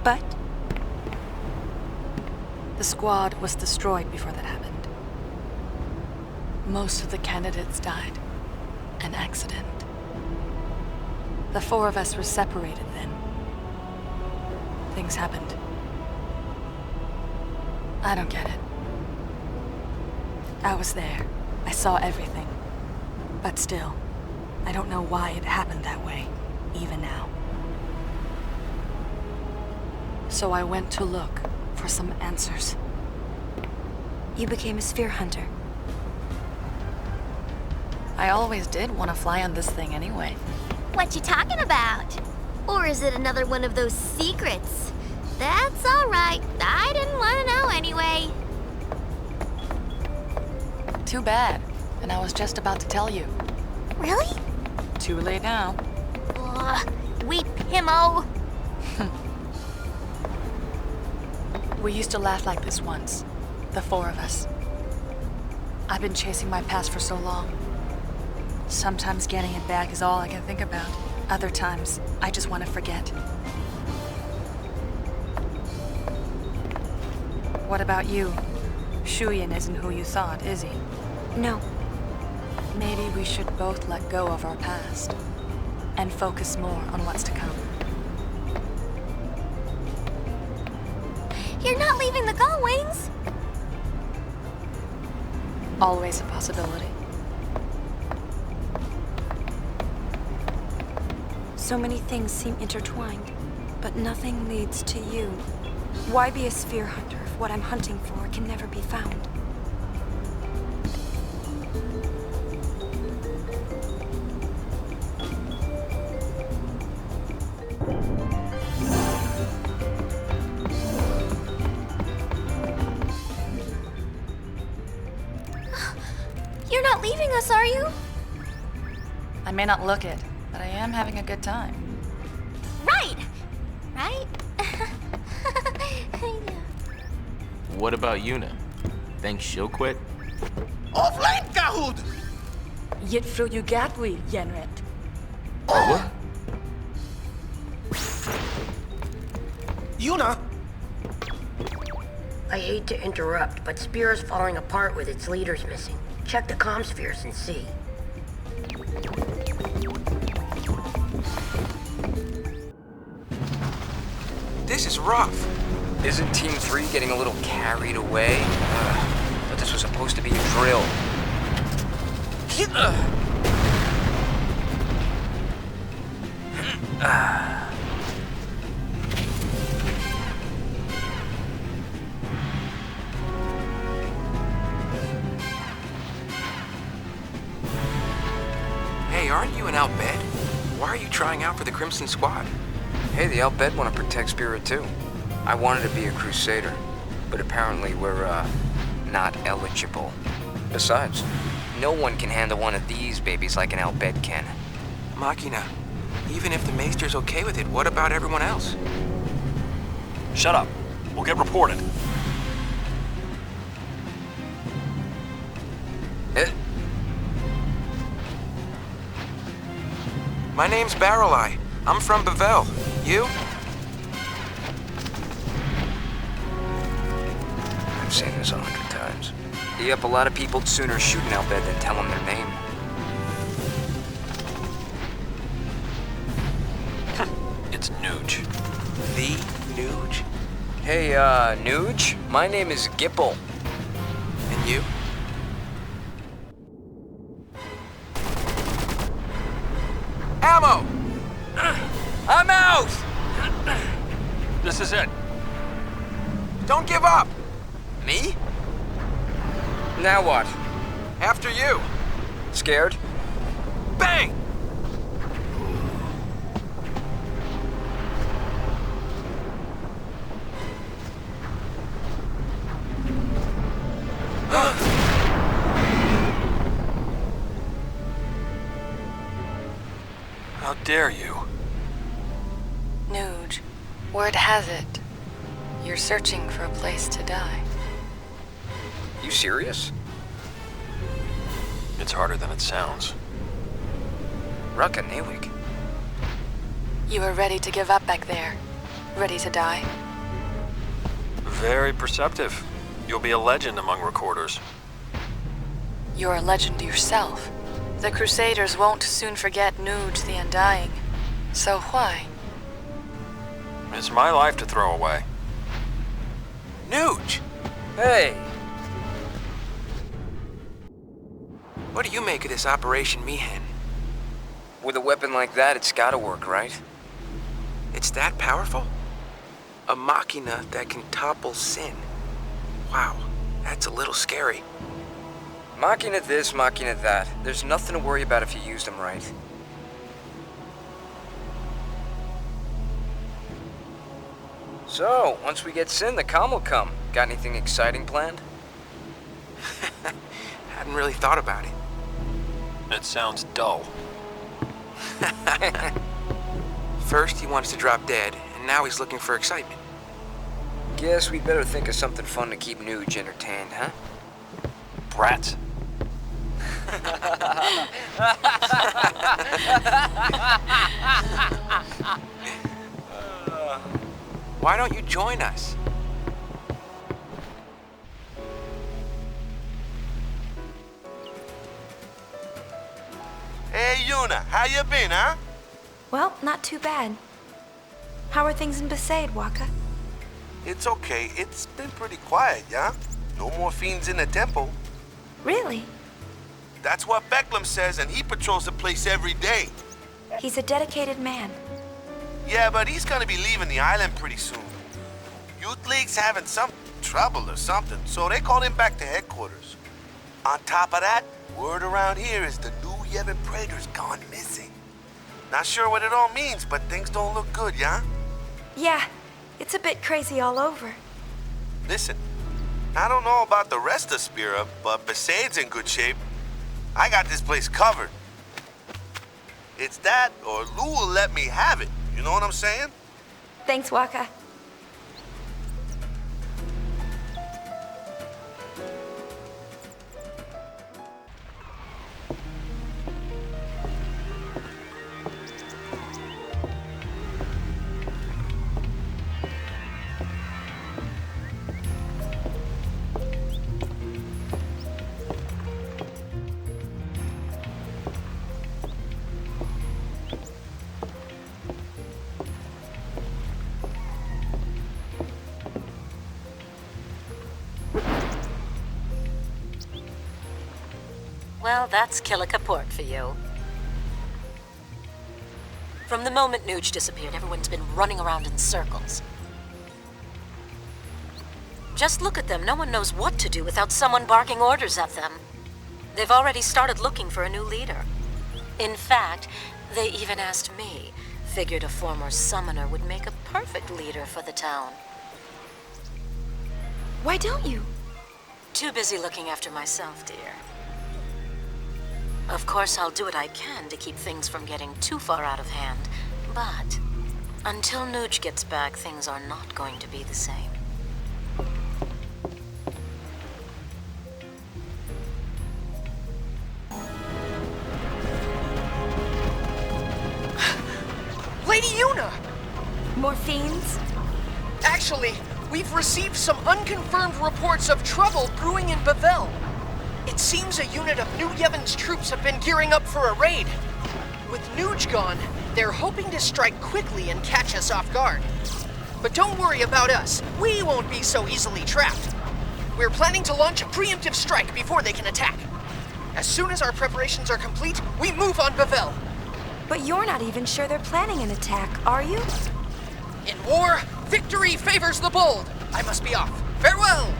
but the squad was destroyed before that happened. Most of the candidates died. An accident. The four of us were separated then. Things happened. I don't get it. I was there. I saw everything. But still, I don't know why it happened that way, even now. So I went to look for some answers. You became a sphere hunter. I always did want to fly on this thing anyway. What you talking about? Or is it another one of those secrets? That's all right. I didn't want to know anyway. Too bad. And I was just about to tell you. Really? Too late now. Ugh, we Pimo. We used to laugh like this once. The four of us. I've been chasing my past for so long. Sometimes getting it back is all I can think about. Other times, I just want to forget. What about you? Shuyin isn't who you thought, is he? No. Maybe we should both let go of our past. and focus more on what's to come. You're not leaving the gull wings! Always a possibility. So many things seem intertwined, but nothing leads to you. Why be a sphere hunter if what I'm hunting for can never be found? You're not leaving us, are you? I may not look it, but I am having a good time. Right! Right? What about Yuna? Think she'll quit? Of late, Kahoot! Yet fru you gatwi, Yenret. What? Yuna! I hate to interrupt, but Spear is falling apart with its leaders missing. Check the comm spheres and see. This is rough. Isn't Team 3 getting a little carried away? But this was supposed to be a drill. Hey, aren't you an Outbed? Why are you trying out for the Crimson Squad? Hey, the Outbed want to protect Spirit too. I wanted to be a Crusader, but apparently we're, not eligible. Besides, no one can handle one of these babies like an Outbed can. Machina, even if the Maester's okay with it, what about everyone else? Shut up. We'll get reported. My name's Barreleye. I'm from Bevel. You? I've seen this 100 times. Yep, a lot of people'd sooner shoot an Outbed than tell them their name. It's Nuge. The Nuge? Hey, Nuge? My name is Gipple. And you? Ammo! I'm out! This is it. Don't give up! Me? Now what? After you. Scared? Bang! How dare you? Nuge, word has it, you're searching for a place to die. You serious? It's harder than it sounds. Rucka Newig. You are ready to give up back there? Ready to die? Very perceptive. You'll be a legend among recorders. You're a legend yourself. The Crusaders won't soon forget Nuge the Undying. So why? It's my life to throw away. Nuge! Hey! What do you make of this Operation Mihen? With a weapon like that, it's gotta work, right? It's that powerful? A machina that can topple sin. Wow, that's a little scary. Machina this, machina that. There's nothing to worry about if you use them right. So, once we get Sin, the calm will come. Got anything exciting planned? Hadn't really thought about it. It sounds dull. First, he wants to drop dead, and now he's looking for excitement. Guess we better think of something fun to keep Nuge entertained, huh? Brats. Why don't you join us? Hey, Yuna, how you been, huh? Well, not too bad. How are things in Besaid, Waka? It's okay. It's been pretty quiet, yeah? No more fiends in the temple. Really? That's what Becklem says, and he patrols the place every day. He's a dedicated man. Yeah, but he's gonna be leaving the island pretty soon. Youth League's having some trouble or something, so they called him back to headquarters. On top of that, word around here is the new Yevon Praetor's gone missing. Not sure what it all means, but things don't look good, yeah? Yeah, it's a bit crazy all over. Listen, I don't know about the rest of Spira, but Besaid's in good shape. I got this place covered. It's that, or Lou will let me have it. You know what I'm saying? Thanks, Waka. Well, that's Killicaport for you. From the moment Nuge disappeared, everyone's been running around in circles. Just look at them. No one knows what to do without someone barking orders at them. They've already started looking for a new leader. In fact, they even asked me. Figured a former summoner would make a perfect leader for the town. Why don't you? Too busy looking after myself, dear. Of course, I'll do what I can to keep things from getting too far out of hand. But until Nuge gets back, things are not going to be the same. Lady Yuna! More fiends? Actually, we've received some unconfirmed reports of trouble brewing in Bavel. It seems a unit of New Yevon's troops have been gearing up for a raid. With Nuge gone, they're hoping to strike quickly and catch us off guard. But don't worry about us. We won't be so easily trapped. We're planning to launch a preemptive strike before they can attack. As soon as our preparations are complete, we move on Bavel. But you're not even sure they're planning an attack, are you? In war, victory favors the bold. I must be off. Farewell!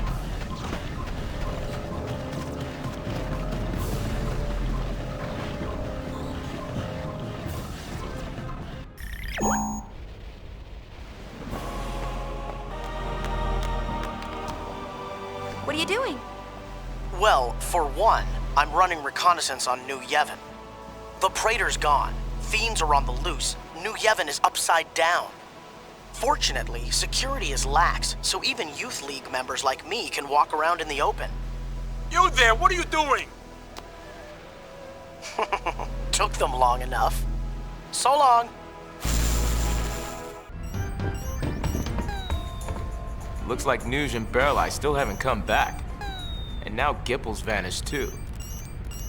What are you doing? Well, for one, I'm running reconnaissance on New Yevon. The Praetor's gone. Fiends are on the loose. New Yevon is upside down. Fortunately, security is lax, so even Youth League members like me can walk around in the open. You there, what are you doing? Took them long enough. So long. Looks like Nuge and Barreleye still haven't come back. And now Gipple's vanished too.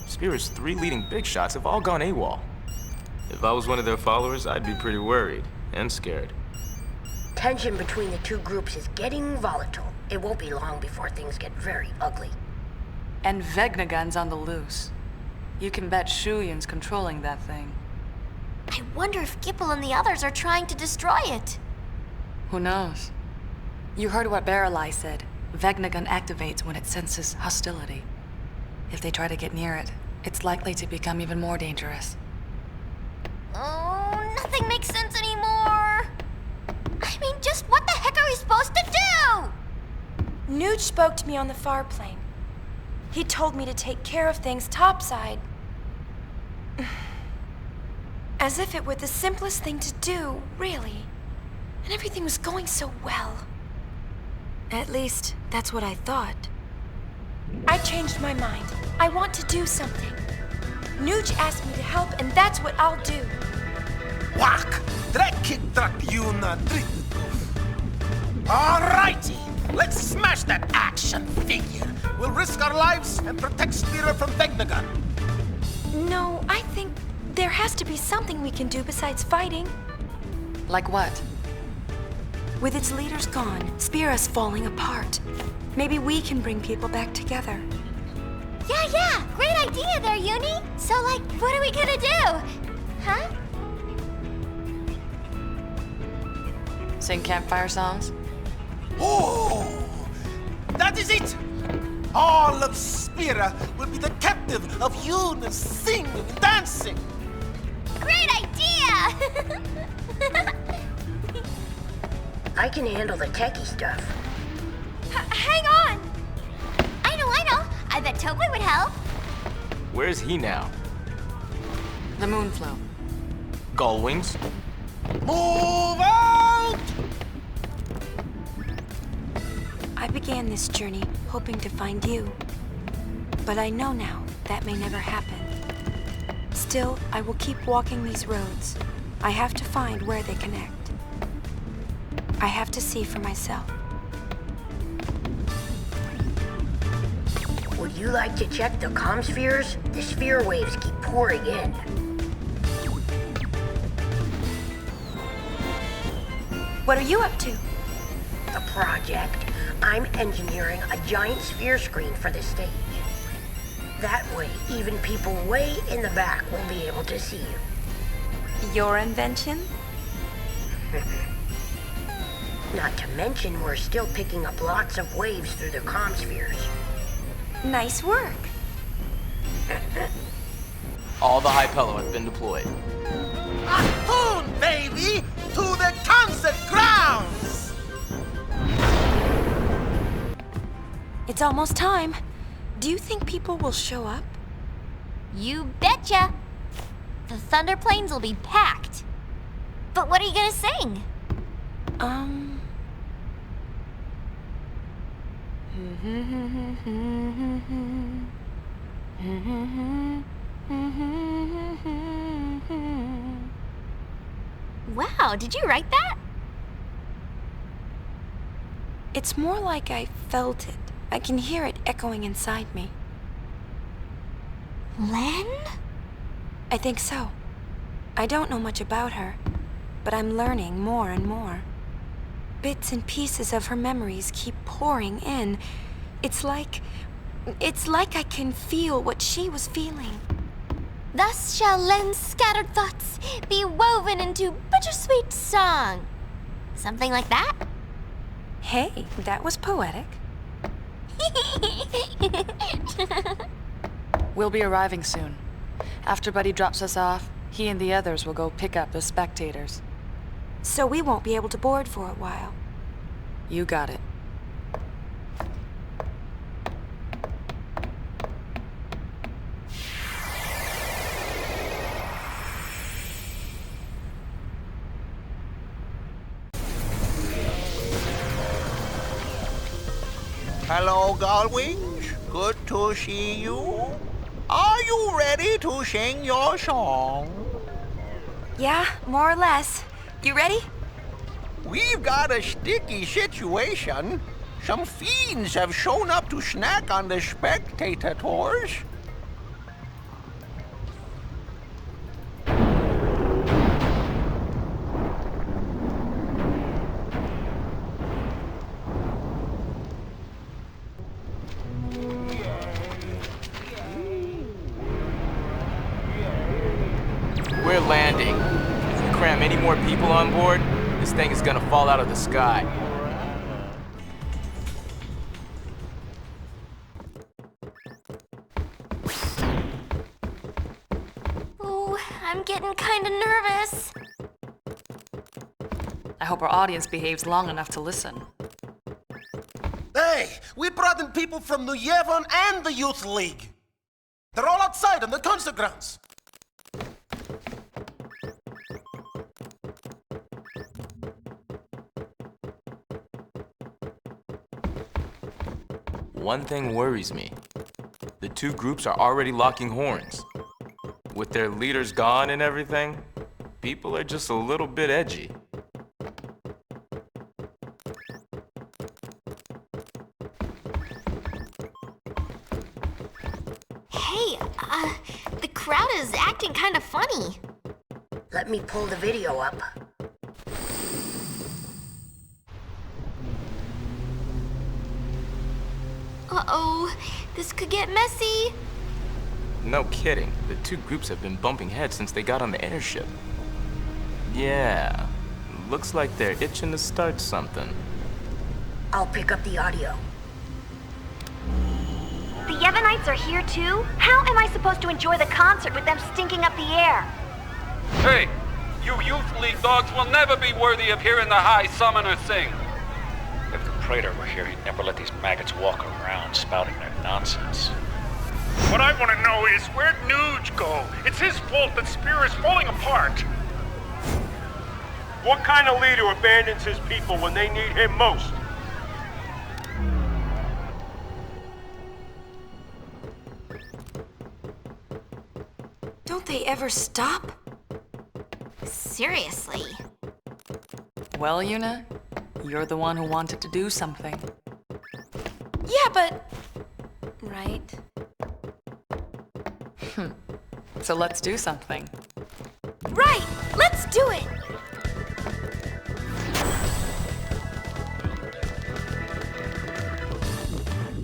Spira's 3 leading big shots have all gone AWOL. If I was one of their followers, I'd be pretty worried and scared. Tension between the two groups is getting volatile. It won't be long before things get very ugly. And Vegnagun's on the loose. You can bet Shuyin's controlling that thing. I wonder if Gipple and the others are trying to destroy it. Who knows? You heard what Barreleye said. Vegnagun activates when it senses hostility. If they try to get near it, it's likely to become even more dangerous. Oh, nothing makes sense anymore. I mean, just what the heck are we supposed to do? Nuge spoke to me on the far plane. He told me to take care of things topside. As if it were the simplest thing to do, really. And everything was going so well. At least, that's what I thought. I changed my mind. I want to do something. Nuge asked me to help, and that's what I'll do. Whack! Trak Yuna. Alrighty, let's smash that action figure. We'll risk our lives and protect Spira from Vegnagun. No, I think There has to be something we can do besides fighting. Like what? With its leaders gone, Spira's falling apart. Maybe we can bring people back together. Yeah, great idea there, Yuni. So, like, what are we gonna do? Huh? Sing campfire songs? Oh, that is it! All of Spira will be the captive of Yuna singing and dancing. Great idea! I can handle the techie stuff. Hang on! I know. I bet Togway would help. Where's he now? The Moonflow. Gull wings? Move out! I began this journey hoping to find you. But I know now that may never happen. Still, I will keep walking these roads. I have to find where they connect. I have to see for myself. Would you like to check the comm spheres? The sphere waves keep pouring in. What are you up to? A project. I'm engineering a giant sphere screen for the stage. That way, even people way in the back will be able to see you. Your invention? Not to mention, we're still picking up lots of waves through the comm spheres. Nice work. All the Hypello have been deployed. Atune, baby, to the concert grounds! It's almost time. Do you think people will show up? You betcha! The Thunder Plains will be packed. But what are you gonna sing? Wow, did you write that? It's more like I felt it. I can hear it echoing inside me. Len? I think so. I don't know much about her, but I'm learning more and more. Bits and pieces of her memories keep pouring in. It's like I can feel what she was feeling. Thus shall Len's scattered thoughts be woven into bittersweet song. Something like that? Hey, that was poetic. We'll be arriving soon. After Buddy drops us off, he and the others will go pick up the spectators. So we won't be able to board for a while. You got it. Hello, Gullwings. Good to see you. Are you ready to sing your song? Yeah, more or less. You ready? We've got a sticky situation. Some fiends have shown up to snack on the spectators. We're landing. If we cram any more people on board, this thing is gonna fall out of the sky. Ooh, I'm getting kinda nervous. I hope our audience behaves long enough to listen. Hey, we brought in people from New Yevon and the Youth League. They're all outside on the concert grounds. One thing worries me. The two groups are already locking horns. With their leaders gone and everything, people are just a little bit edgy. Hey, the crowd is acting kind of funny. Let me pull the video up. Uh-oh, this could get messy. No kidding. The two groups have been bumping heads since they got on the airship. Yeah, looks like they're itching to start something. I'll pick up the audio. The Yevonites are here too? How am I supposed to enjoy the concert with them stinking up the air? Hey, you Youth League dogs will never be worthy of hearing the High Summoner sing. If the Praetor were here, he'd never let these maggots walk around spouting their nonsense. What I want to know is, where'd Nuge go? It's his fault that Spear is falling apart. What kind of leader abandons his people when they need him most? Don't they ever stop? Seriously. Well, Yuna, you're the one who wanted to do something. Yeah, but... Right. So let's do something. Right! Let's do it!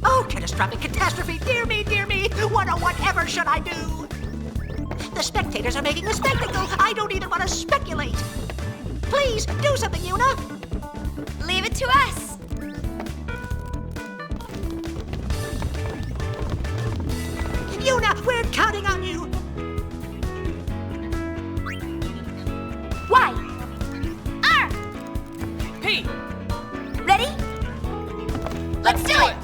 Oh, catastrophic catastrophe! Dear me, dear me! What or whatever should I do? The spectators are making a spectacle! I don't even want to speculate! Please, do something, Yuna! Leave it to us! Yuna, we're counting on you! Y! R! P! Ready? Let's do it!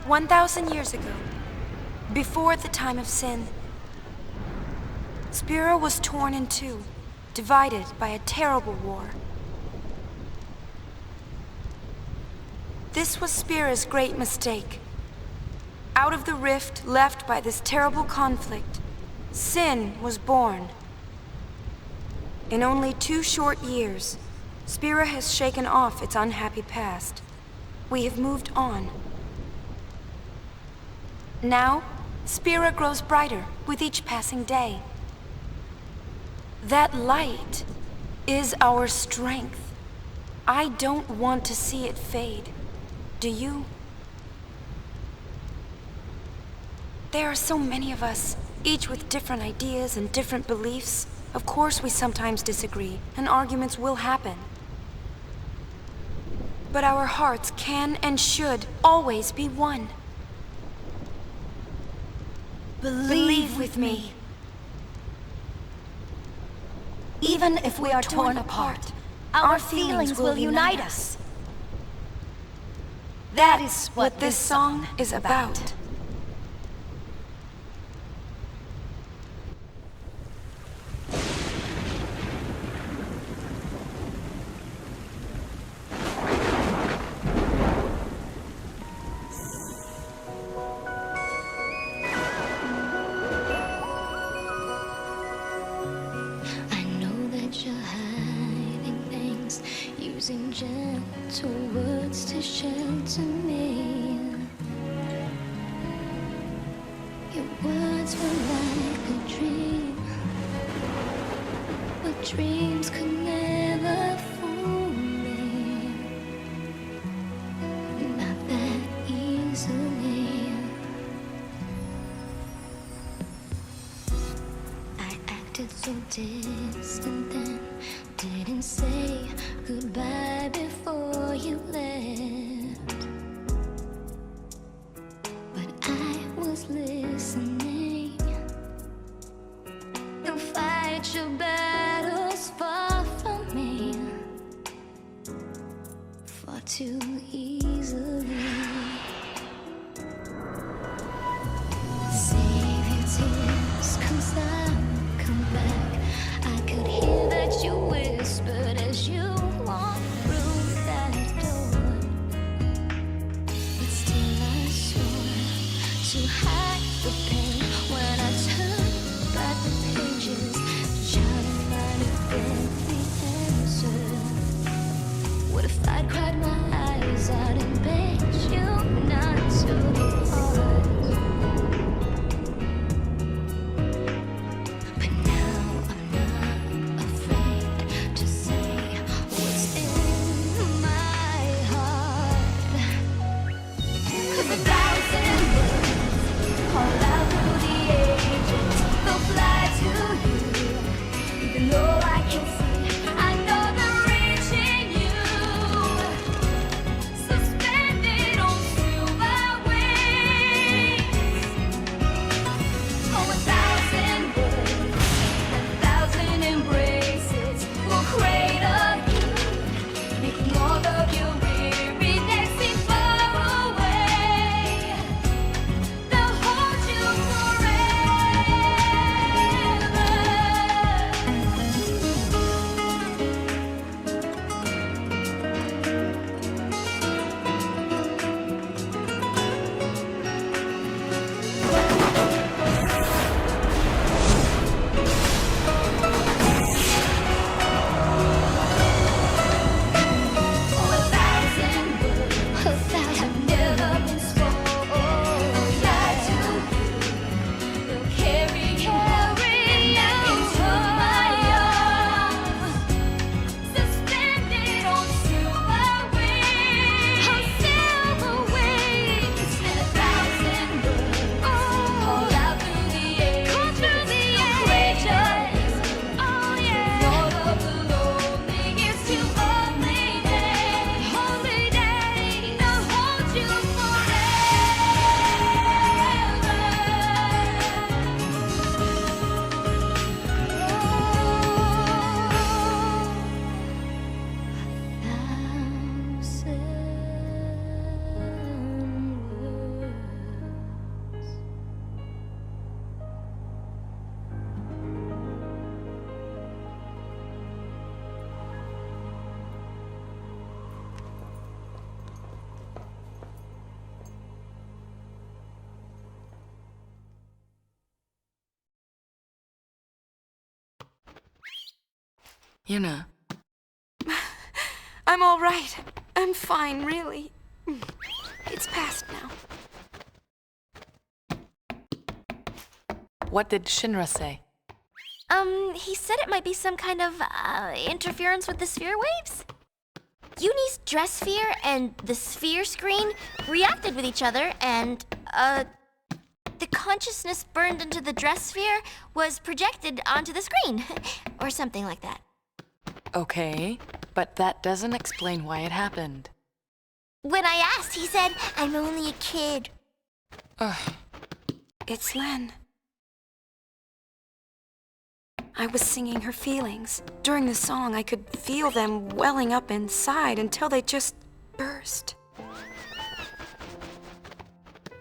"1,000 years ago, before the time of sin, Spira was torn in two, divided by a terrible war. This was Spira's great mistake. Out of the rift left by this terrible conflict, sin was born. In only 2 short years, Spira has shaken off its unhappy past. We have moved on. Now, Spira grows brighter with each passing day. That light is our strength. I don't want to see it fade. Do you? There are so many of us, each with different ideas and different beliefs. Of course we sometimes disagree, and arguments will happen. But our hearts can and should always be one. Believe with me. Even if we are torn apart, our feelings will unite us. That is what this song is about. Using gentle words to shelter me. Your words were like a dream, but dreams could never fool me. Not that easily. I acted so distant then, didn't say goodbye before you left. But I was listening. Don't fight your battles far from me. too easily. Save your tears, 'cause I'll come back. I could hear that you whispered as you walked through that door. But still I swore to hide the pain when I turned back the pages, trying to find a the answer. What if I'd cried my eyes out and begged you not to depart? But now I'm not afraid to say what's in my heart. 'Cause 1,000 words call out through the ages, they'll fly to you, even though I can't see. I know they're reaching you, suspended on silver wings. Oh, 1,000 words, 1,000 embraces will cradle you, making all of your weariness seem far away. They'll hold you Yuna. I'm all right. I'm fine, really. It's past now. What did Shinra say? He said it might be some kind of, interference with the sphere waves. Yunie's dress sphere and the sphere screen reacted with each other, and, the consciousness burned into the dress sphere was projected onto the screen. Or something like that. Okay, but that doesn't explain why it happened. When I asked, he said, I'm only a kid. It's Len. I was singing her feelings. During the song, I could feel them welling up inside until they just burst.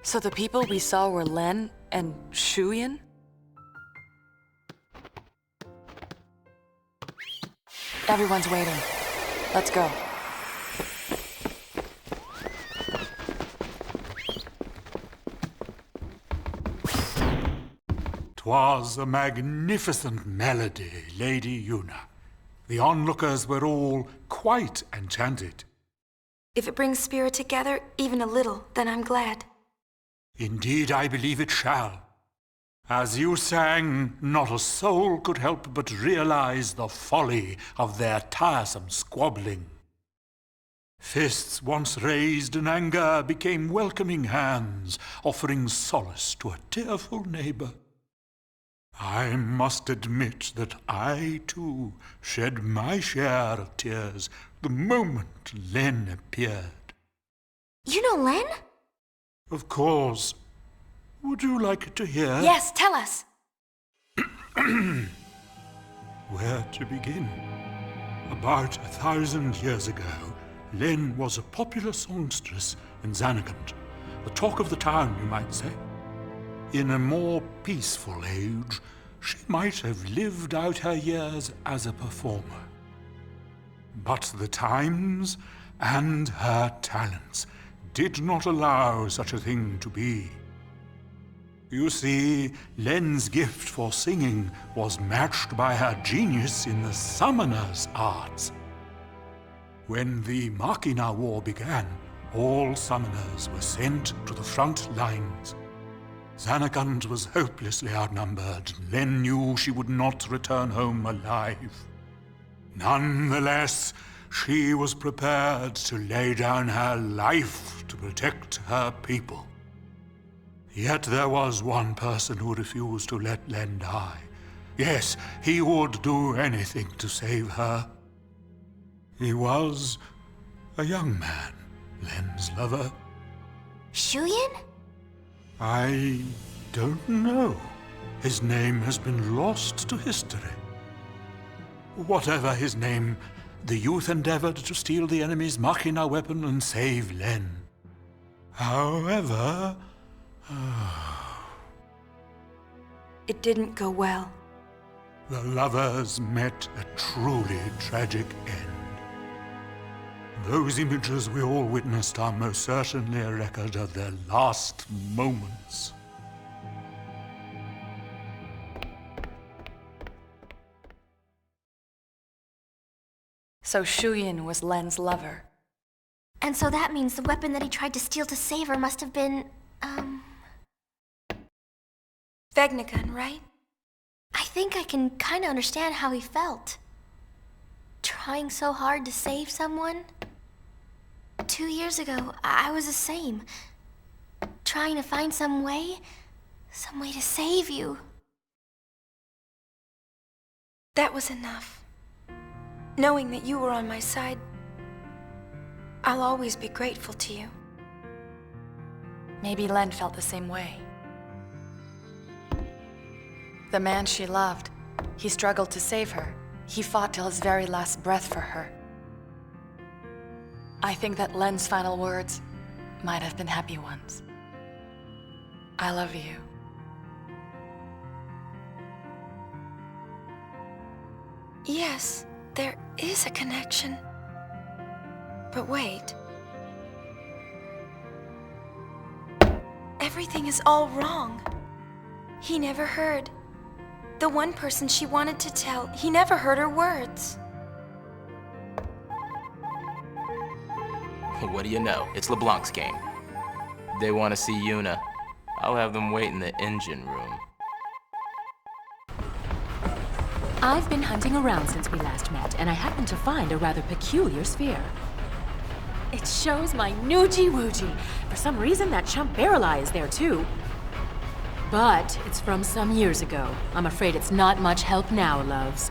So the people we saw were Len and Shuyin? Everyone's waiting. Let's go. 'Twas a magnificent melody, Lady Yuna. The onlookers were all quite enchanted. If it brings spirit together, even a little, then I'm glad. Indeed, I believe it shall. As you sang, not a soul could help but realize the folly of their tiresome squabbling. Fists once raised in anger became welcoming hands, offering solace to a tearful neighbor. I must admit that I, too, shed my share of tears the moment Len appeared. You know Len? Of course. Would you like to hear? Yes, tell us. Where to begin? About 1,000 years ago, Len was a popular songstress in Xanagant, the talk of the town, you might say. In a more peaceful age, she might have lived out her years as a performer. But the times and her talents did not allow such a thing to be. You see, Len's gift for singing was matched by her genius in the summoner's arts. When the Machina War began, all summoners were sent to the front lines. Xanagant was hopelessly outnumbered. Len knew she would not return home alive. Nonetheless, she was prepared to lay down her life to protect her people. Yet there was one person who refused to let Len die. Yes, he would do anything to save her. He was a young man, Len's lover. Shuyin? I don't know. His name has been lost to history. Whatever his name, the youth endeavored to steal the enemy's Machina weapon and save Len. However... It didn't go well. The lovers met a truly tragic end. Those images we all witnessed are most certainly a record of their last moments. So Shuyin was Len's lover. And so that means the weapon that he tried to steal to save her must have been, Vegnagun, right? I think I can kinda understand how he felt. Trying so hard to save someone. 2 years ago, I was the same. Trying to find some way to save you. That was enough. Knowing that you were on my side, I'll always be grateful to you. Maybe Len felt the same way. The man she loved, he struggled to save her. He fought till his very last breath for her. I think that Len's final words might have been happy ones. I love you. Yes, there is a connection. But wait. Everything is all wrong. He never heard. The one person she wanted to tell, he never heard her words. What do you know? It's LeBlanc's game. They want to see Yuna. I'll have them wait in the engine room. I've been hunting around since we last met, and I happened to find a rather peculiar sphere. It shows my Nuji-Wooji. For some reason, that chump Barrel Eye is there too. But it's from some years ago. I'm afraid it's not much help now, loves.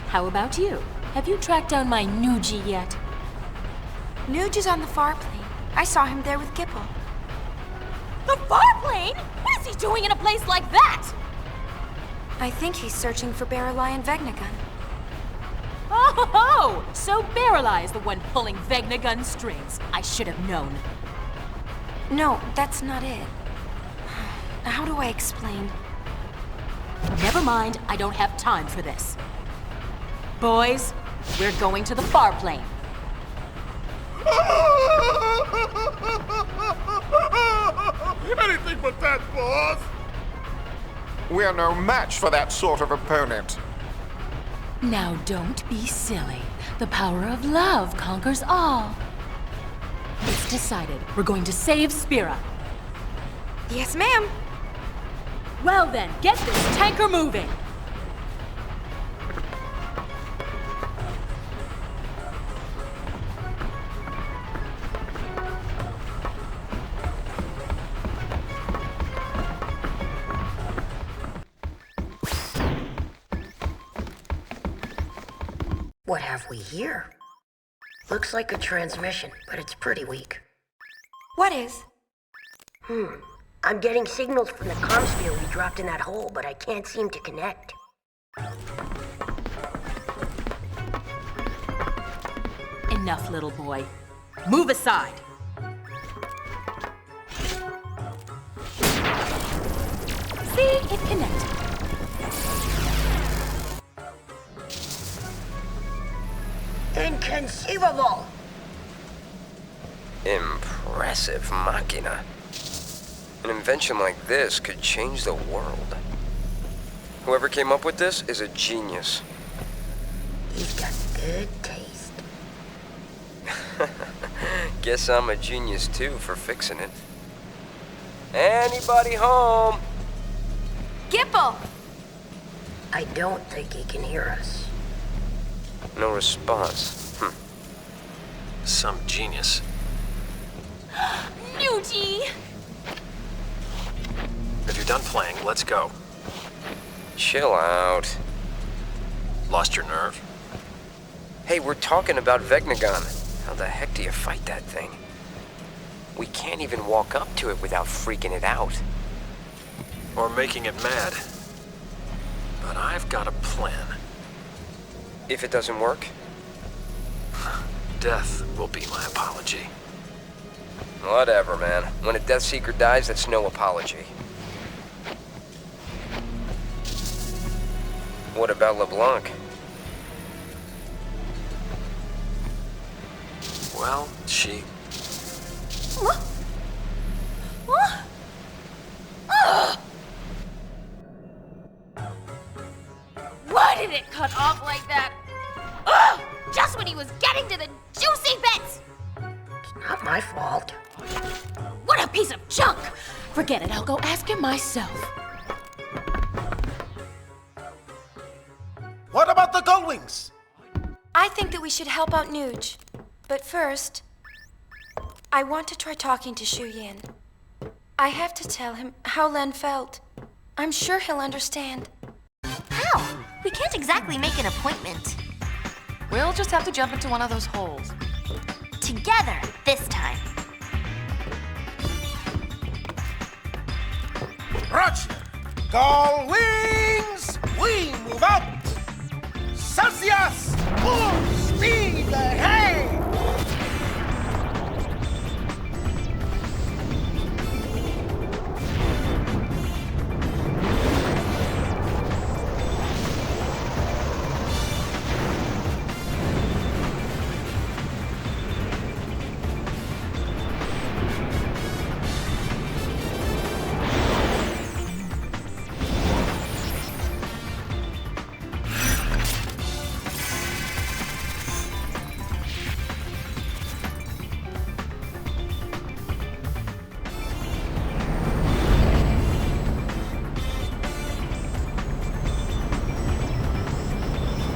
How about you? Have you tracked down my Nuji yet? Nuge is on the far plane. I saw him there with Gipple. The far plane? What is he doing in a place like that? I think he's searching for Barrel Eye and Vegnagun. Oh, so Barrel Eye is the one pulling Vegnagun strings. I should have known. No, that's not it. How do I explain? Never mind, I don't have time for this. Boys, we're going to the far plane. Anything but that, boss! We're no match for that sort of opponent. Now don't be silly. The power of love conquers all. It's decided. We're going to save Spira. Yes, ma'am. Well then, get this tanker moving. What have we here? Looks like a transmission, but it's pretty weak. What is? I'm getting signals from the comm sphere we dropped in that hole, but I can't seem to connect. Enough, little boy. Move aside. See? It connected. Inconceivable! Impressive machina. An invention like this could change the world. Whoever came up with this is a genius. He's got good taste. Guess I'm a genius too for fixing it. Anybody home? Gipple! I don't think he can hear us. No response. Some genius. Yuji! If you're done playing, let's go. Chill out. Lost your nerve? Hey, we're talking about Vegnagon. How the heck do you fight that thing? We can't even walk up to it without freaking it out. Or making it mad. But I've got a plan. If it doesn't work? Death will be my apology. Whatever, man. When a Death Seeker dies, that's no apology. What about LeBlanc? Well, she... Why did it cut off like that? Ugh! Just when he was getting to the juicy bits! It's not my fault. What a piece of junk! Forget it, I'll go ask him myself. What about the Gullwings? I think that we should help out Nuge. But first, I want to try talking to Shu Yin. I have to tell him how Len felt. I'm sure he'll understand. How? We can't exactly make an appointment. We'll just have to jump into one of those holes. Together, this time. Roger! Gullwings! We move out! Celsius! Full speed ahead!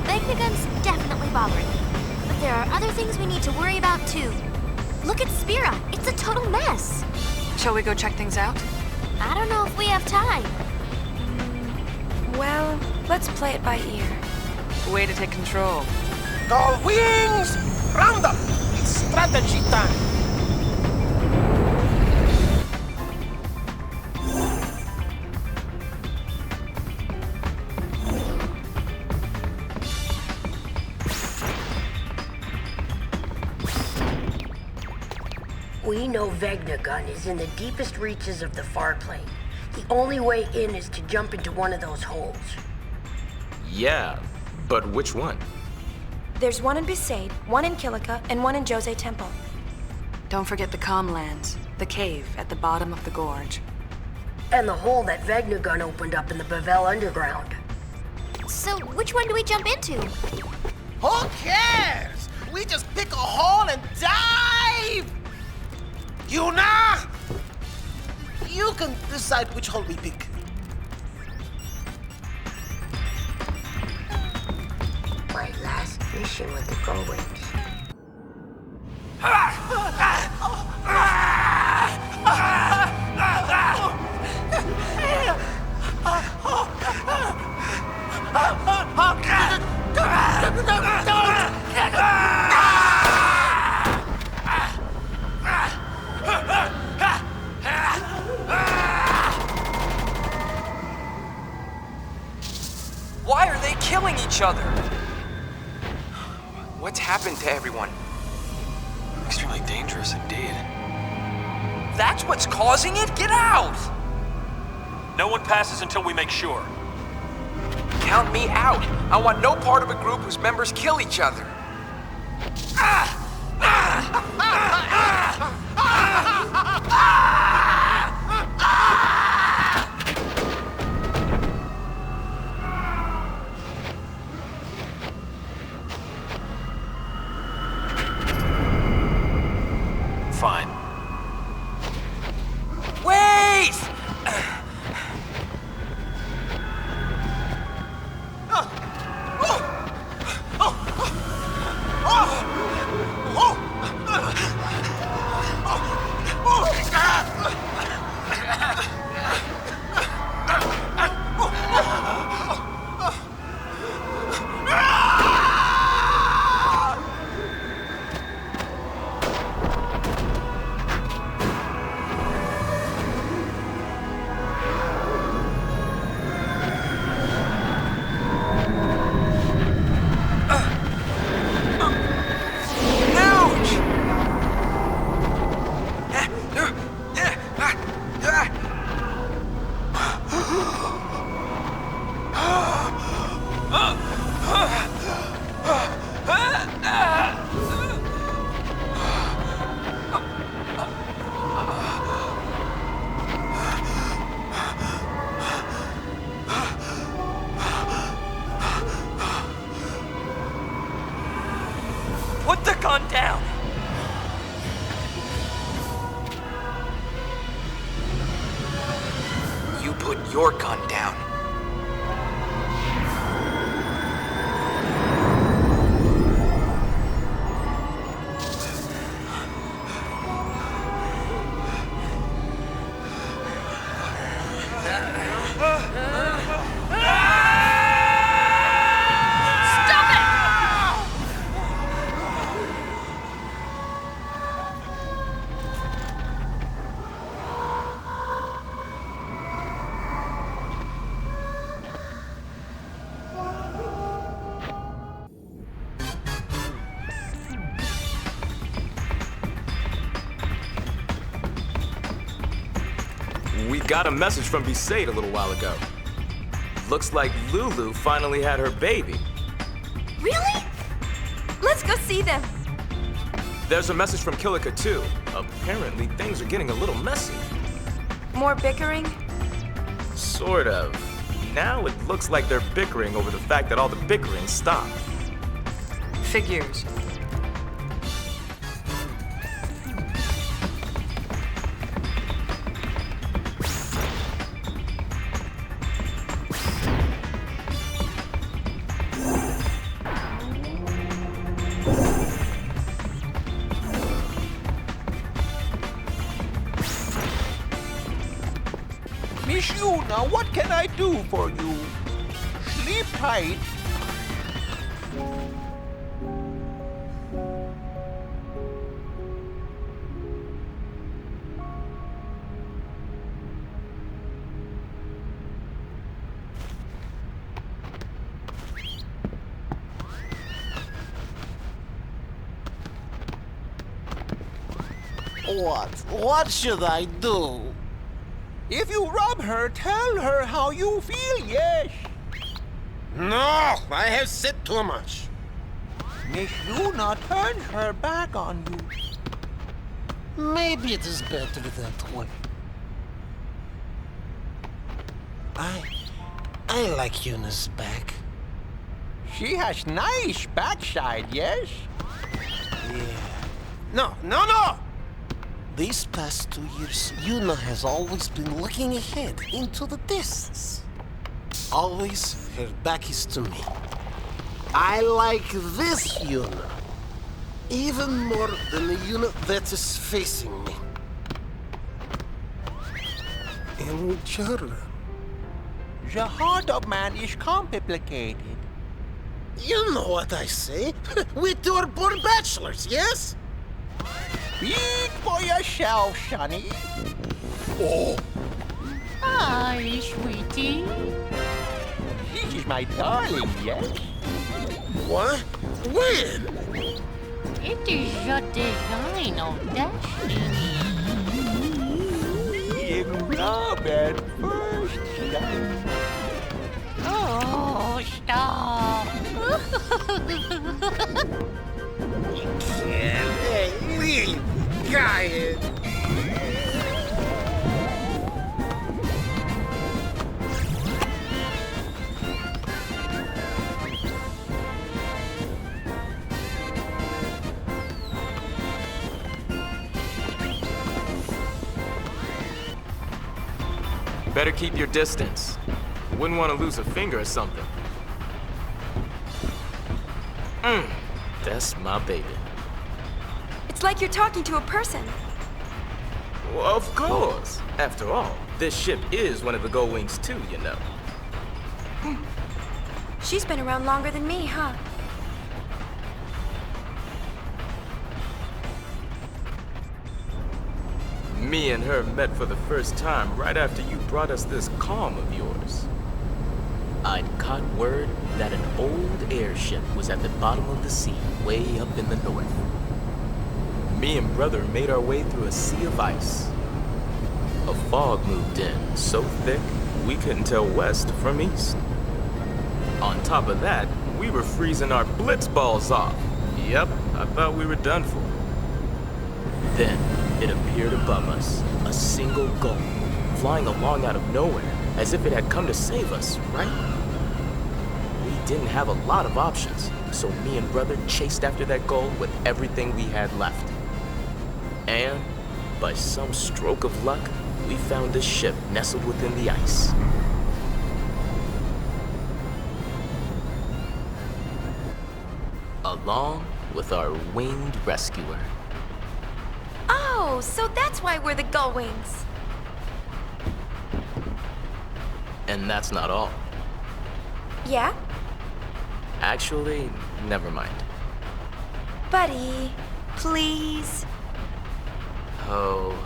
Vegnagun's definitely bothering me. But there are other things we need to worry about too. Look at Spira. It's a total mess. Shall we go check things out? I don't know if we have time. Well, let's play it by ear. Way to take control. Gullwings! Round up! It's strategy time! We know Vegnagun is in the deepest reaches of the far plane. The only way in is to jump into one of those holes. Yeah, but which one? There's one in Besaid, one in Kilika, and one in Jose Temple. Don't forget the Comlands, the cave at the bottom of the gorge. And the hole that Vegnagun opened up in the Bavel Underground. So, which one do we jump into? Who cares? We just pick a hole and dive! Yuna! You can decide which hole we pick. My last mission with the Gullwings. Why are they killing each other? What's happened to everyone? Extremely dangerous indeed. That's what's causing it? Get out! No one passes until we make sure. Count me out. I want no part of a group whose members kill each other. Fine. Wait! Put the gun down! You put your gun down. We got a message from Besaid a little while ago. Looks like Lulu finally had her baby. Really? Let's go see them. There's a message from Kilika too. Apparently things are getting a little messy. More bickering? Sort of. Now it looks like they're bickering over the fact that all the bickering stopped. Figures. Miss Yuna, what can I do for you? Sleep tight. What should I do? If you rub her, tell her how you feel, yes. No, I have said too much. Miss Yuna turns her back on you. Maybe it is better that way. I like Yuna's back. She has nice backside, yes? Yeah. No! These past 2 years, Yuna has always been looking ahead into the distance. Always her back is to me. I like this Yuna even more than the Yuna that is facing me. And Jara. The heart of man is complicated. You know what I say. We two are born bachelors, yes? Speak for yourself, Sonny. Oh. Hi, sweetie. This is my darling, yes? What? When? It is your design of destiny. In love at first sight. Oh, stop. Hey, leave! Got it! Better keep your distance. Wouldn't want to lose a finger or something. That's my baby. It's like you're talking to a person. Well, of course. After all, this ship is one of the Gull Wings too, you know. She's been around longer than me, huh? Me and her met for the first time right after you brought us this calm of yours. I'd caught word that an old airship was at the bottom of the sea, way up in the north. Me and brother made our way through a sea of ice. A fog moved in so thick we couldn't tell west from east. On top of that, we were freezing our blitz balls off. Yep, I thought we were done for. Then, it appeared above us, a single gull, flying along out of nowhere, as if it had come to save us, right? We didn't have a lot of options, so me and brother chased after that gull with everything we had left. And, by some stroke of luck, we found this ship nestled within the ice. Along with our winged rescuer. Oh, so that's why we're the Gull Wings. And that's not all. Yeah? Actually, never mind. Buddy, please. Oh.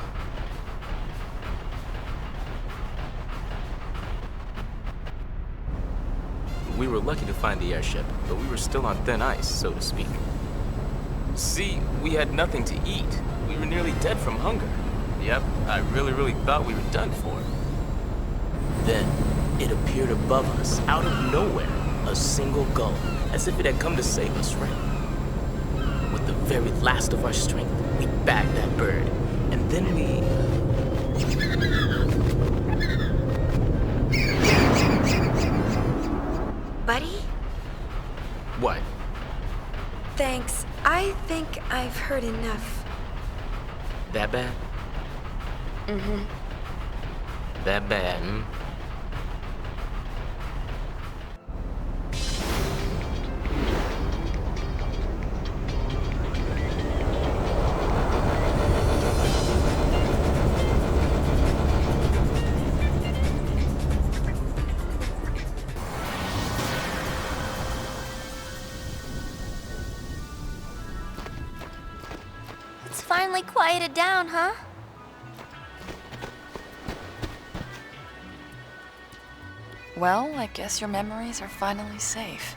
We were lucky to find the airship, but we were still on thin ice, so to speak. See, we had nothing to eat. We were nearly dead from hunger. Yep, I really thought we were done for. Then, it appeared above us, out of nowhere, a single gull, as if it had come to save us, right? With the very last of our strength, we bagged that bird, and then we... Buddy? What? Thanks. I think I've heard enough. That bad? Mm-hmm. That bad, hmm? Finally quieted down, huh? Well, I guess your memories are finally safe,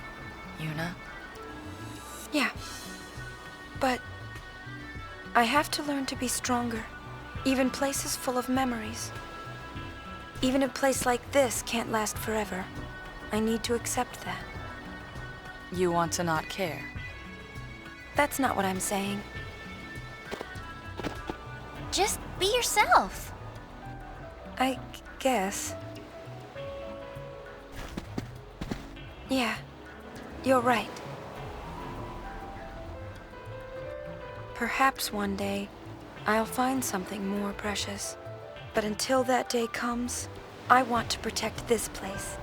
Yuna. Yeah. But I have to learn to be stronger. Even places full of memories. Even a place like this can't last forever. I need to accept that. You want to not care? That's not what I'm saying. Just be yourself. I guess. Yeah, you're right. Perhaps one day, I'll find something more precious. But until that day comes, I want to protect this place.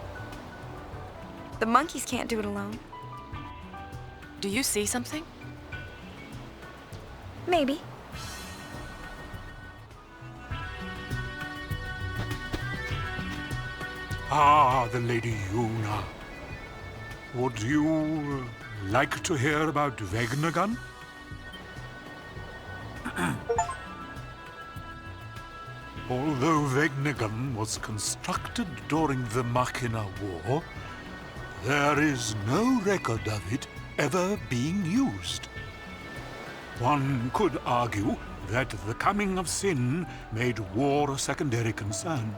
The monkeys can't do it alone. Do you see something? Maybe. Ah, the Lady Yuna. Would you like to hear about Vegnagun? Although Vegnagun was constructed during the Machina War, there is no record of it ever being used. One could argue that the coming of sin made war a secondary concern.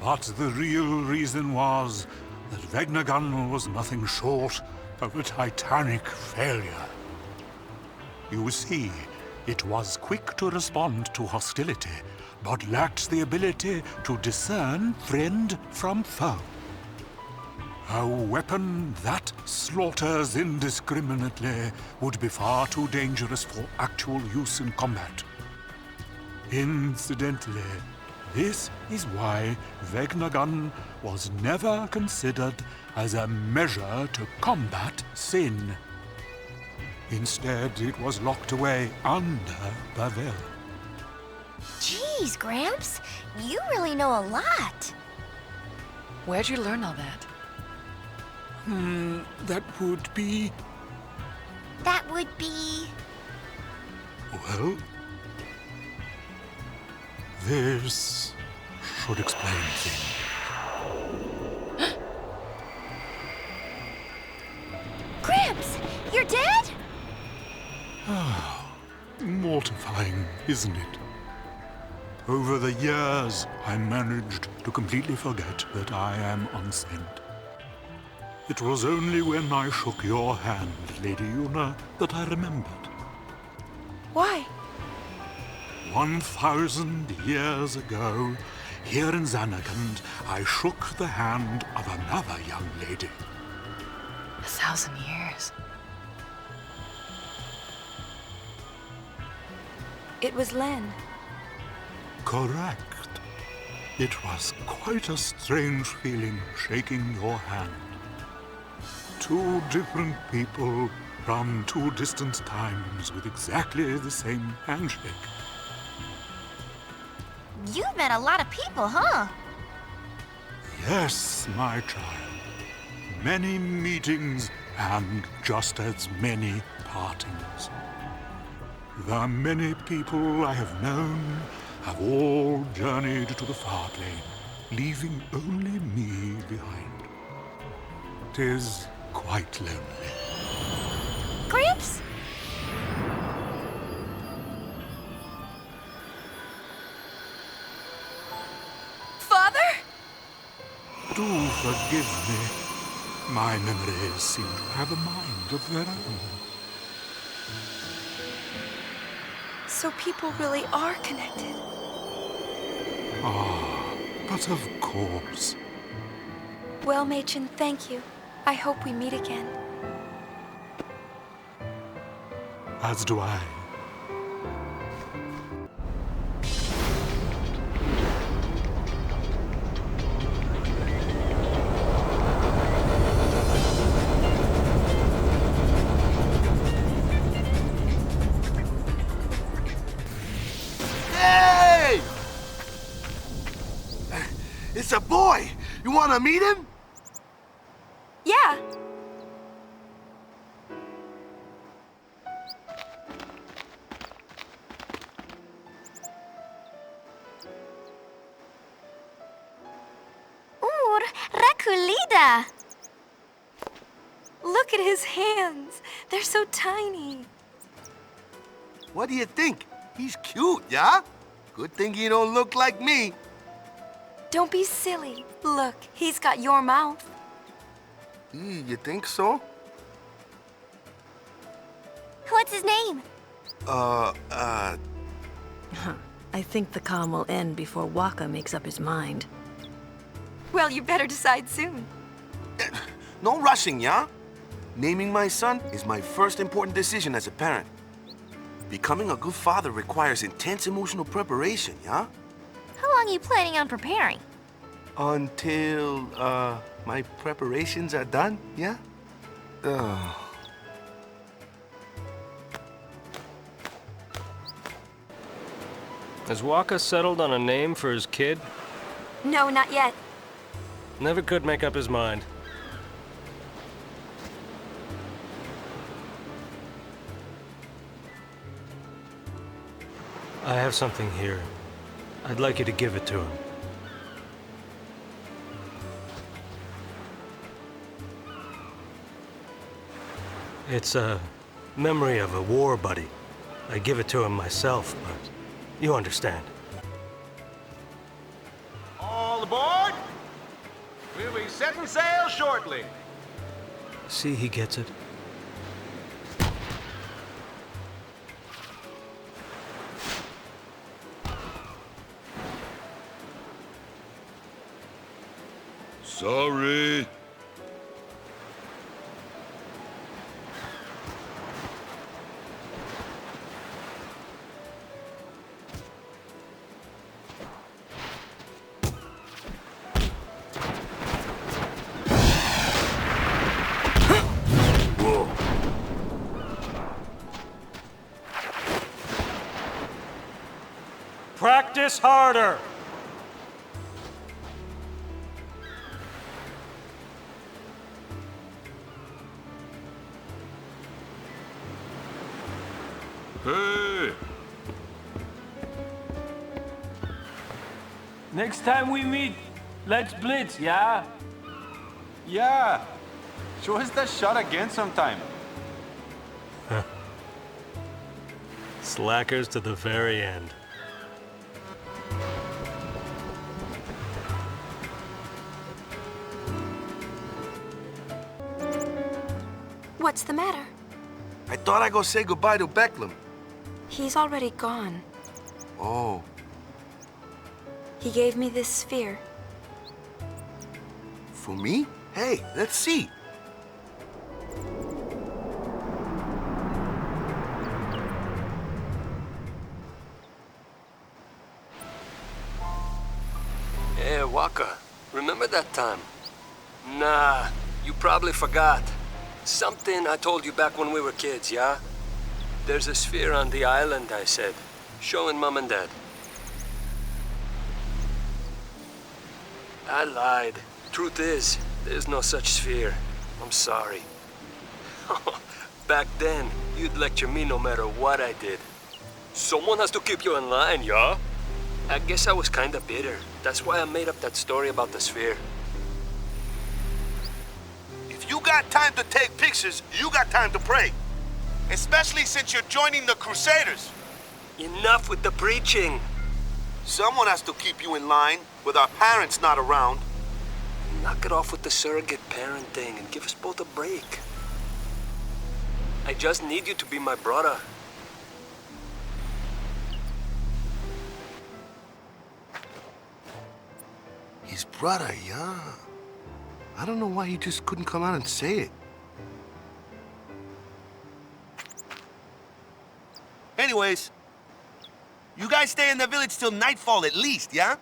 But the real reason was that Vegnagun was nothing short of a titanic failure. You see, it was quick to respond to hostility, but lacked the ability to discern friend from foe. A weapon that slaughters indiscriminately would be far too dangerous for actual use in combat. Incidentally, this is why Vegnagun was never considered as a measure to combat sin. Instead, it was locked away under Bavel. Jeez, Gramps, you really know a lot. Where'd you learn all that? That would be... That would be... Well... This should explain things. Gramps, you're dead? Mortifying, isn't it? Over the years, I managed to completely forget that I am unsent. It was only when I shook your hand, Lady Yuna, that I remembered. Why? 1,000 years ago, here in Xanarkand, I shook the hand of another young lady. 1,000 years. It was Len. Correct. It was quite a strange feeling shaking your hand. Two different people from two distant times with exactly the same handshake. You've met a lot of people, huh? Yes, my child. Many meetings and just as many partings. The many people I have known have all journeyed to the far plane, leaving only me behind. 'Tis quite lonely. Gramps? Father? Do forgive me. My memories seem to have a mind of their own. So people really are connected. But of course. Well, Machen, thank you. I hope we meet again. As do I. Hey! It's a boy! You wanna meet him? Yeah. Ooh, Rakulida! Look at his hands. They're so tiny. What do you think? He's cute, yeah? Good thing he don't look like me. Don't be silly. Look, he's got your mouth. You think so? What's his name? I think the calm will end before Waka makes up his mind. Well, you better decide soon. No rushing, yeah? Naming my son is my first important decision as a parent. Becoming a good father requires intense emotional preparation, yeah? How long are you planning on preparing? Until, my preparations are done, yeah? Has Waka settled on a name for his kid? No, not yet. Never could make up his mind. I have something here. I'd like you to give it to him. It's a Memory of a war buddy. I give it to him myself, but you understand. All aboard! We'll be setting sail shortly. See, he gets it. Sorry. Practice harder! Hey! Next time we meet, let's blitz, yeah? Yeah. Show us that shot again sometime. Slackers to the very end. What's the matter? I thought I'd go say goodbye to Becklem. He's already gone. Oh. He gave me this sphere. For me? Hey, let's see. Hey, Waka, remember that time? Nah, you probably forgot. Something I told you back when we were kids, yeah? There's a sphere on the island, I said. Showing Mom and Dad. I lied. Truth is, there's no such sphere. I'm sorry. Back then, you'd lecture me no matter what I did. Someone has to keep you in line, yeah? I guess I was kinda bitter. That's why I made up that story about the sphere. If you got time to take pictures, you got time to pray. Especially since you're joining the Crusaders. Enough with the preaching. Someone has to keep you in line with our parents not around. Knock it off with the surrogate parent thing and give us both a break. I just need you to be my brother. His brother, yeah. I don't know why he just couldn't come out and say it. Anyways, you guys stay in the village till nightfall at least, yeah?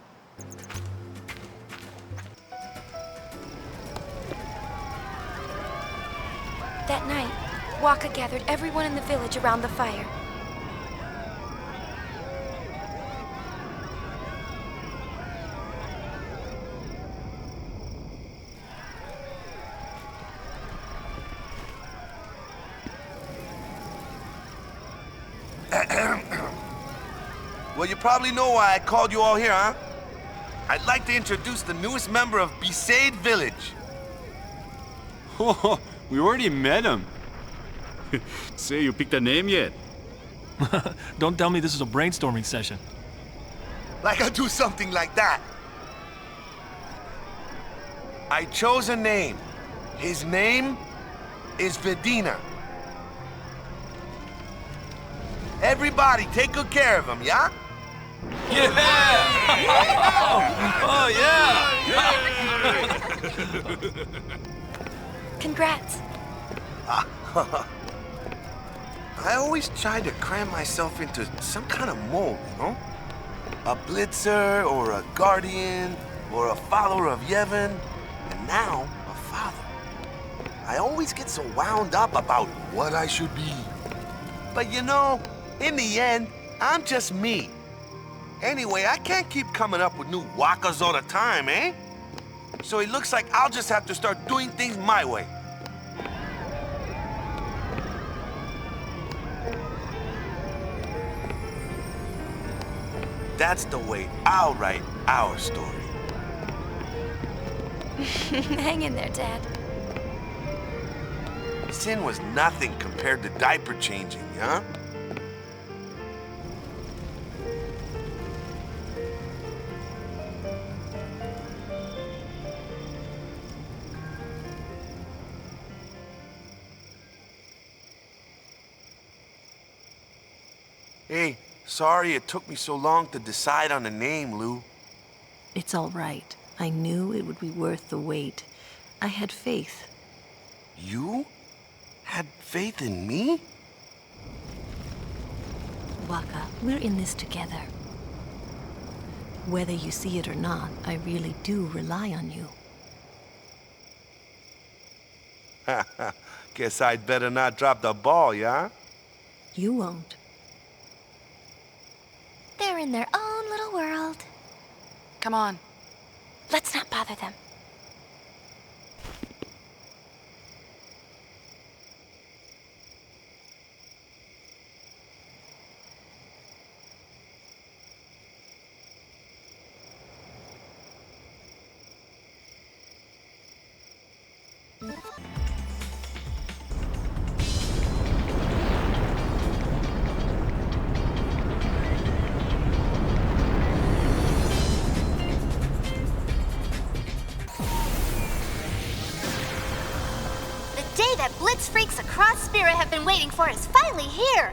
That night, Waka gathered everyone in the village around the fire. Well, you probably know why I called you all here, huh? I'd like to introduce the newest member of Besaid Village. Oh, we already met him. Say, you picked a name yet? Don't tell me this is a brainstorming session. Like I'll do something like that. I chose a name. His name is Vedina. Everybody, take good care of him, yeah? Yeah! Oh, yeah! Congrats. I always tried to cram myself into some kind of mold, you know? A blitzer, or a guardian, or a follower of Yevon, and now a father. I always get so wound up about what I should be. But you know, in the end, I'm just me. Anyway, I can't keep coming up with new wakas all the time, eh? So it looks like I'll just have to start doing things my way. That's the way I'll write our story. Hang in there, Dad. sin was nothing compared to diaper changing, huh? Hey, sorry it took me so long to decide on a name, Lou. It's all right. I knew it would be worth the wait. I had faith. You? Had faith in me? Waka, we're in this together. Whether you see it or not, I really do rely on you. Guess I'd better not drop the ball, yeah? You won't. They're in their own little world. Come on. Let's not bother them. The day that Blitz freaks across Spirit have been waiting for is finally here!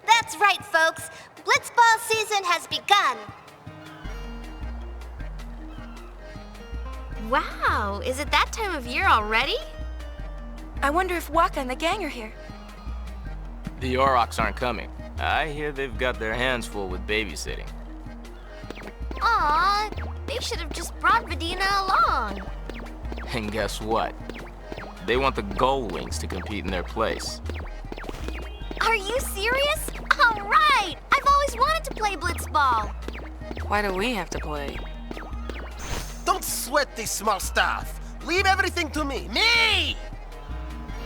That's right, folks! Blitzball season has begun! Wow, is it that time of year already? I wonder if Waka and the gang are here. The Aurochs aren't coming. I hear they've got their hands full with babysitting. Aw, they should have just brought Vidina along. And guess what? They want the Gullwings to compete in their place. Are you serious? All right! I've always wanted to play Blitzball. Why do we have to play? Don't sweat this small stuff. Leave everything to me. Me!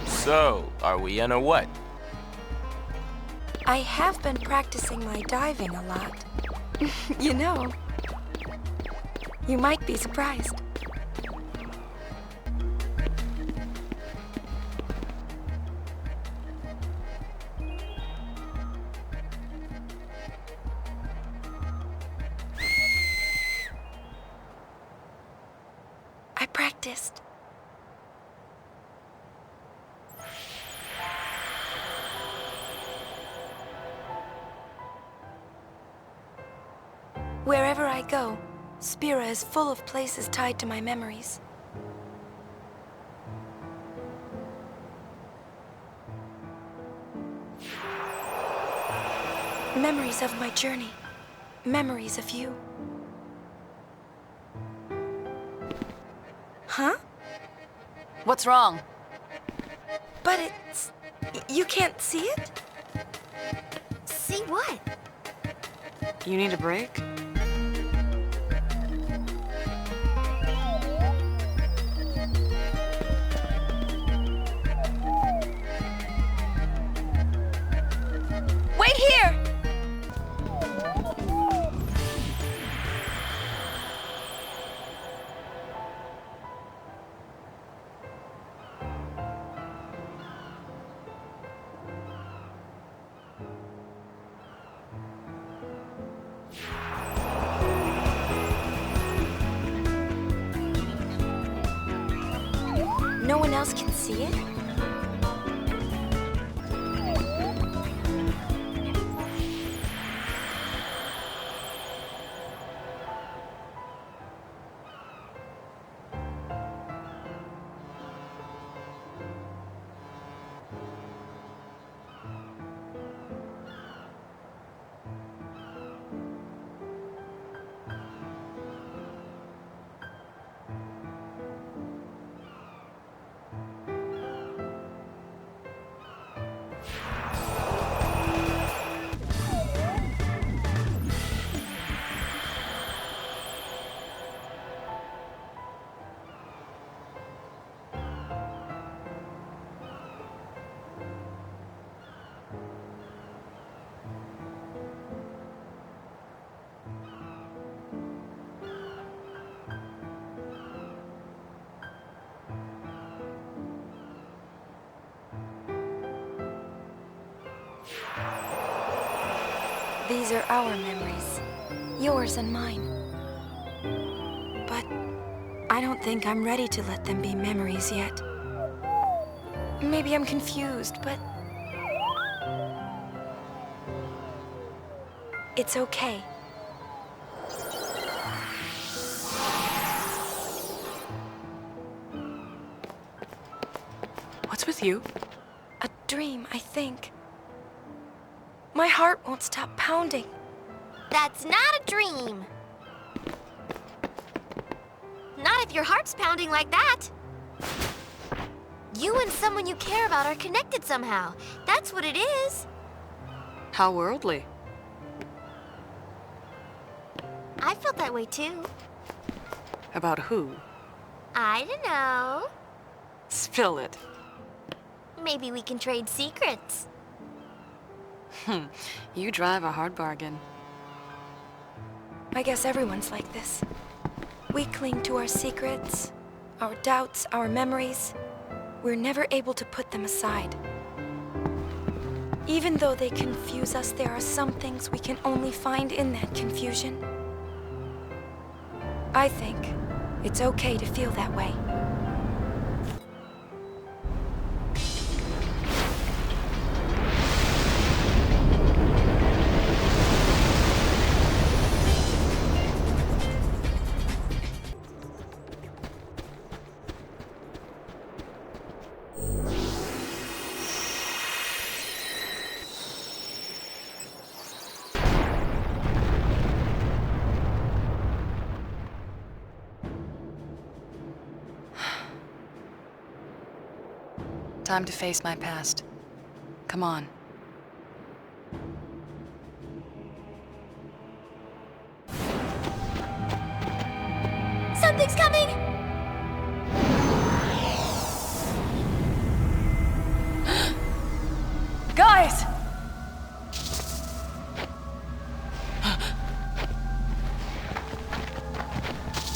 So, are we in or what? I have been practicing my diving a lot. You know, you might be surprised. I practiced. Wherever I go, Spira is full of places tied to my memories. Memories of my journey. Memories of you. Huh? What's wrong? But it's... you can't see it? See what? You need a break? Wait here! No one else can see it? These are our memories, yours and mine. But I don't think I'm ready to let them be memories yet. Maybe I'm confused, but it's okay. What's with you? A dream, I think. My heart won't stop pounding. That's not a dream. Not if your heart's pounding like that. You and someone you care about are connected somehow. That's what it is. How worldly. I felt that way too. About who? I don't know. Spill it. Maybe we can trade secrets. You drive a hard bargain. I guess everyone's like this. We cling to our secrets, our doubts, our memories. We're never able to put them aside. Even though they confuse us, there are some things we can only find in that confusion. I think it's okay to feel that way. Time to face my past. Come on. Something's coming! Guys!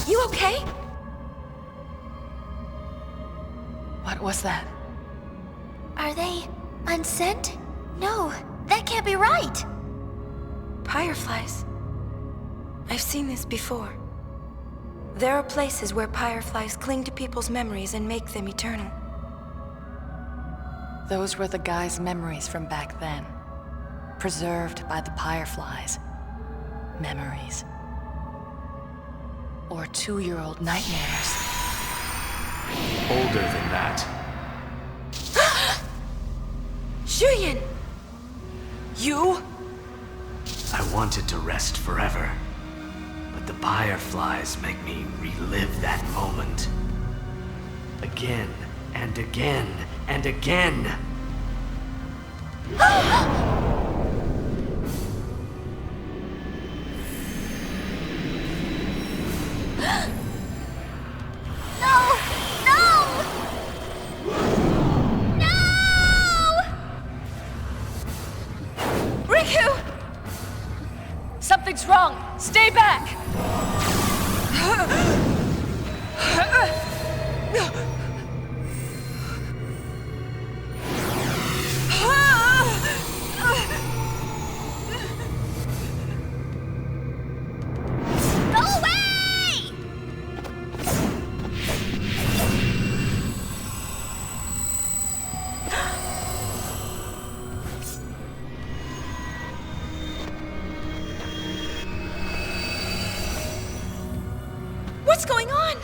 You okay? What was that? Are they unsent? No, that can't be right. Fireflies. I've seen this before. There are places where fireflies cling to people's memories and make them eternal. Those were the guys' memories from back then. Preserved by the fireflies. Memories. Or 2-year-old nightmares. Older than that. Julian! You? I wanted to rest forever, but the fireflies make me relive that moment. Again, and again, and again! Something's wrong! Stay back! Go away! What's going on?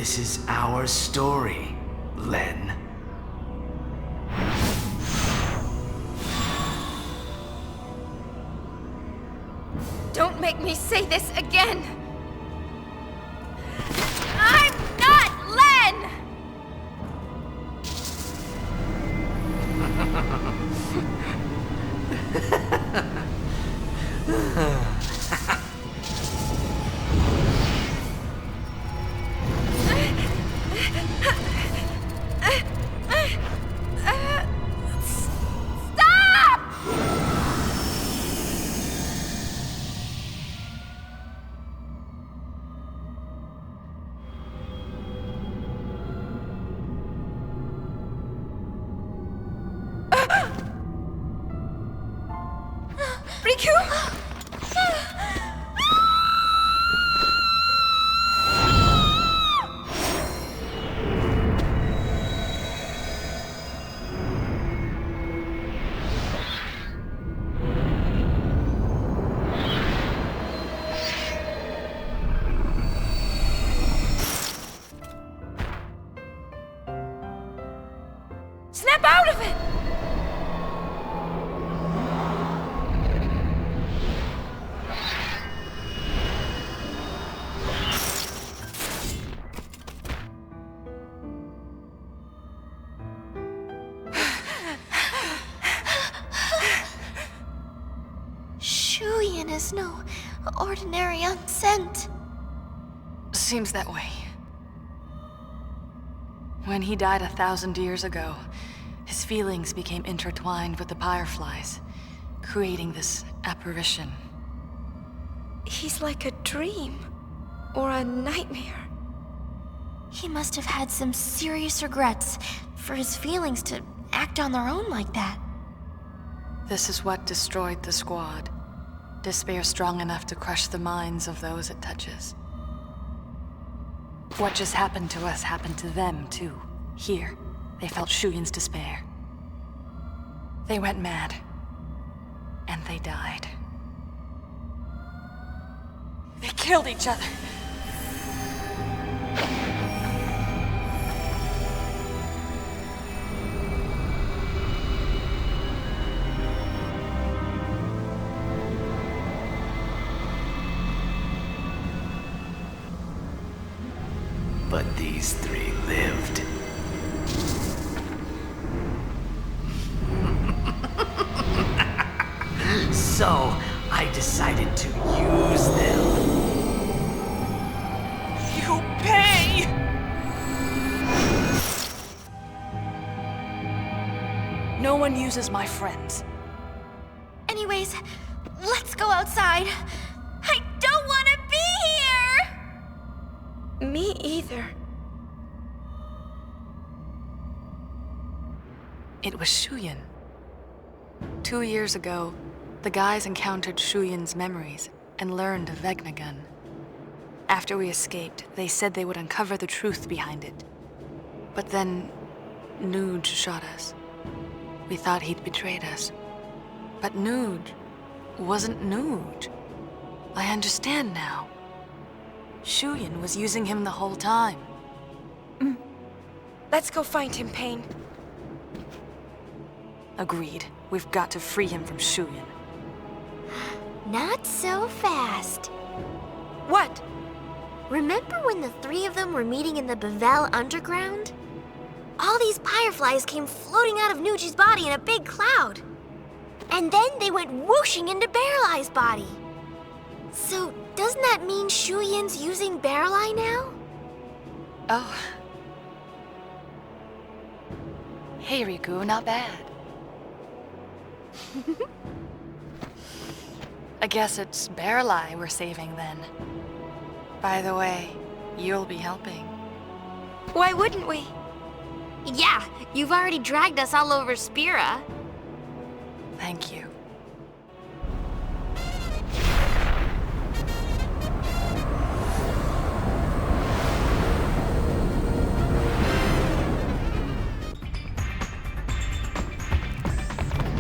This is our story, Len. Don't make me say this again! I'm not Len! Stop! Riku? Snap out of it! Shuyin is no ordinary unsent. Seems that way. When he died 1,000 years ago, his feelings became intertwined with the fireflies, creating this apparition. He's like a dream. Or a nightmare. He must have had some serious regrets for his feelings to act on their own like that. This is what destroyed the squad. Despair strong enough to crush the minds of those it touches. What just happened to us happened to them, too. Here, they felt Shuyin's despair. They went mad. And they died. They killed each other. But these three lived. So, I decided to use them. You pay! No one uses my friends. Anyways, let's go outside. I don't want to be here! Me either. It was Shuyin. 2 years ago, the guys encountered Shuyin's memories and learned of Vegnagun. After we escaped, they said they would uncover the truth behind it. But then, Nuge shot us. We thought he'd betrayed us. But Nuge wasn't Nuge. I understand now. Shuyin was using him the whole time. Let's go find him, Pain. Agreed. We've got to free him from Shuyin. Not so fast. What? Remember when the three of them were meeting in the Bevel underground? All these fireflies came floating out of Nuji's body in a big cloud. And then they went whooshing into Barrelai's body. So, doesn't that mean Shuyin's using Barrelai now? Oh. Hey, Riku, not bad. I guess it's Barrelai we're saving then. By the way, you'll be helping. Why wouldn't we? Yeah, you've already dragged us all over Spira. Thank you.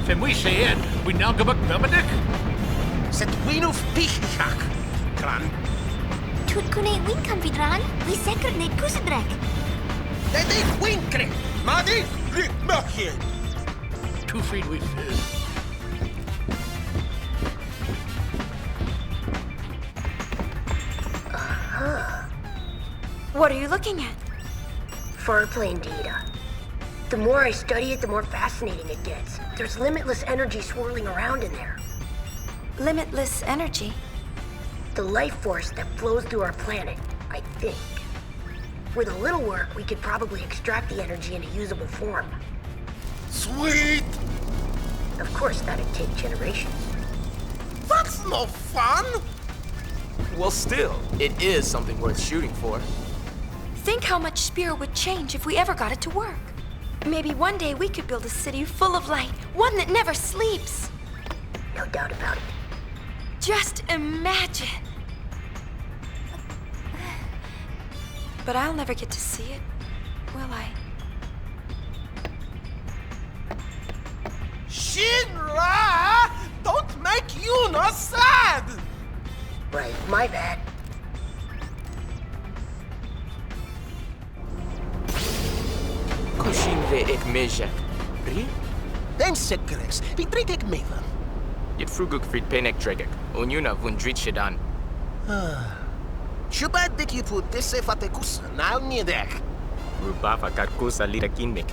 Sen we say it, we now go back Dominic? Set we no fichak, Kran. tut kune winkam vidran, we sekret ne kusedrek. Det är winkre! Madi, ryckmökjen! Too free with What are you looking at? Far plane data. The more I study it, the more fascinating it gets. There's limitless energy swirling around in there. Limitless energy? The life force that flows through our planet, I think. With a little work, we could probably extract the energy in a usable form. Sweet! Of course, that'd take generations. That's no fun! Well, still, it is something worth shooting for. Think how much Spear would change if we ever got it to work. Maybe one day we could build a city full of light, one that never sleeps. No doubt about it. Just imagine. But I'll never get to see it, will I? Shinra! Don't make Yuna sad! Right, my bad. Kushinve ek mejek. Ri? Den sekres, bitrit ek mevan. Yet fruguk frit penek dregek. Unyuna vundrit shedan. Shubad dik you put this fatekus, now niedek. Rubava karkusa lira kinmik.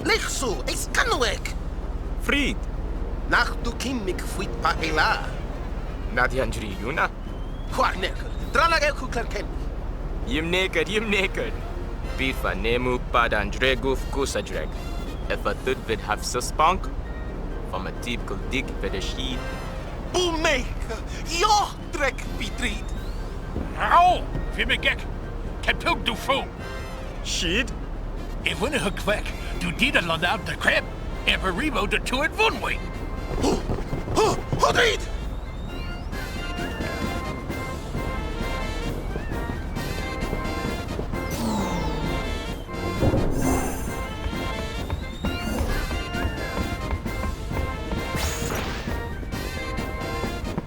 Lichsu, is kanuek. Fried! Nach du kimmik fuit pa ela. Nadyanjri Yuna? Kwarnekel, dranagel kuklerken. Yim neked. Bifa nemu padandreguf kusadreg. Efa tudvid have suspank. From a typical dig vedeshid. Boommaker, ja, drek bitrit. Au! Vimigek! Kapug du fu! Shid? If we hook back, du diderland out the crab, ever rebo de to it vunwing. Hodrid!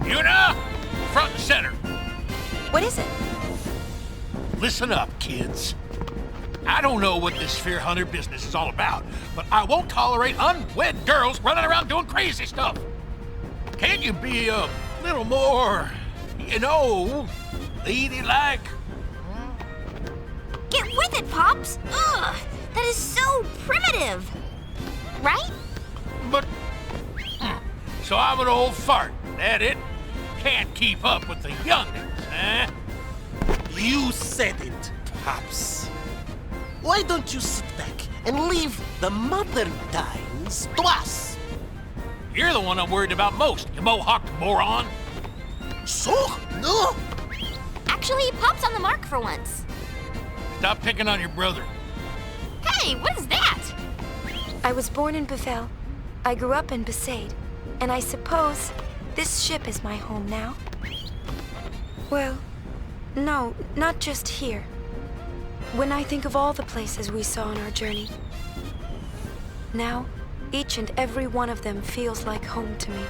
Yuna! Front and center. What is it? Listen up, kids. I don't know what this Sphere Hunter business is all about, but I won't tolerate unwed girls running around doing crazy stuff. Can't you be a little more, ladylike? Get with it, Pops! Ugh! That is so primitive! Right? But... So I'm an old fart, that it? Can't keep up with the youngins, eh? You said it, Pops. Why don't you sit back and leave the modern times to us? You're the one I'm worried about most, you mohawked moron. So? No? Actually, Pop's on the mark for once. Stop picking on your brother. Hey, what is that? I was born in Befel. I grew up in Besaid. And I suppose this ship is my home now. Well, no, not just here. When I think of all the places we saw on our journey, now, each and every one of them feels like home to me.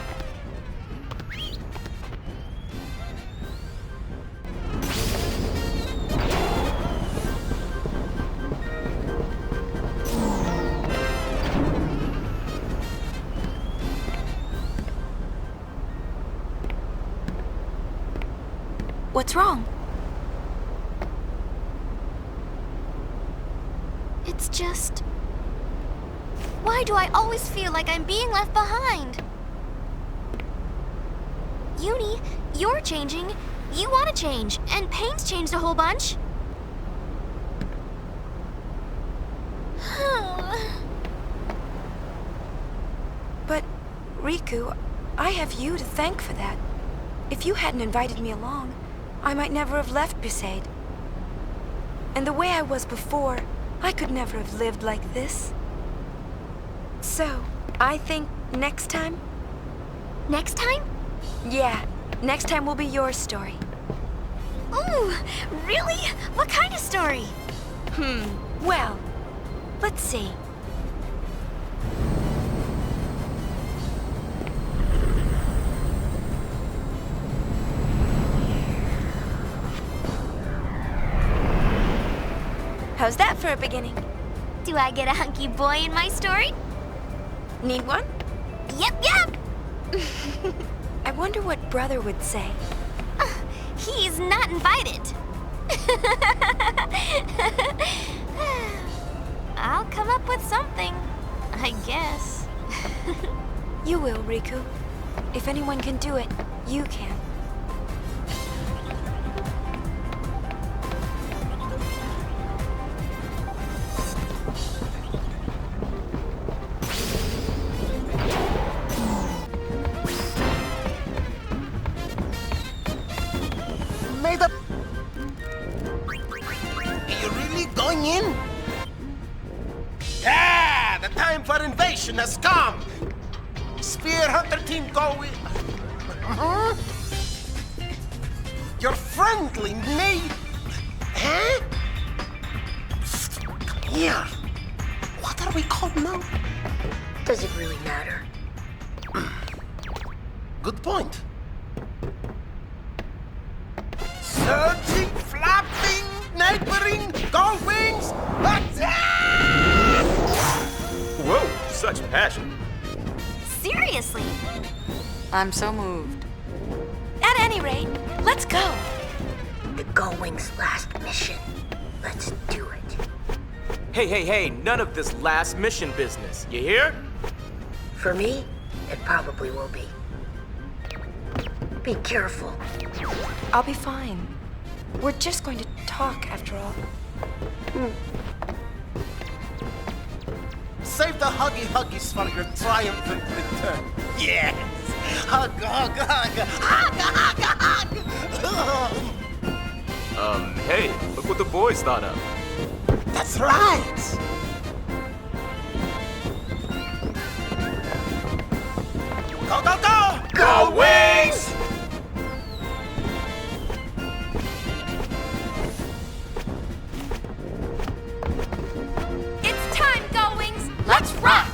What's wrong? It's just... Why do I always feel like I'm being left behind? Uni, you're changing. You want to change, and Payne's changed a whole bunch. But, Riku, I have you to thank for that. If you hadn't invited me along, I might never have left Besaid. And the way I was before, I could never have lived like this. So, I think next time? Next time? Yeah, next time will be your story. Ooh, really? What kind of story? Well, let's see. How's that for a beginning? Do I get a hunky boy in my story? Need one? Yep. I wonder what Brother would say. He's not invited. I'll come up with something, I guess. You will, Riku. If anyone can do it, you can. Made up. Are you really going in? Yeah, the time for invasion has come. Spear Hunter team go in. You're friendly, mate. Huh? Come here. What are we called now? Does it really matter? Good point. Surging, flapping, neighboring, gold wings, attack! Whoa, such passion. Seriously? I'm so moved. At any rate, let's go. The Gullwing's last mission. Let's do it. Hey, none of this last mission business. You hear? For me, it probably will be. Be careful. I'll be fine. We're just going to talk after all. Save the huggies for your triumphant return. Yes! Hug. Hey, look what the boys thought of. That's right! Go! Go Wings! It's time, Go Wings! Let's rock!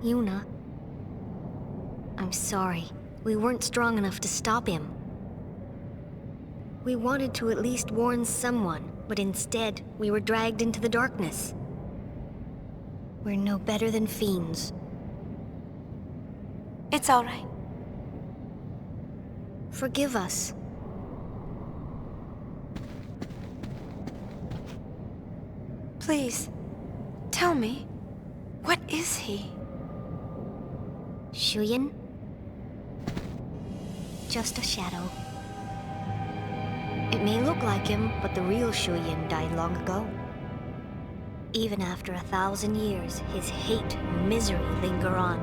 Yuna, I'm sorry. We weren't strong enough to stop him. We wanted to at least warn someone, but instead, we were dragged into the darkness. We're no better than fiends. It's all right. Forgive us. Please, tell me, what is he? Shuyin? Just a shadow. It may look like him, but the real Shuyin died long ago. Even after 1,000 years, his hate and misery linger on.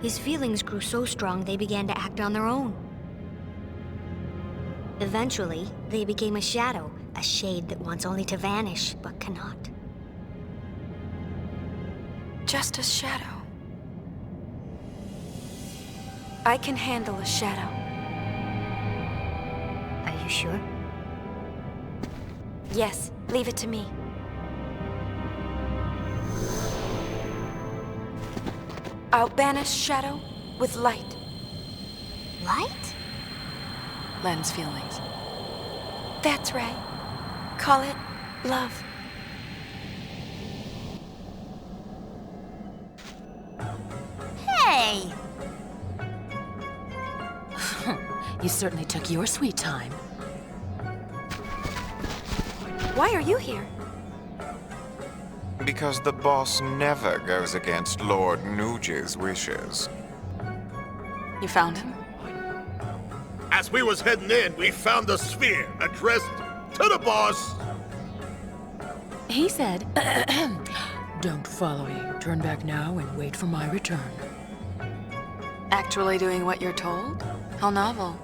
His feelings grew so strong they began to act on their own. Eventually, they became a shadow, a shade that wants only to vanish, but cannot. Just a shadow. I can handle a shadow. Are you sure? Yes, leave it to me. I'll banish shadow with light. Light? Len's feelings. That's right. Call it love. Hey! You certainly took your sweet time. Why are you here? Because the boss never goes against Lord Nuge's wishes. You found him? As we was heading in, we found the sphere addressed to the boss. He said, "Don't follow me. Turn back now and wait for my return." Actually doing what you're told? How novel.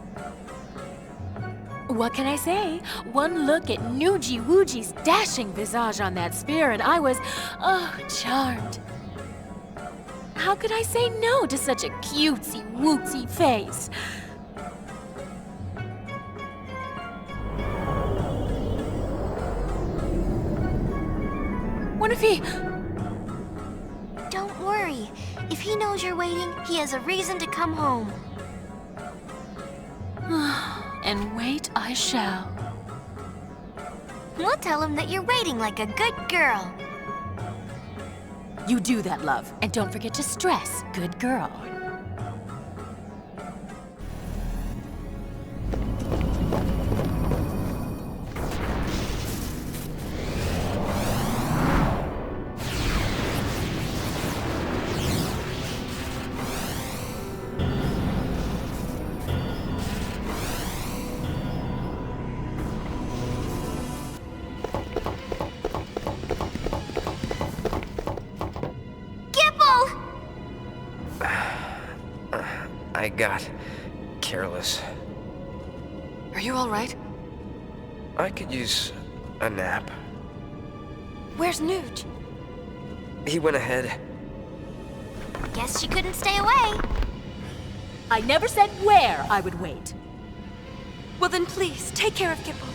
What can I say? One look at Nuji Wuji's dashing visage on that sphere and I was, charmed. How could I say no to such a cutesy-wootsy face? What if he... Don't worry. If he knows you're waiting, he has a reason to come home. And wait I shall. We'll tell him that you're waiting like a good girl. You do that, love. And don't forget to stress, good girl. I got careless. Are you all right? I could use a nap. Where's Nuge? He went ahead. Guess she couldn't stay away. I never said where I would wait. Well then please, take care of Gipple.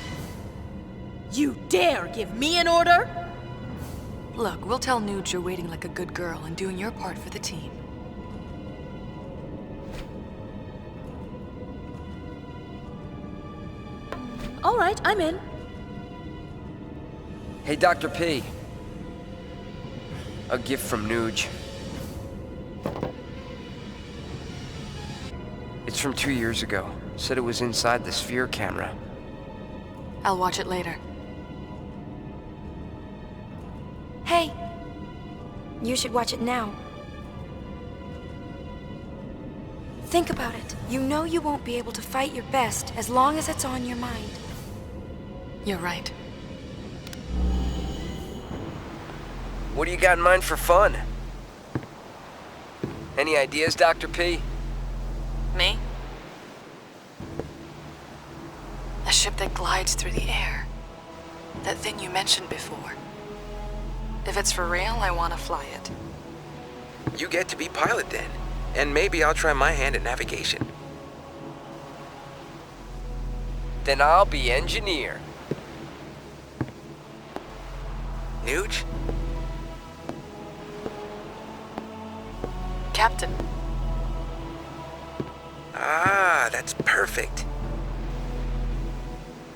You dare give me an order? Look, we'll tell Nuge you're waiting like a good girl and doing your part for the team. All right, I'm in. Hey, Dr. P. A gift from Nuge. It's from 2 years ago. Said it was inside the sphere camera. I'll watch it later. Hey, you should watch it now. Think about it. You know you won't be able to fight your best as long as it's on your mind. You're right. What do you got in mind for fun? Any ideas, Dr. P? Me? A ship that glides through the air. That thing you mentioned before. If it's for real, I want to fly it. You get to be pilot then. And maybe I'll try my hand at navigation. Then I'll be engineer. Nuge? Captain. Ah, that's perfect.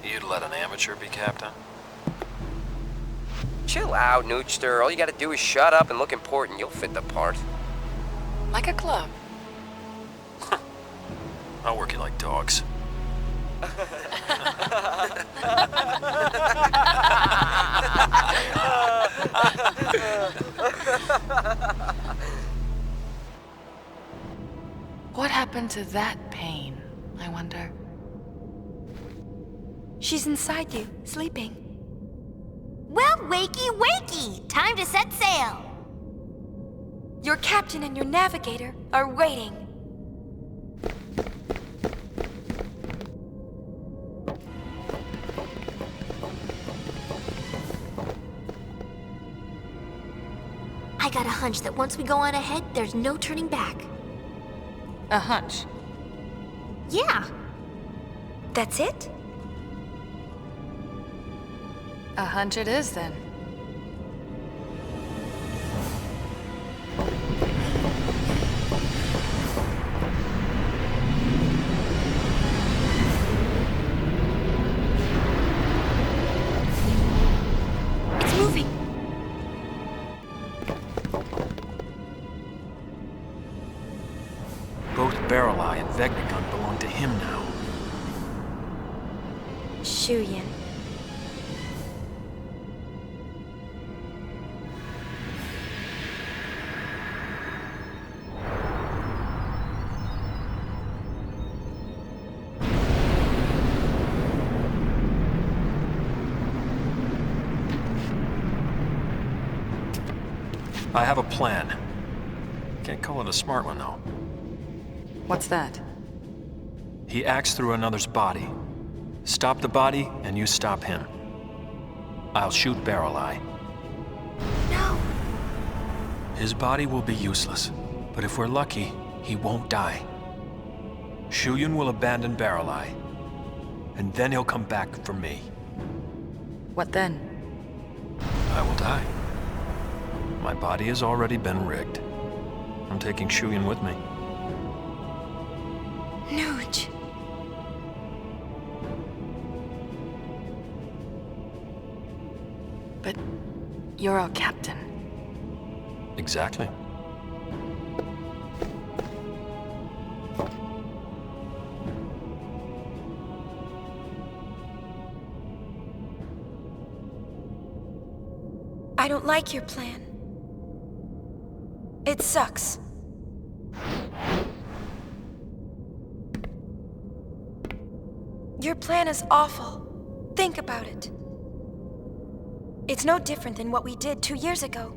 You'd let an amateur be captain? Chill out, Nugester. All you gotta do is shut up and look important. You'll fit the part. Like a club. I'll work you like dogs. What happened to that pain, I wonder? She's inside you, sleeping. Well, wakey, wakey! Time to set sail! Your captain and your navigator are waiting. I got a hunch that once we go on ahead, there's no turning back. A hunch? Yeah. That's it? A hunch it is, then. It's moving. Both Barrel Eye and Vegnagun belong to him now. Shuyin. I have a plan. Can't call it a smart one, though. What's that? He acts through another's body. Stop the body, and you stop him. I'll shoot Barrel Eye. No. His body will be useless, but if we're lucky, he won't die. Shuyun will abandon Barrel Eye, and then he'll come back for me. What then? I will die. My body has already been rigged. I'm taking Shuyun with me. Nuge. But you're our captain. Exactly. I don't like your plan. It sucks. Your plan is awful. Think about it. It's no different than what we did 2 years ago.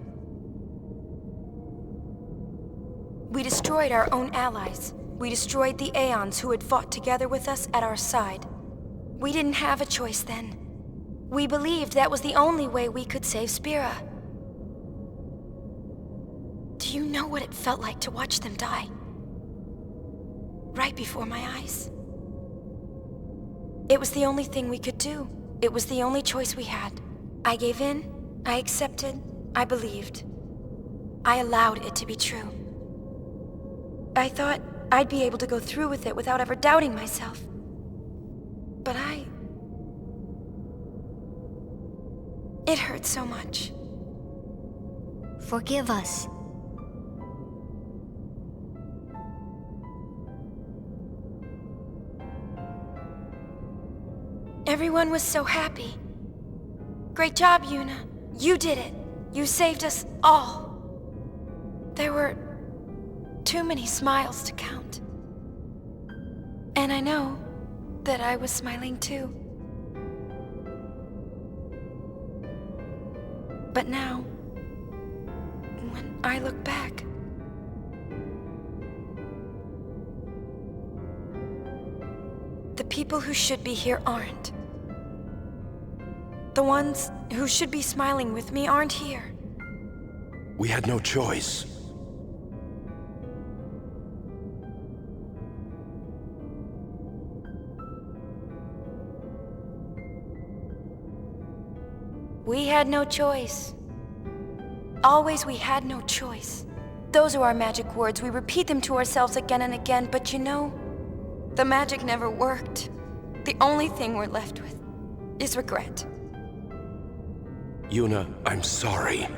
We destroyed our own allies. We destroyed the Aeons who had fought together with us at our side. We didn't have a choice then. We believed that was the only way we could save Spira. Do you know what it felt like to watch them die? Right before my eyes. It was the only thing we could do. It was the only choice we had. I gave in, I accepted, I believed. I allowed it to be true. I thought I'd be able to go through with it without ever doubting myself. But it hurt so much. Forgive us. Everyone was so happy. Great job, Yuna. You did it. You saved us all. There were too many smiles to count. And I know that I was smiling too. But now, when I look back, the people who should be here aren't. The ones who should be smiling with me aren't here. We had no choice. We had no choice. Always we had no choice. Those are our magic words. We repeat them to ourselves again and again, but you know, the magic never worked. The only thing we're left with is regret. Yuna, I'm sorry.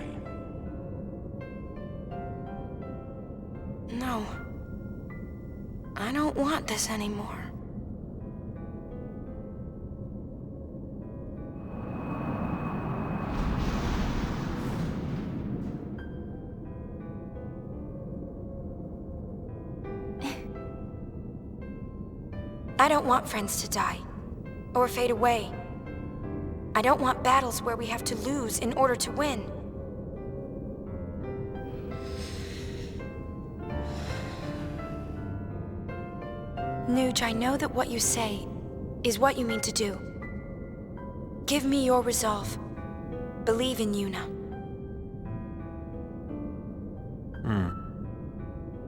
No. I don't want this anymore. I don't want friends to die, or fade away. I don't want battles where we have to lose in order to win. Nuge, I know that what you say is what you mean to do. Give me your resolve. Believe in Yuna.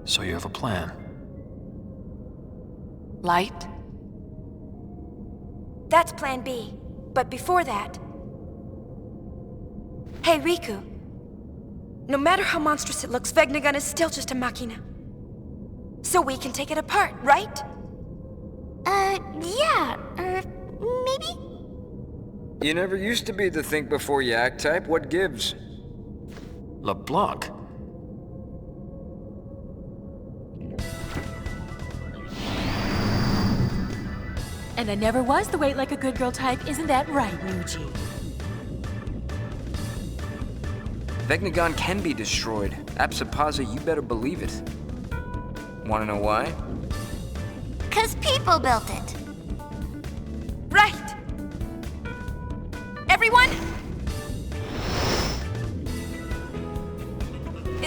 So you have a plan. Light? That's plan B. But before that... Hey, Riku. No matter how monstrous it looks, Vegnagun is still just a machina. So we can take it apart, right? Yeah. Maybe? You never used to be the think before you act type. What gives? LeBlanc? And I never was the wait like a good girl type, isn't that right, Nuji? Vegnagon can be destroyed. Apsapaza, you better believe it. Wanna know why? 'Cause people built it. Right! Everyone!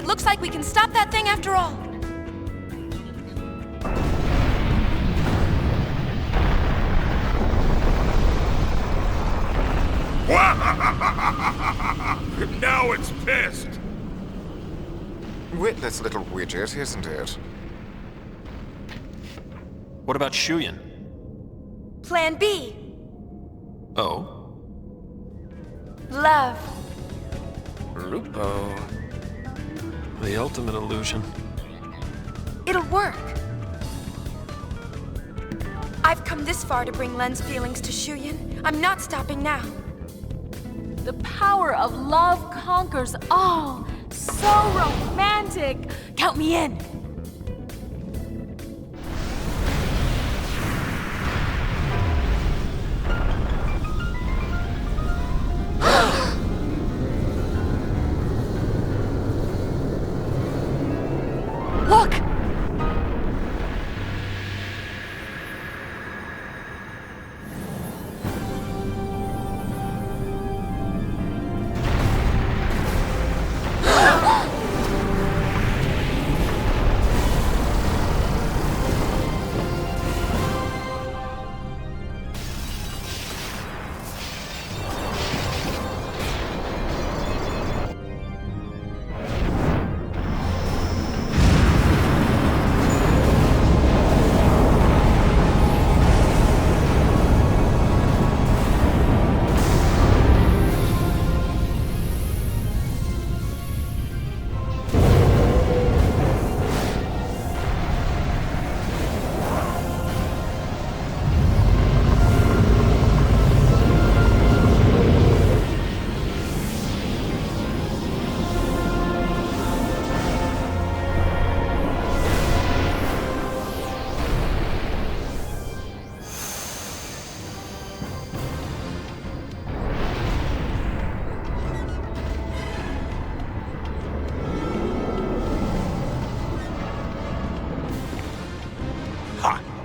looks like we can stop that thing after all. Now it's pissed! Witless little widget, isn't it? What about Shuyan? Plan B. Oh? Love. Lupo. The ultimate illusion. It'll work. I've come this far to bring Len's feelings to Shuyan. I'm not stopping now. The power of love conquers all. So romantic. Count me in. Look!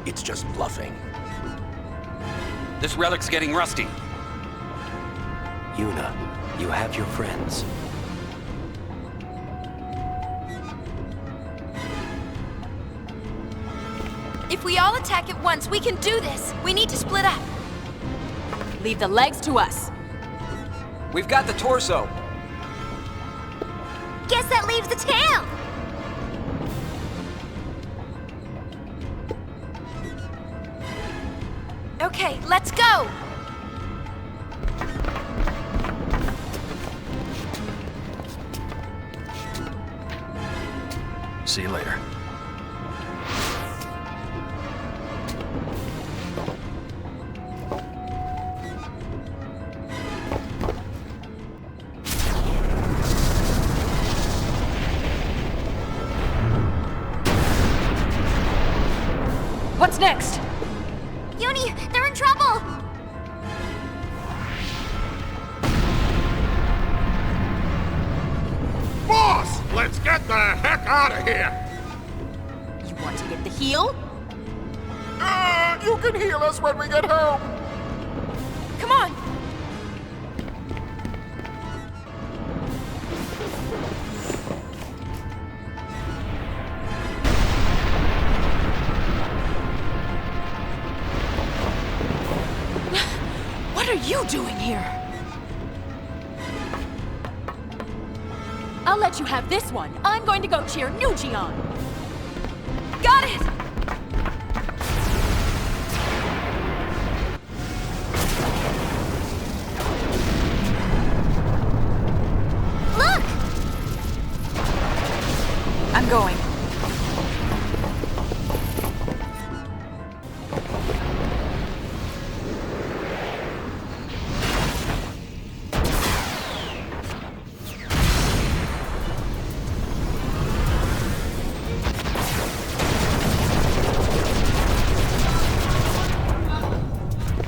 It's just bluffing. This relic's getting rusty. Yuna, you have your friends. If we all attack at once, we can do this. We need to split up. Leave the legs to us. We've got the torso. Guess that leaves the tail. Okay, let's go! See you later. What's next? Yuni, they're in trouble! Boss, let's get the heck out of here! You want to get the heal? You can heal us when we get home. Come on! What are you doing here? I'll let you have this one. I'm going to go cheer Nuji on. Got it! Look! I'm going.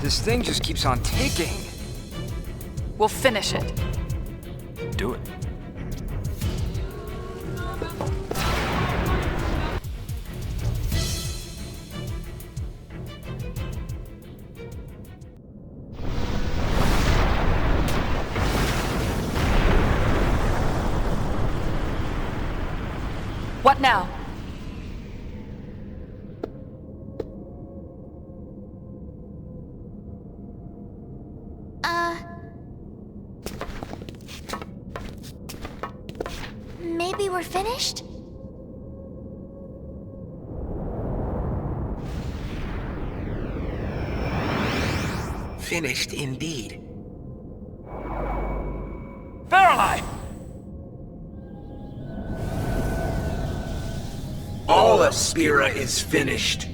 This thing just keeps on ticking. We'll finish it. Do it. Not now. Maybe we're finished? Finished indeed. Verily! All of Spira is finished.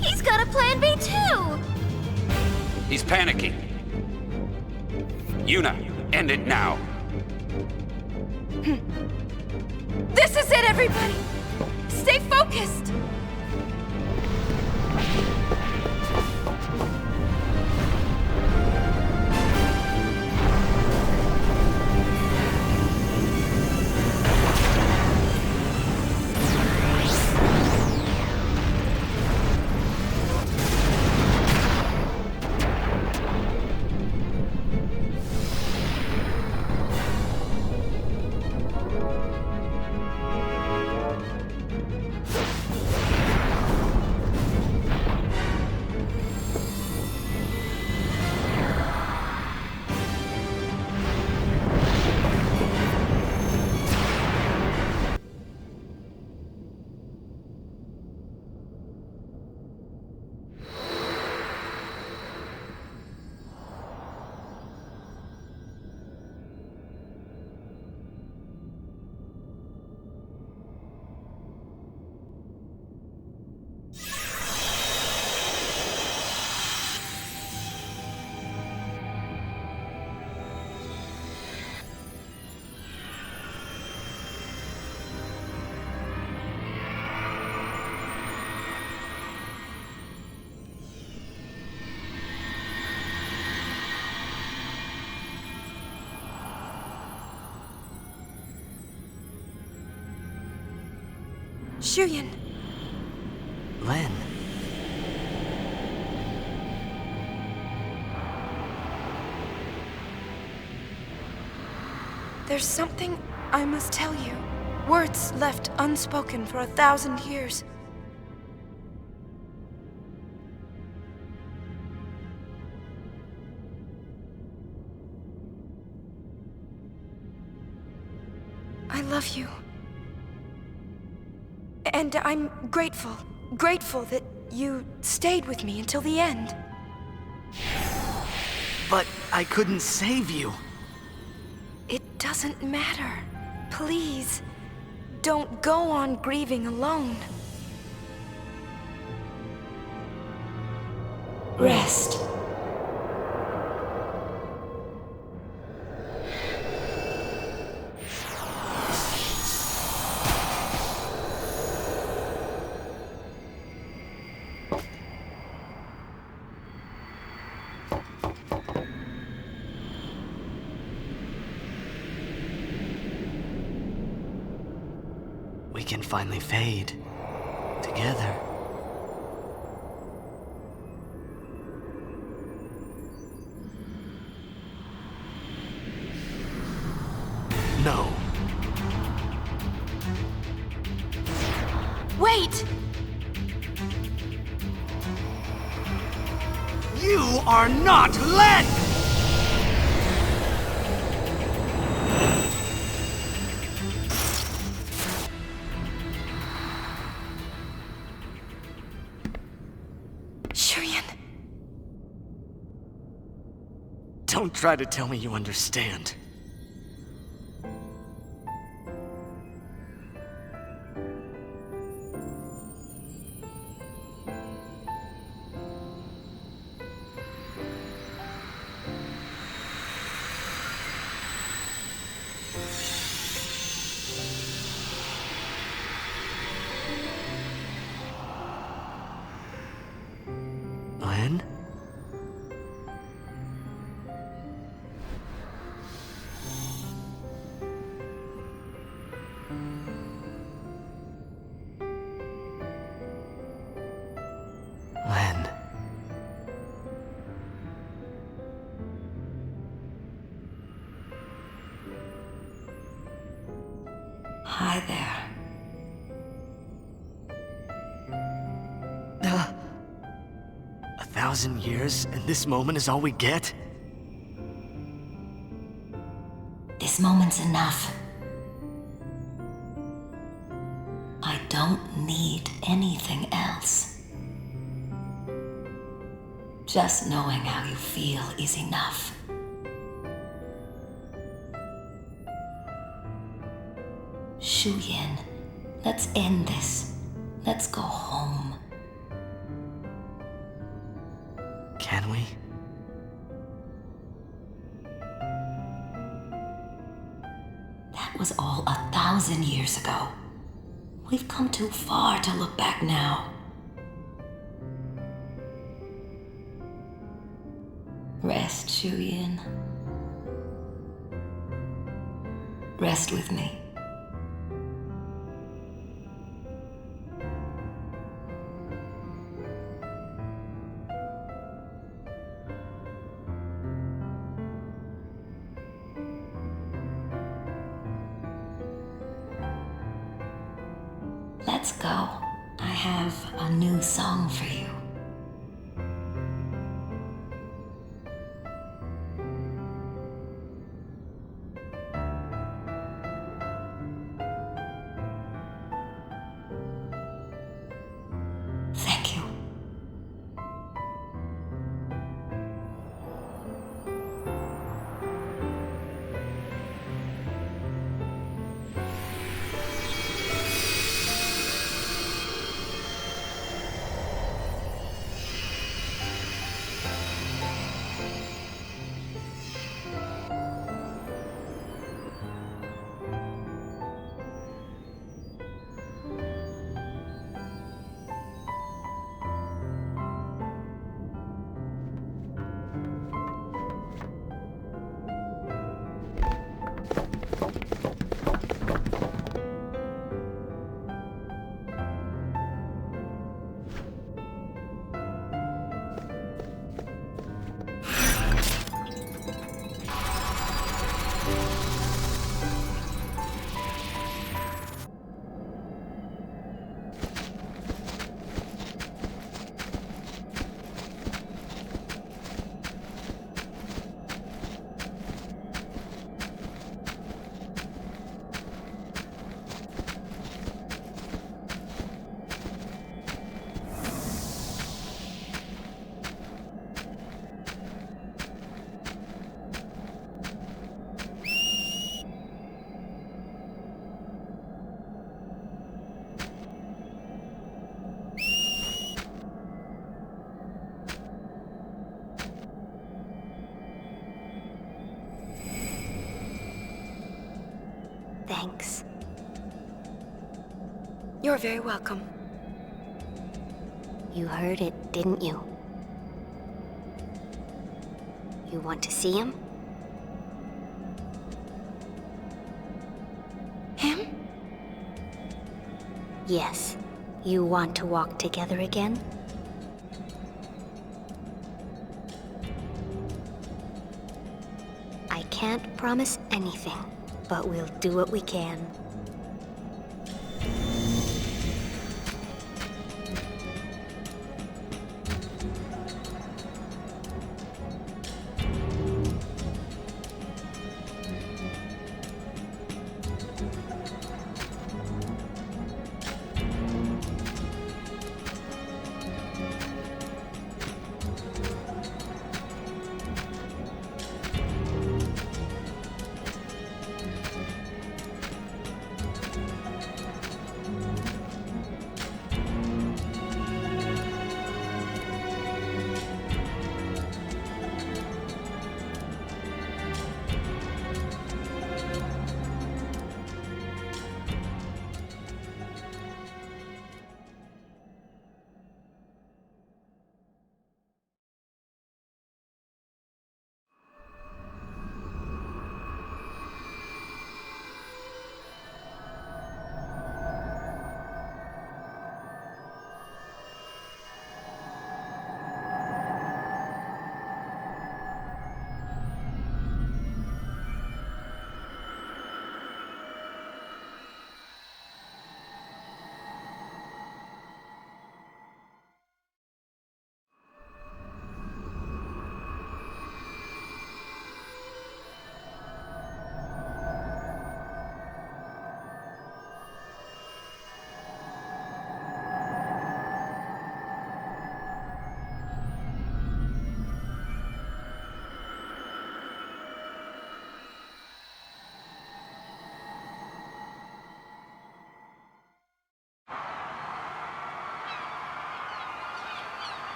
He's got a plan B too! He's panicking. Yuna, end it now. This is it, everybody! Stay focused! Shuyin. Len. There's something I must tell you. Words left unspoken for 1,000 years. I love you. And I'm grateful that you stayed with me until the end. But I couldn't save you. It doesn't matter. Please, don't go on grieving alone. Rest. We can finally fade together. No. Wait! You are not Len! Don't try to tell me you understand. Len? Hi there. 1,000 years, and this moment is all we get? This moment's enough. I don't need anything else. Just knowing how you feel is enough. Shuyin, let's end this. Let's go home. Can we? That was all 1,000 years ago. We've come too far to look back now. Rest, Shuyin. Rest with me. Let's go. I have a new song for you. Thank you. Thanks. You're very welcome. You heard it, didn't you? You want to see him? Him? Yes. You want to walk together again? I can't promise anything, but we'll do what we can.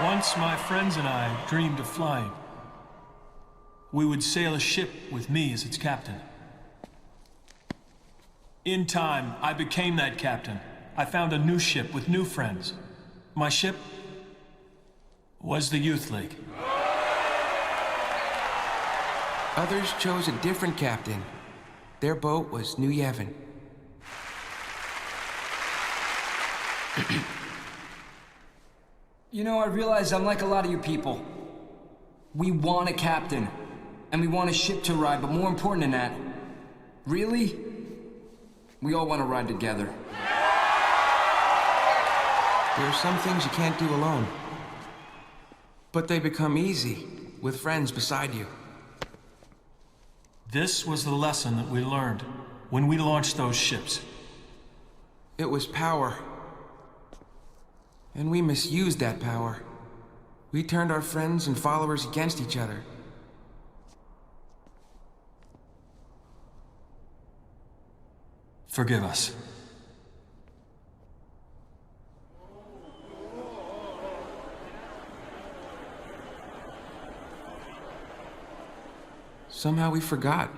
Once my friends and I dreamed of flying. We would sail a ship with me as its captain. In time, I became that captain. I found a new ship with new friends. My ship was the Youth League. Others chose a different captain. Their boat was New Yevon. You know, I realize I'm like a lot of you people. We want a captain, and we want a ship to ride, but more important than that, really, we all want to ride together. There are some things you can't do alone. But they become easy with friends beside you. This was the lesson that we learned when we launched those ships. It was power. And we misused that power. We turned our friends and followers against each other. Forgive us. Somehow we forgot.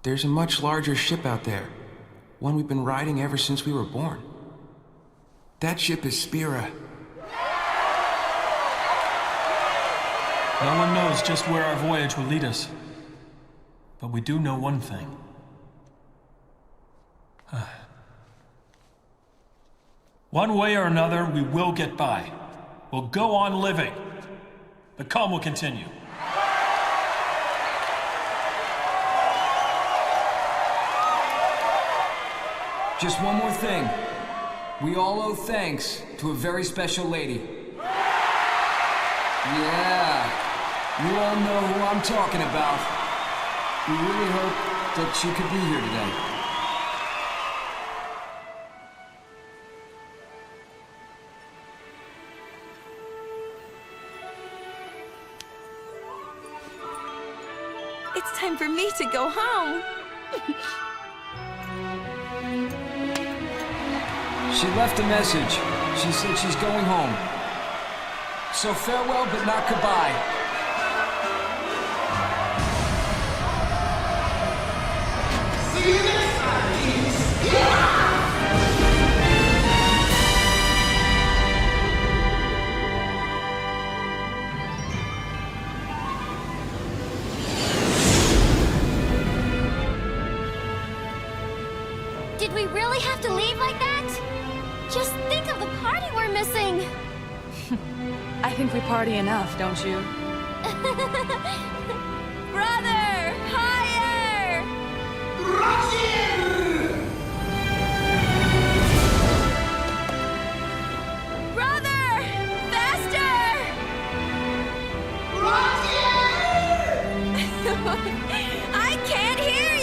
There's a much larger ship out there. One we've been riding ever since we were born. That ship is Spira. No one knows just where our voyage will lead us. But we do know one thing. One way or another, we will get by. We'll go on living. The calm will continue. Just one more thing. We all owe thanks to a very special lady. Yeah, you all know who I'm talking about. We really hope that she could be here today. It's time for me to go home. She left a message. She said she's going home. So farewell, but not goodbye. See you next time, yeah! Did we really have to leave like that? Just think of the party we're missing! I think we party enough, don't you? Brother! Higher! Brother! Faster! I can't hear you!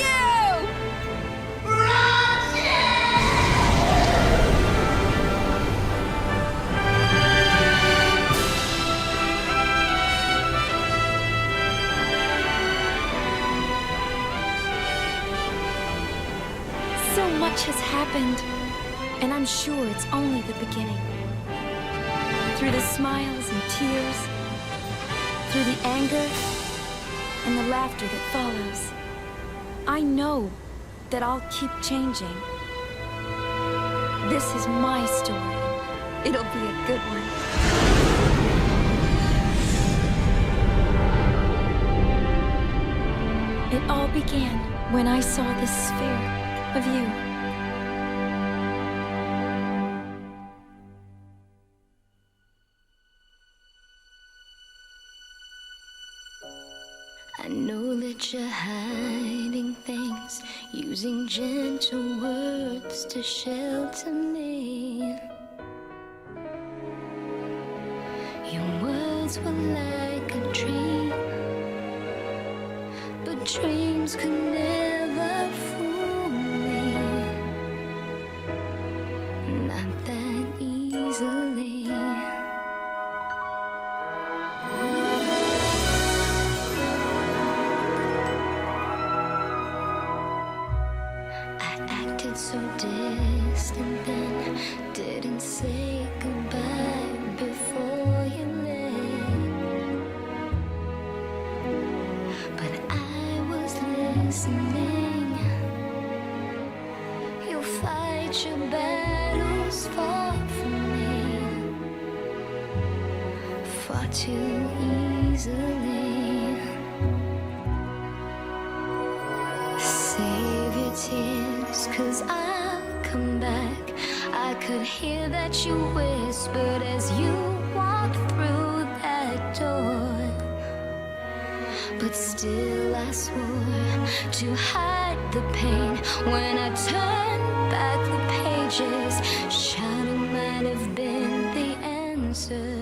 So much has happened, and I'm sure it's only the beginning. Through the smiles and tears, through the anger and the laughter that follows, I know that I'll keep changing. This is my story. It'll be a good one. It all began when I saw this sphere of you. I know that you're hiding things, using gentle words to shelter me. Your words were like a dream, but dreams could never fool me. Not that easily. So distant then, didn't say goodbye before listening. You'll fight your battles far from me, far too easily. Save your tears, 'cause I'll come back. I could hear that you whispered as you walked through that door. But still I swore to hide the pain. When I turned back the pages, shouting might have been the answer.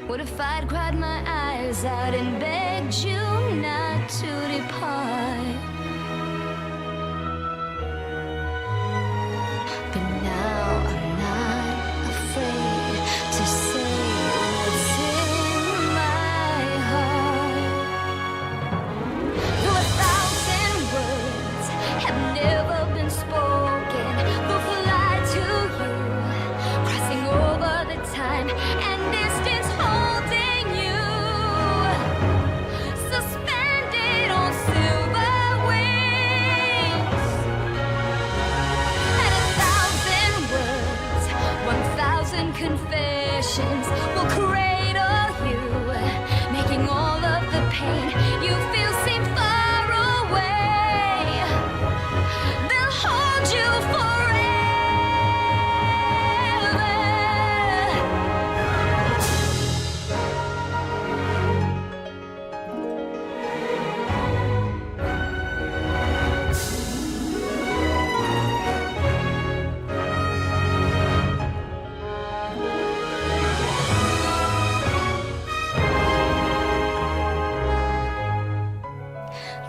What if I'd cried my eyes out and begged you not to depart? But now I'm not afraid to say what's in my heart. Though 1,000 words have never been spoken, they'll fly to you, crossing over the time and distance, holding you, suspended on silver wings. And 1,000 words, 1,000 confessions will cradle you, making all of the pain you feel seem far away. They'll hold you forever.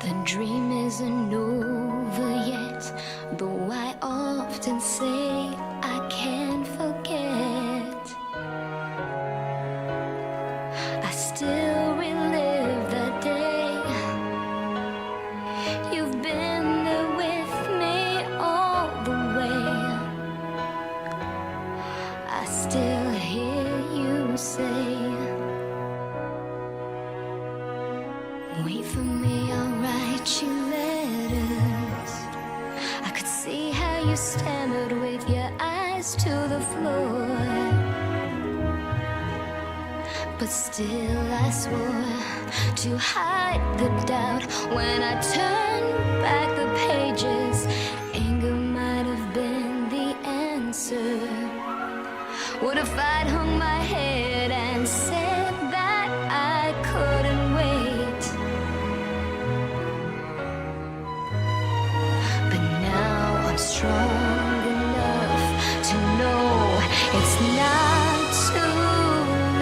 The dream isn't over yet, though I often say I can't forget. I still relive that day. You've been there with me all the way. I still hear you say, wait for me, I'll write you letters. I could see how you stammered with your eyes to the floor. But still I swore to hide the doubt. When I turned back the pages, anger might have been the answer. What if I'd hung my head and said that I couldn't wait? But now I'm strong enough to know it's not too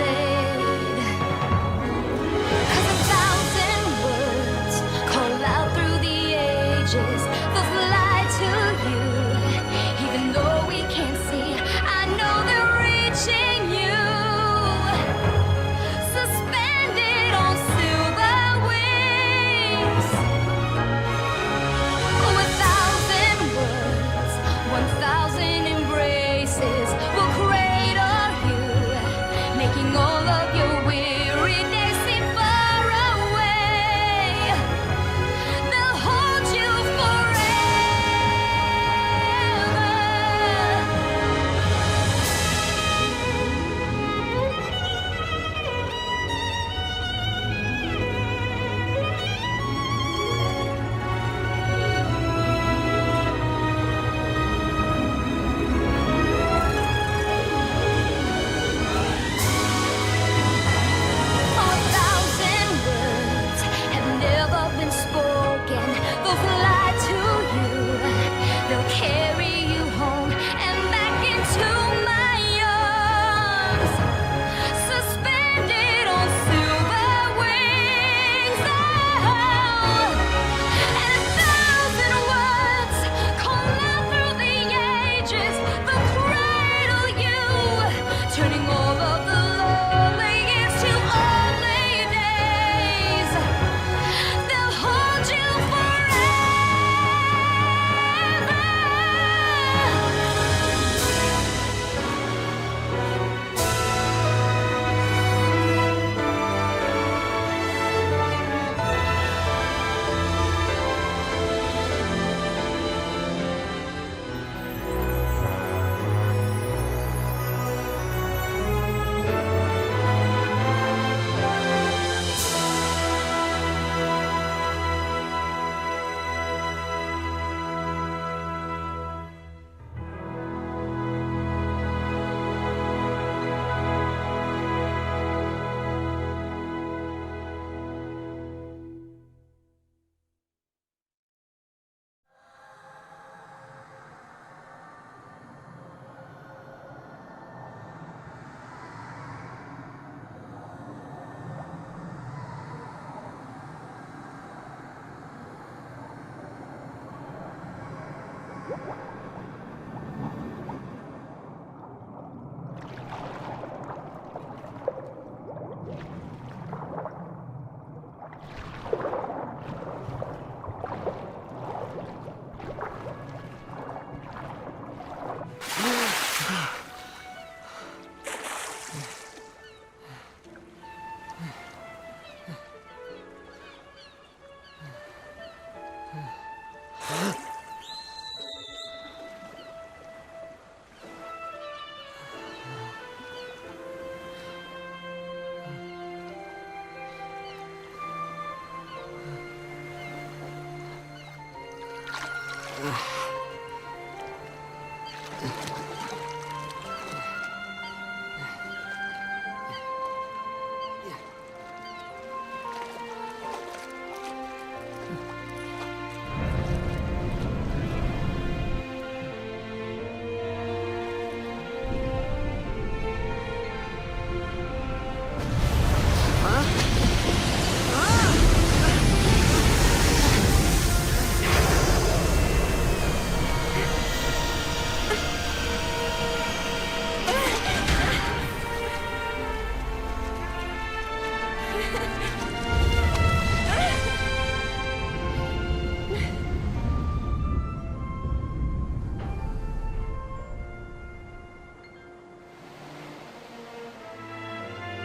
late. 'Cause 1,000 words call out through the ages, they'll fly to you, even though we can't see. I know they're reaching you.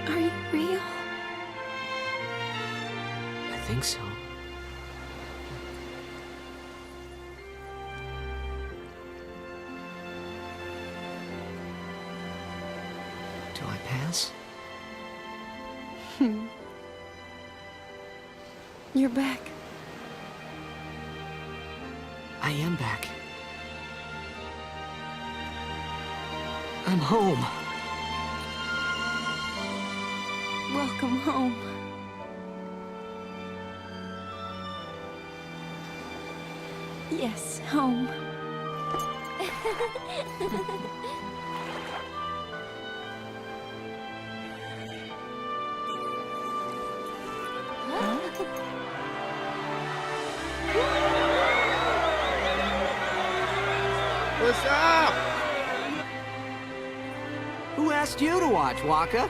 Are you real? I think so. Do I pass? You're back. I am back. I'm home. Welcome home. Yes, home. What's up? Who asked you to watch, Waka?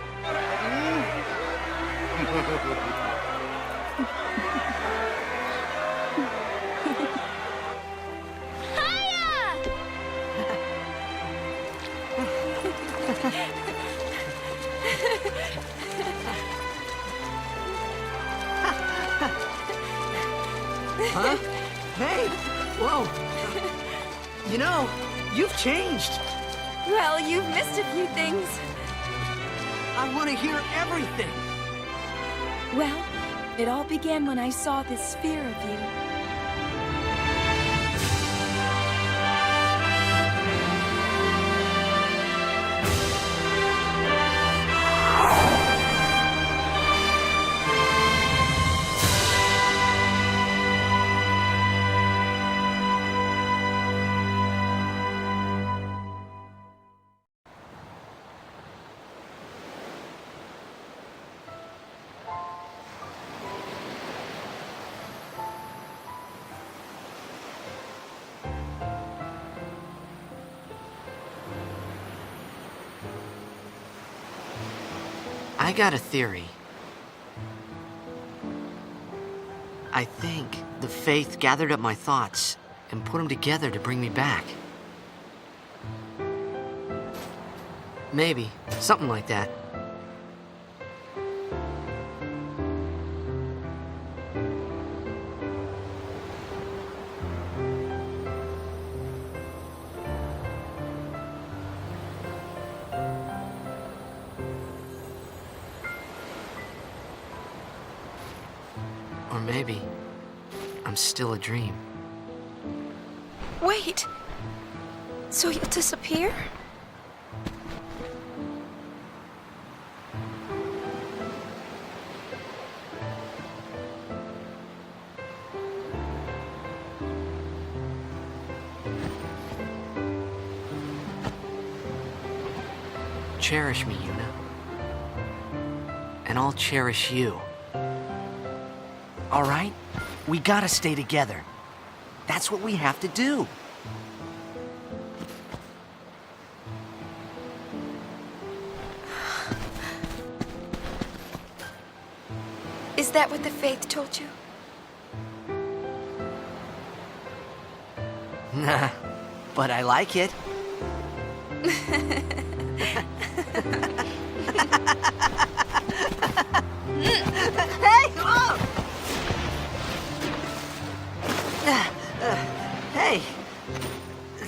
Huh? Hey! Whoa! You know, you've changed. Well, you've missed a few things. I want to hear everything. Well, it all began when I saw this sphere of you. I got a theory. I think the faith gathered up my thoughts and put them together to bring me back. Maybe. Something like that. Or maybe I'm still a dream. Wait! So you'll disappear? Cherish me, Yuna. And I'll cherish you. All right? We gotta stay together. That's what we have to do. Is that what the faith told you? Nah, but I like it. Hey! Oh! Hey,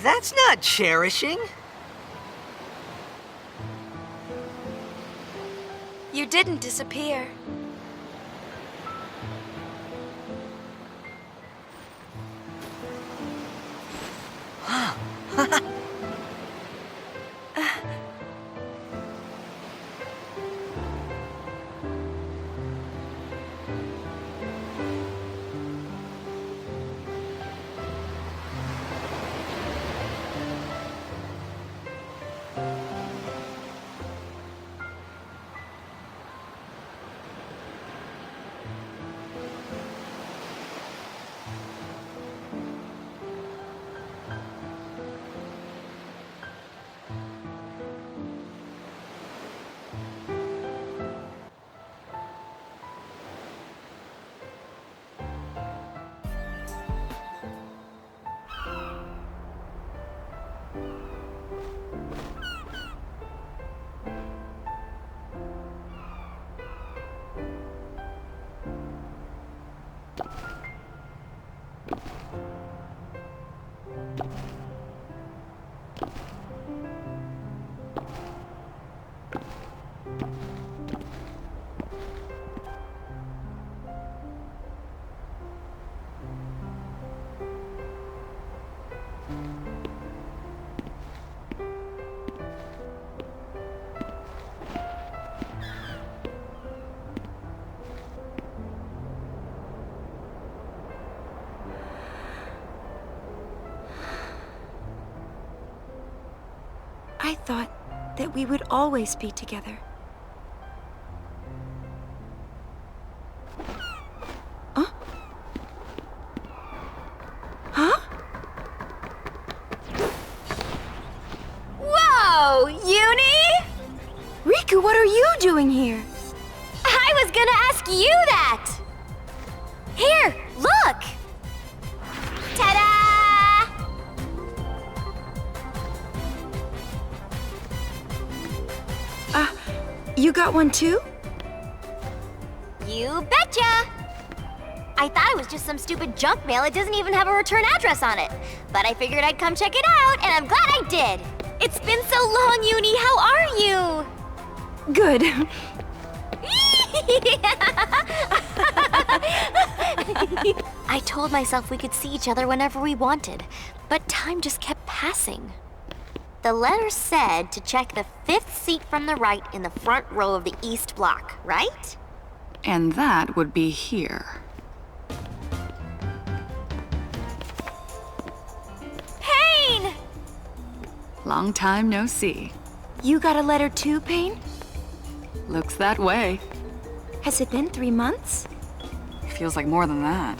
that's not cherishing. You didn't disappear. I thought that we would always be together. Huh? Huh? Whoa, Uni! Riku, what are you doing here? I was gonna ask you that! Here, look! Ta-da! You got one too? You betcha! I thought it was just some stupid junk mail. It doesn't even have a return address on it. But I figured I'd come check it out, and I'm glad I did. It's been so long, Uni. How are you? Good. I told myself we could see each other whenever we wanted, but time just kept passing. The letter said to check the 5th seat from the right in the front row of the East block, right? And that would be here. Pain! Long time no see. You got a letter too, Pain? Looks that way. Has it been 3 months? Feels like more than that.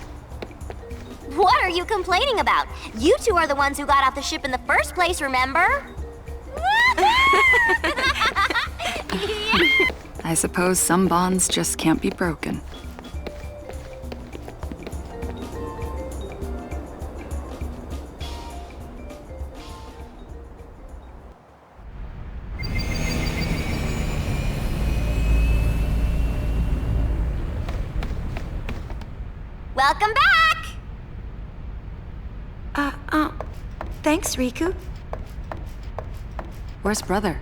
What are you complaining about? You two are the ones who got off the ship in the first place, remember? I suppose some bonds just can't be broken. Welcome back! Thanks, Riku. Where's brother?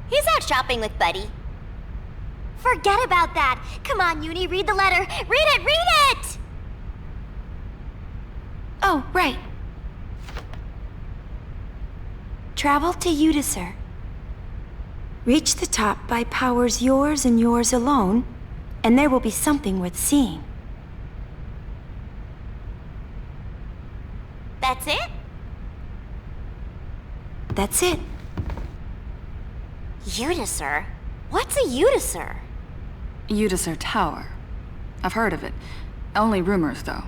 He's out shopping with Buddy. Forget about that. Come on, Uni, read the letter. Read it! Oh, right. Travel to Udisur. Reach the top by powers yours and yours alone, and there will be something worth seeing. That's it? That's it. Udisur? What's a Udisur? Udisur Tower. I've heard of it. Only rumors, though.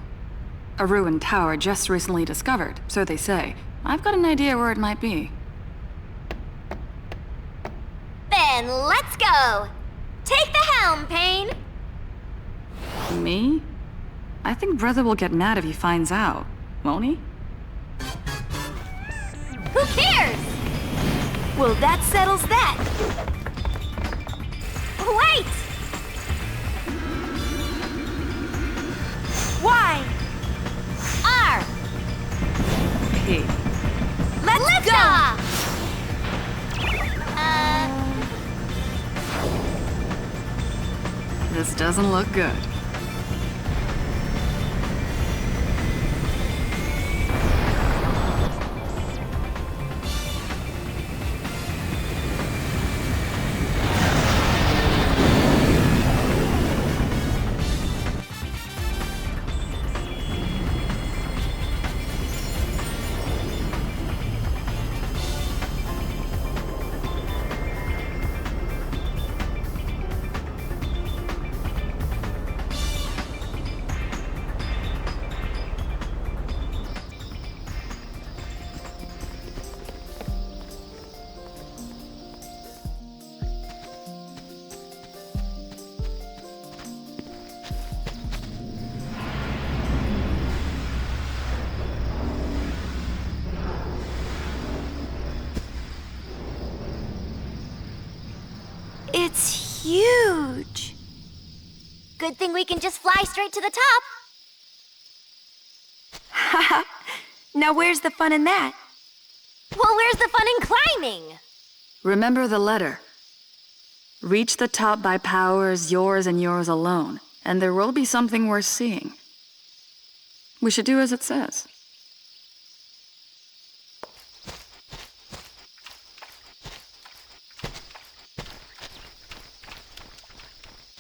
A ruined tower just recently discovered, so they say. I've got an idea where it might be. Then let's go! Take the helm, Pain! Me? I think brother will get mad if he finds out, won't he? Who cares? Well, that settles that. Wait! Y! R! P. Let's go! This doesn't look good. Good thing we can just fly straight to the top. Haha. Now where's the fun in that? Well, where's the fun in climbing? Remember the letter. Reach the top by powers yours and yours alone, and there will be something worth seeing. We should do as it says.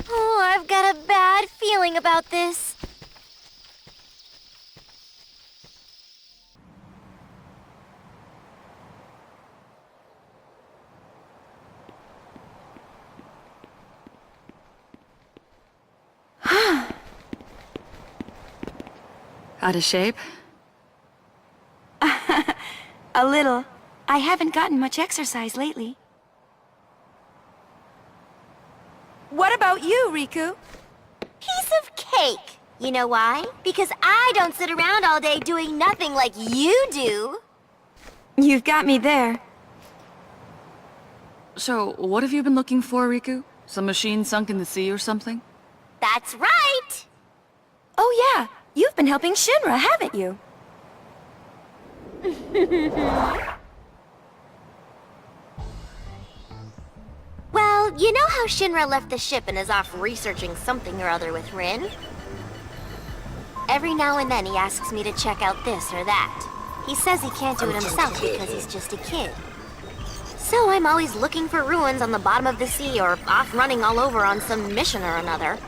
Oh, I've got a bad feeling about this. Out of shape? A little. I haven't gotten much exercise lately. What about you, Riku? Piece of cake. You know why? Because I don't sit around all day doing nothing like you do. You've got me there. So, what have you been looking for, Riku? Some machine sunk in the sea or something? That's right! Oh yeah, you've been helping Shinra, haven't you? Well, you know how Shinra left the ship and is off researching something or other with Rin? Every now and then he asks me to check out this or that. He says he can't do it himself because he's just a kid. So I'm always looking for ruins on the bottom of the sea or off running all over on some mission or another.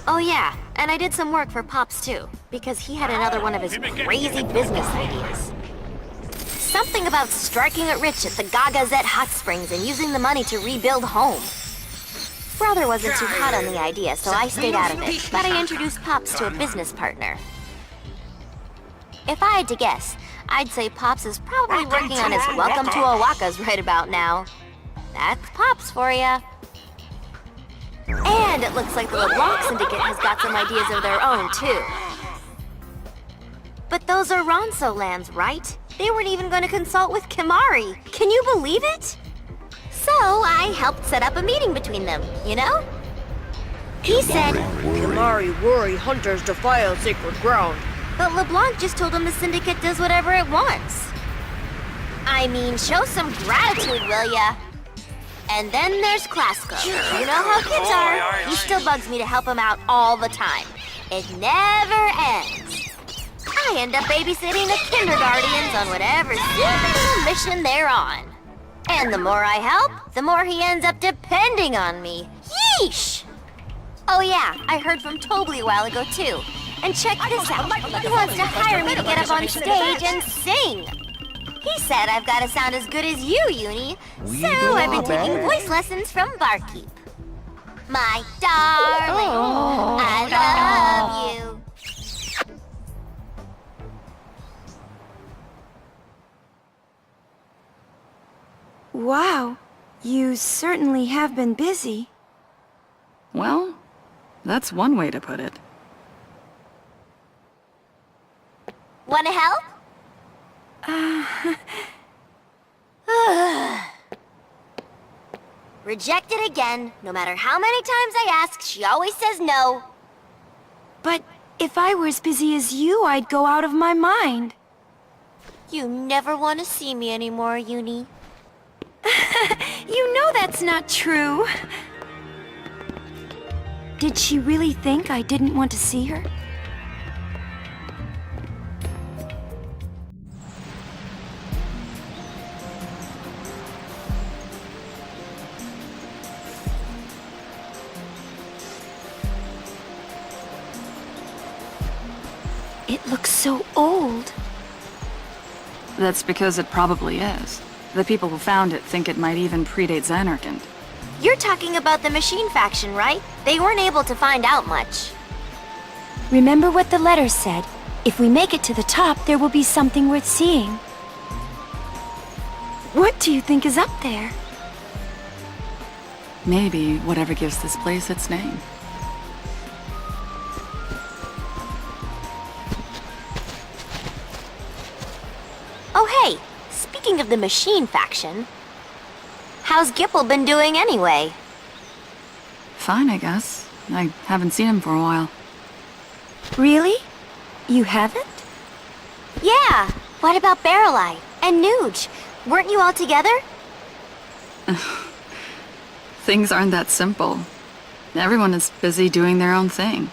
Oh yeah, and I did some work for Pops too, because he had another one of his crazy business ideas. Something about striking it rich at the Gagazette Hot Springs and using the money to rebuild home. Brother wasn't too hot on the idea, so I stayed out of it, but I introduced Pops to a business partner. If I had to guess, I'd say Pops is probably working on his Welcome to Owaka's right about now. That's Pops for ya. And it looks like the LeBlanc Syndicate has got some ideas of their own, too. But those are Ronso lands, right? They weren't even going to consult with Kimari. Can you believe it? So I helped set up a meeting between them, you know? He said, Kimari worry hunters defile sacred ground. But LeBlanc just told him the Syndicate does whatever it wants. I mean, show some gratitude, will ya? And then there's Classico. You know how kids are. He still bugs me to help him out all the time. It never ends. I end up babysitting the kindergartens on whatever silly mission they're on. And the more I help, the more he ends up depending on me. Yeesh! Oh yeah, I heard from Tobly a while ago too. And check this out. He wants to hire me to get up on stage and sing. He said I've got to sound as good as you, Uni. So I've been taking voice lessons from Barkeep. My darling, I love you. Wow, you certainly have been busy. Well, that's one way to put it. Wanna help? Rejected again. No matter how many times I ask, she always says no. But if I were as busy as you, I'd go out of my mind. You never want to see me anymore, Uni. You know that's not true. Did she really think I didn't want to see her? It looks so old. That's because it probably is. The people who found it think it might even predate Xanarkand. You're talking about the Machine faction, right? They weren't able to find out much. Remember what the letter said. If we make it to the top, there will be something worth seeing. What do you think is up there? Maybe whatever gives this place its name. Oh hey, speaking of the Machine faction, how's Gipple been doing anyway? Fine, I guess. I haven't seen him for a while. Really? You haven't? Yeah. What about Barreleye and Nuge? Weren't you all together? Things aren't that simple. Everyone is busy doing their own thing.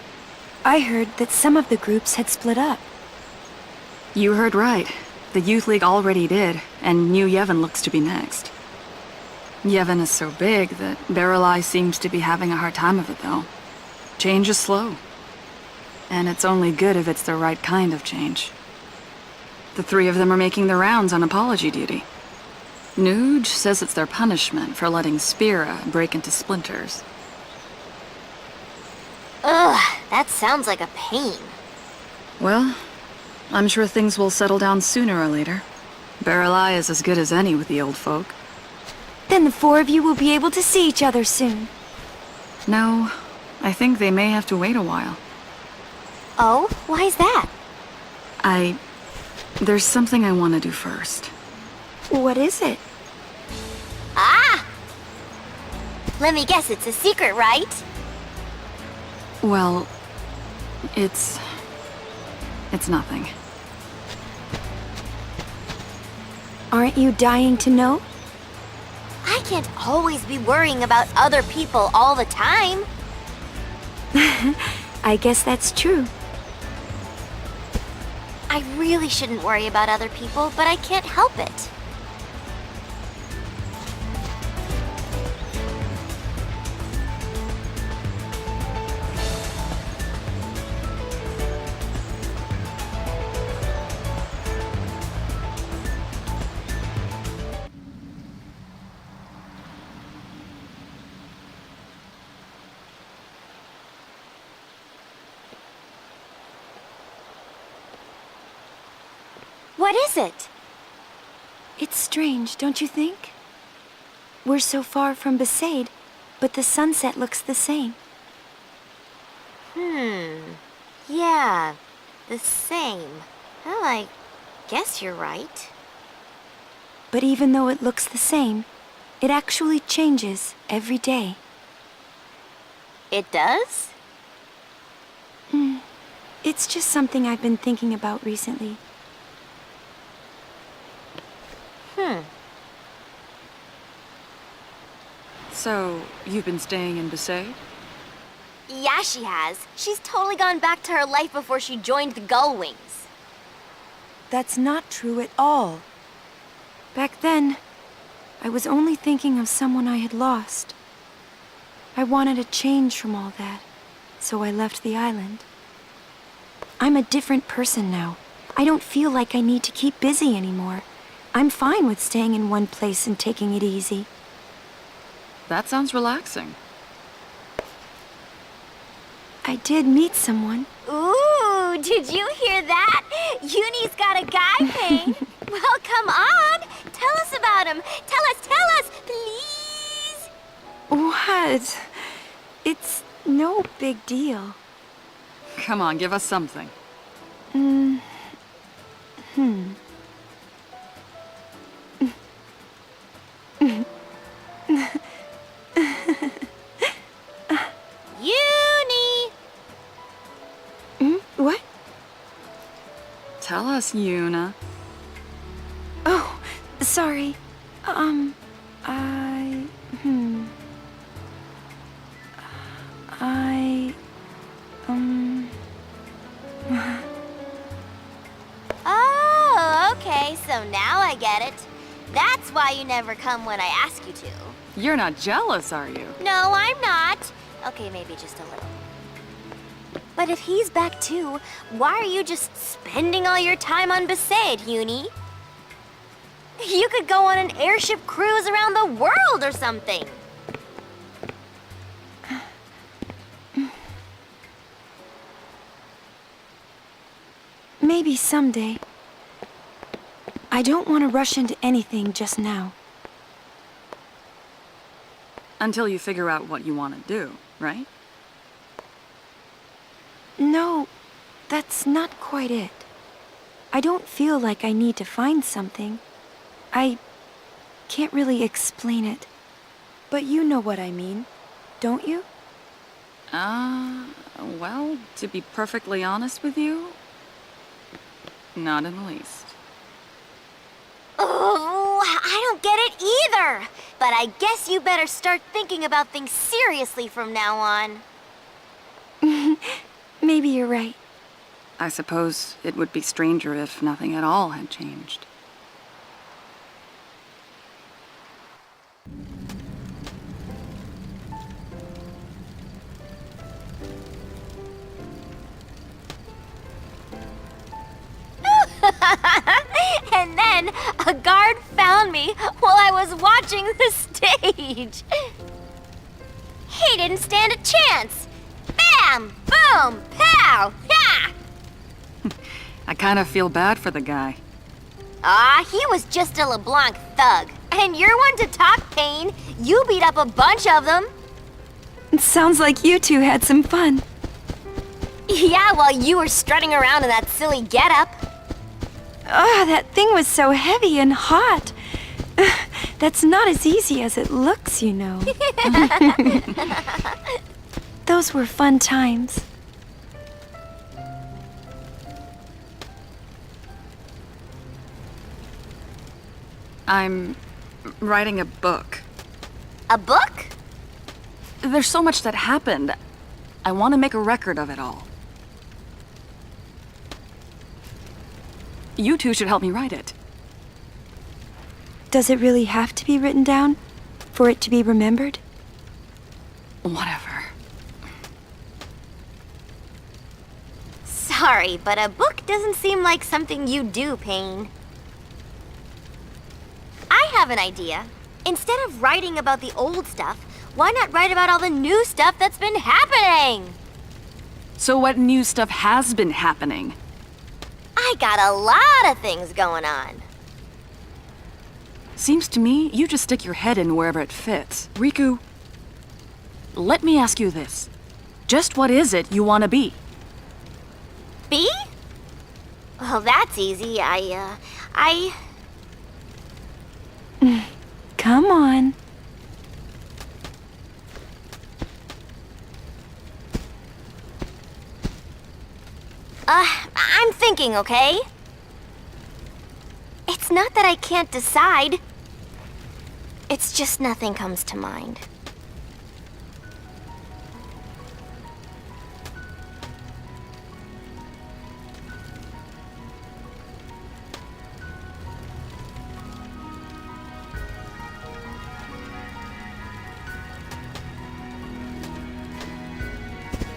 I heard that some of the groups had split up. You heard right. The Youth League already did, and New Yevon looks to be next. Yevon is so big that Barreleye seems to be having a hard time of it, though. Change is slow. And it's only good if it's the right kind of change. The three of them are making the rounds on apology duty. Nuge says it's their punishment for letting Spira break into splinters. Ugh, that sounds like a pain. Well, I'm sure things will settle down sooner or later. Barreleye is as good as any with the old folk. Then the four of you will be able to see each other soon. No, I think they may have to wait a while. Oh, why's that? There's something I want to do first. What is it? Ah! Let me guess, it's a secret, right? Well, it's nothing. Aren't you dying to know? I can't always be worrying about other people all the time. I guess that's true. I really shouldn't worry about other people, but I can't help it. What is it? It's strange, don't you think? We're so far from Besaid, but the sunset looks the same. Yeah, the same. Well, I guess you're right. But even though it looks the same, it actually changes every day. It does? It's just something I've been thinking about recently. So, you've been staying in Besaid? Yeah, she has. She's totally gone back to her life before she joined the Gullwings. That's not true at all. Back then, I was only thinking of someone I had lost. I wanted a change from all that, so I left the island. I'm a different person now. I don't feel like I need to keep busy anymore. I'm fine with staying in one place and taking it easy. That sounds relaxing. I did meet someone. Ooh, did you hear that? Uni's got a guy thing. Well, come on. Tell us about him. Tell us, please. What? It's no big deal. Come on, give us something. Uni! What? Tell us, Yuna. Oh, sorry. Oh, okay, so now I get it. That's why you never come when I ask you to. You're not jealous, are you? No, I'm not. Okay, maybe just a little. But if he's back too, why are you just spending all your time on Besaid, Uni? You could go on an airship cruise around the world or something. Maybe someday. I don't want to rush into anything just now. Until you figure out what you want to do, right? No, that's not quite it. I don't feel like I need to find something. I can't really explain it. But you know what I mean, don't you? Well, to be perfectly honest with you, not in the least. Oh, I don't get it either. But I guess you better start thinking about things seriously from now on. Maybe you're right. I suppose it would be stranger if nothing at all had changed. And then a guard found me while I was watching the stage. He didn't stand a chance. Bam! Boom! Pow! Yeah! I kind of feel bad for the guy. He was just a LeBlanc thug. And you're one to talk, Pain. You beat up a bunch of them. It sounds like you two had some fun. Yeah, while you were strutting around in that silly getup. That thing was so heavy and hot. That's not as easy as it looks, you know. Those were fun times. I'm writing a book. A book? There's so much that happened. I want to make a record of it all. You two should help me write it. Does it really have to be written down for it to be remembered? Whatever. Sorry, but a book doesn't seem like something you do, Pain. I have an idea. Instead of writing about the old stuff, why not write about all the new stuff that's been happening? So what new stuff has been happening? I got a lot of things going on. Seems to me you just stick your head in wherever it fits. Riku, let me ask you this. Just what is it you want to be? Be? Well, that's easy. Come on. I'm thinking, okay? It's not that I can't decide. It's just nothing comes to mind.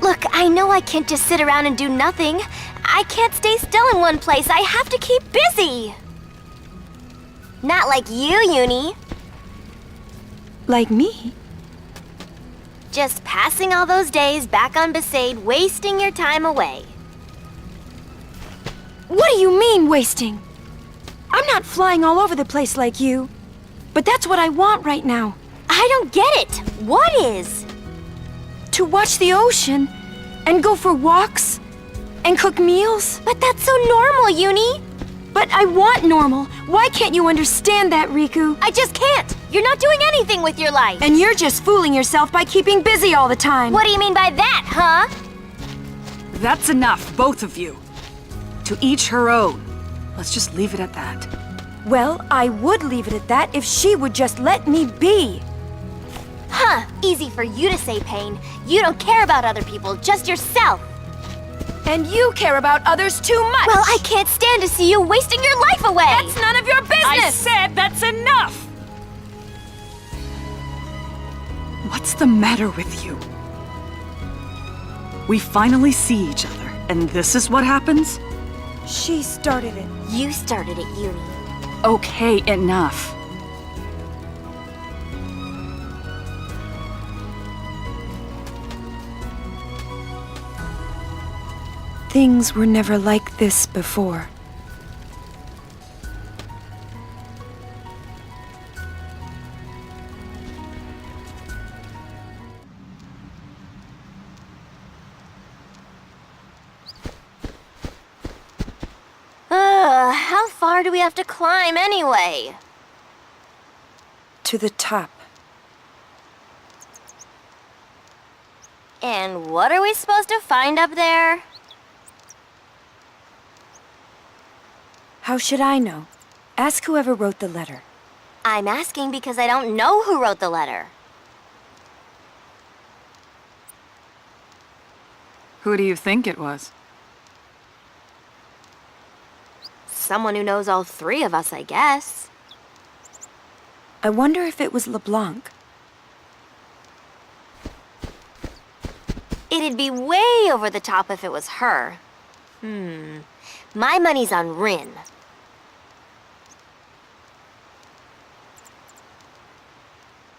Look, I know I can't just sit around and do nothing. I can't stay still in one place. I have to keep busy. Not like you, Yuni. Like me? Just passing all those days back on Besaid, wasting your time away. What do you mean, wasting? I'm not flying all over the place like you. But that's what I want right now. I don't get it. What is? To watch the ocean, and go for walks, and cook meals. But that's so normal, Yuni. But I want normal. Why can't you understand that, Riku? I just can't. You're not doing anything with your life. And you're just fooling yourself by keeping busy all the time. What do you mean by that, huh? That's enough, both of you. To each her own. Let's just leave it at that. Well, I would leave it at that if she would just let me be. Huh, easy for you to say, Pain. You don't care about other people, just yourself. And you care about others too much. Well, I can't stand to see you wasting your life away. That's none of your business. I said that's enough. What's the matter with you? We finally see each other, and this is what happens? She started it. You started it, Yuni. Okay, enough. Things were never like this before. How far do we have to climb anyway? To the top. And what are we supposed to find up there? How should I know? Ask whoever wrote the letter. I'm asking because I don't know who wrote the letter. Who do you think it was? Someone who knows all three of us, I guess. I wonder if it was LeBlanc. It'd be way over the top if it was her. My money's on Rin.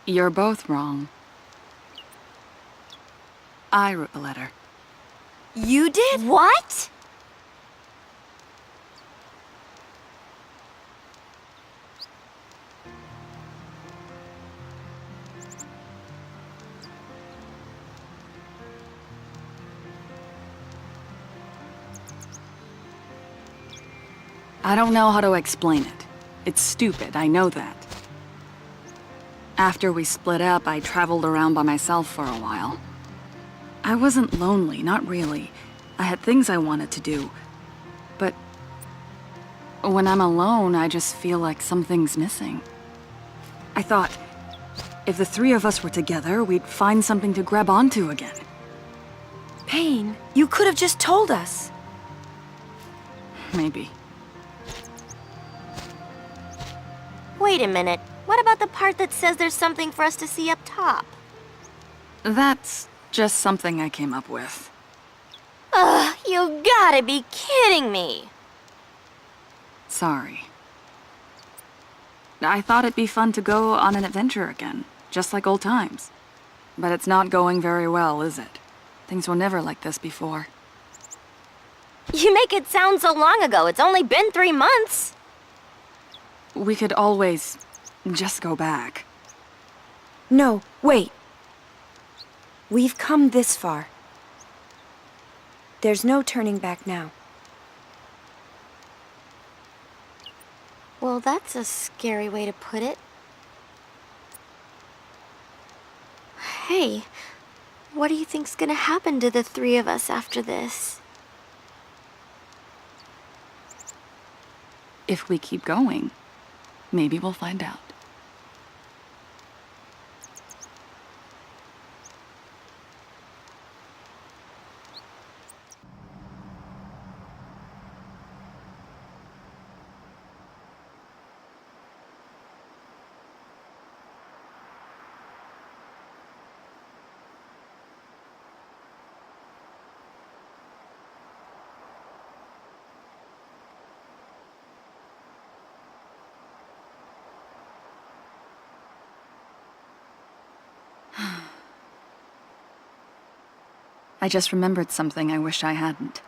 You're both wrong. I wrote the letter. You did? What? I don't know how to explain it. It's stupid, I know that. After we split up, I traveled around by myself for a while. I wasn't lonely, not really. I had things I wanted to do. But when I'm alone, I just feel like something's missing. I thought, if the three of us were together, we'd find something to grab onto again. Payne, you could have just told us. Maybe. Wait a minute. What about the part that says there's something for us to see up top? That's just something I came up with. Ugh, you gotta be kidding me! Sorry. I thought it'd be fun to go on an adventure again, just like old times. But it's not going very well, is it? Things were never like this before. You make it sound so long ago. It's only been 3 months. We could always just go back. No, wait. We've come this far. There's no turning back now. Well, that's a scary way to put it. Hey, what do you think's gonna happen to the three of us after this? If we keep going, maybe we'll find out. I just remembered something I wish I hadn't.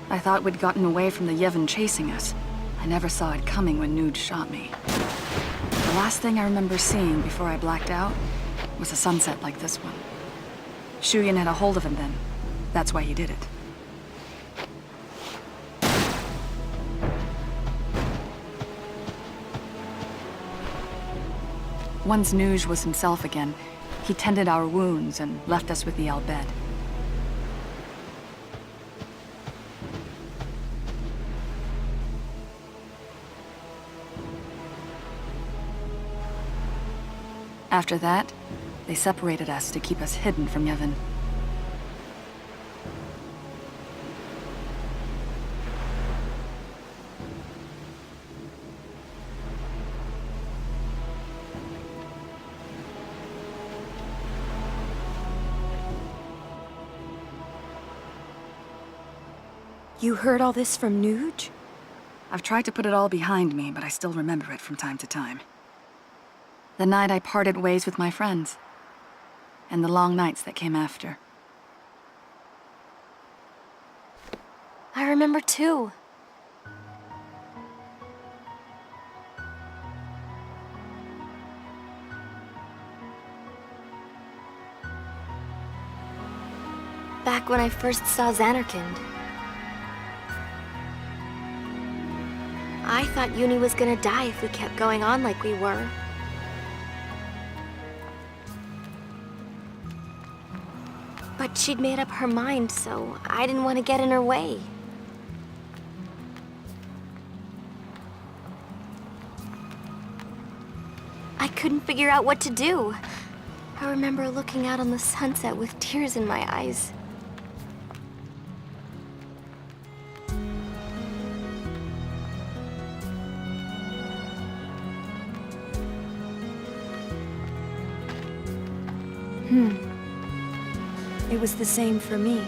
I thought we'd gotten away from the Yevon chasing us. I never saw it coming when Nude shot me. The last thing I remember seeing before I blacked out was a sunset like this one. Shuyin had a hold of him then. That's why he did it. Once Nuge was himself again, he tended our wounds and left us with the Albed. After that, they separated us to keep us hidden from Yevon. You heard all this from Nuge? I've tried to put it all behind me, but I still remember it from time to time. The night I parted ways with my friends, and the long nights that came after. I remember too. Back when I first saw Xanarkand. I thought Yuni was gonna die if we kept going on like we were. But she'd made up her mind, so I didn't want to get in her way. I couldn't figure out what to do. I remember looking out on the sunset with tears in my eyes. It was the same for me.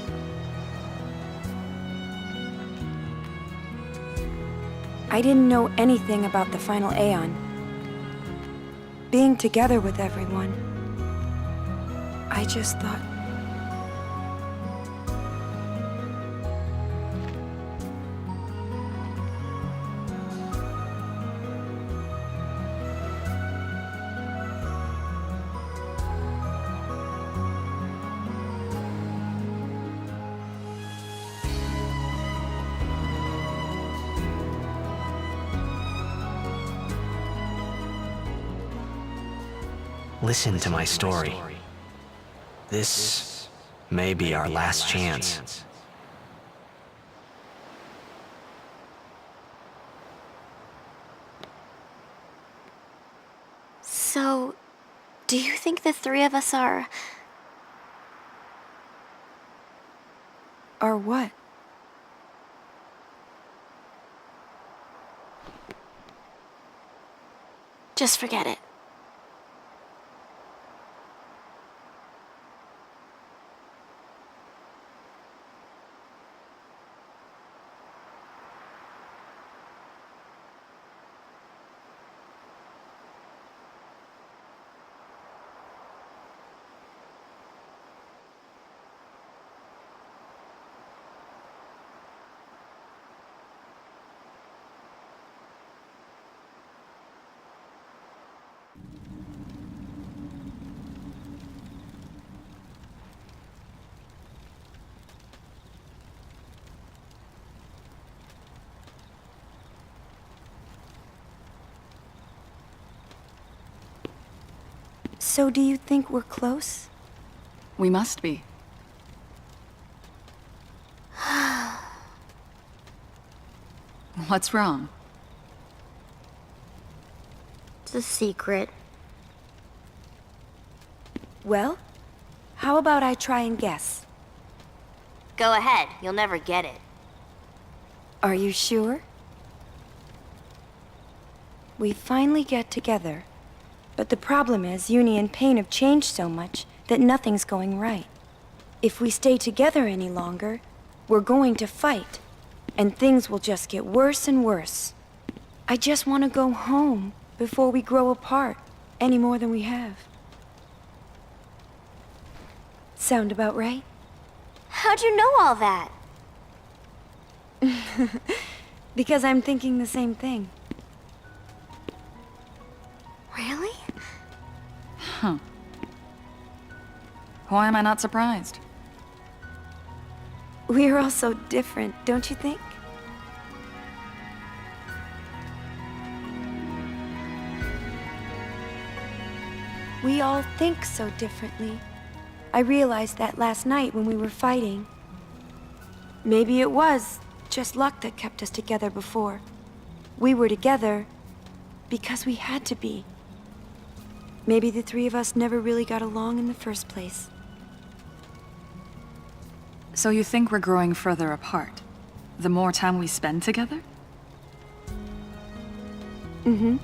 I didn't know anything about the final Aeon. Being together with everyone, I just thought... Listen to my story. This may be our last chance. So, do you think the three of us are... Are what? Just forget it. So do you think we're close? We must be. What's wrong? It's a secret. Well, how about I try and guess? Go ahead, you'll never get it. Are you sure? We finally get together. But the problem is, Yuni and Pain have changed so much that nothing's going right. If we stay together any longer, we're going to fight. And things will just get worse and worse. I just want to go home before we grow apart, any more than we have. Sound about right? How'd you know all that? Because I'm thinking the same thing. Really? Huh. Why am I not surprised? We're all so different, don't you think? We all think so differently. I realized that last night when we were fighting. Maybe it was just luck that kept us together before. We were together because we had to be. Maybe the three of us never really got along in the first place. So you think we're growing further apart? The more time we spend together? Mm-hmm.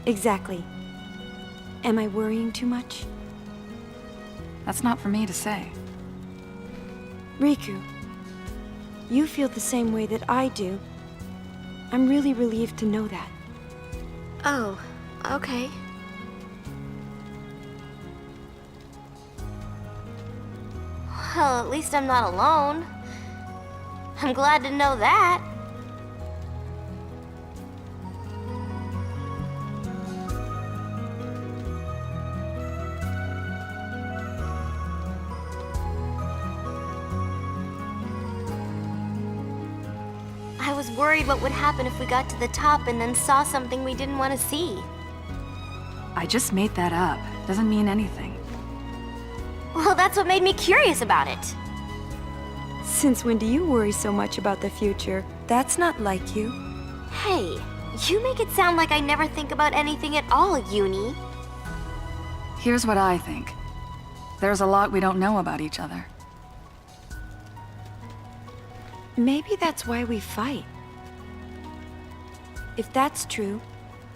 Exactly. Am I worrying too much? That's not for me to say. Riku, you feel the same way that I do. I'm really relieved to know that. Oh, okay. Well, at least I'm not alone. I'm glad to know that. was worried what would happen if we got to the top and then saw something we didn't want to see. I just made that up. Doesn't mean anything. Well, that's what made me curious about it. Since when do you worry so much about the future? That's not like you. Hey, you make it sound like I never think about anything at all, Uni. Here's what I think. There's a lot we don't know about each other. Maybe that's why we fight. If that's true,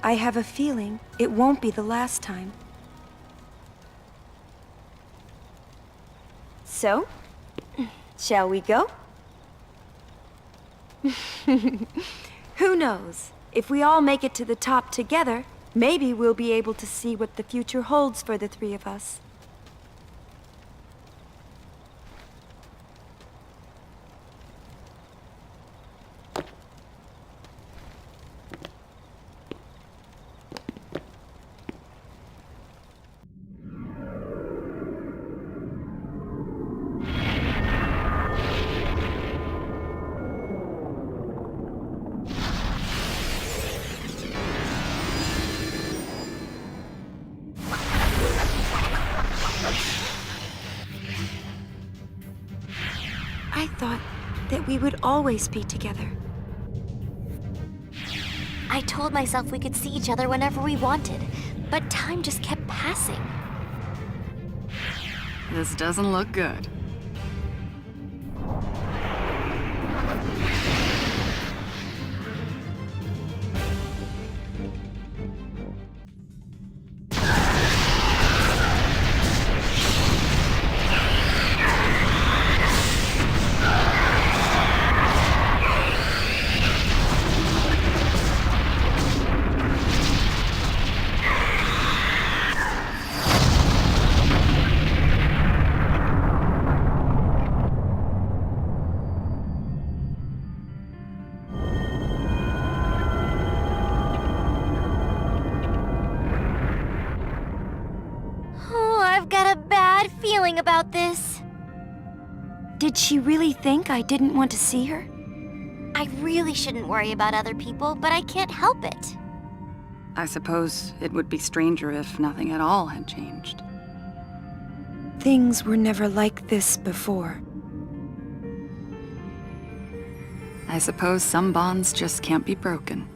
I have a feeling it won't be the last time. So, shall we go? Who knows? If we all make it to the top together, maybe we'll be able to see what the future holds for the three of us. I thought that we would always be together. I told myself we could see each other whenever we wanted, but time just kept passing. This doesn't look good. About this. Did she really think I didn't want to see her? I really shouldn't worry about other people, but I can't help it. I suppose it would be stranger if nothing at all had changed. Things were never like this before. I suppose some bonds just can't be broken.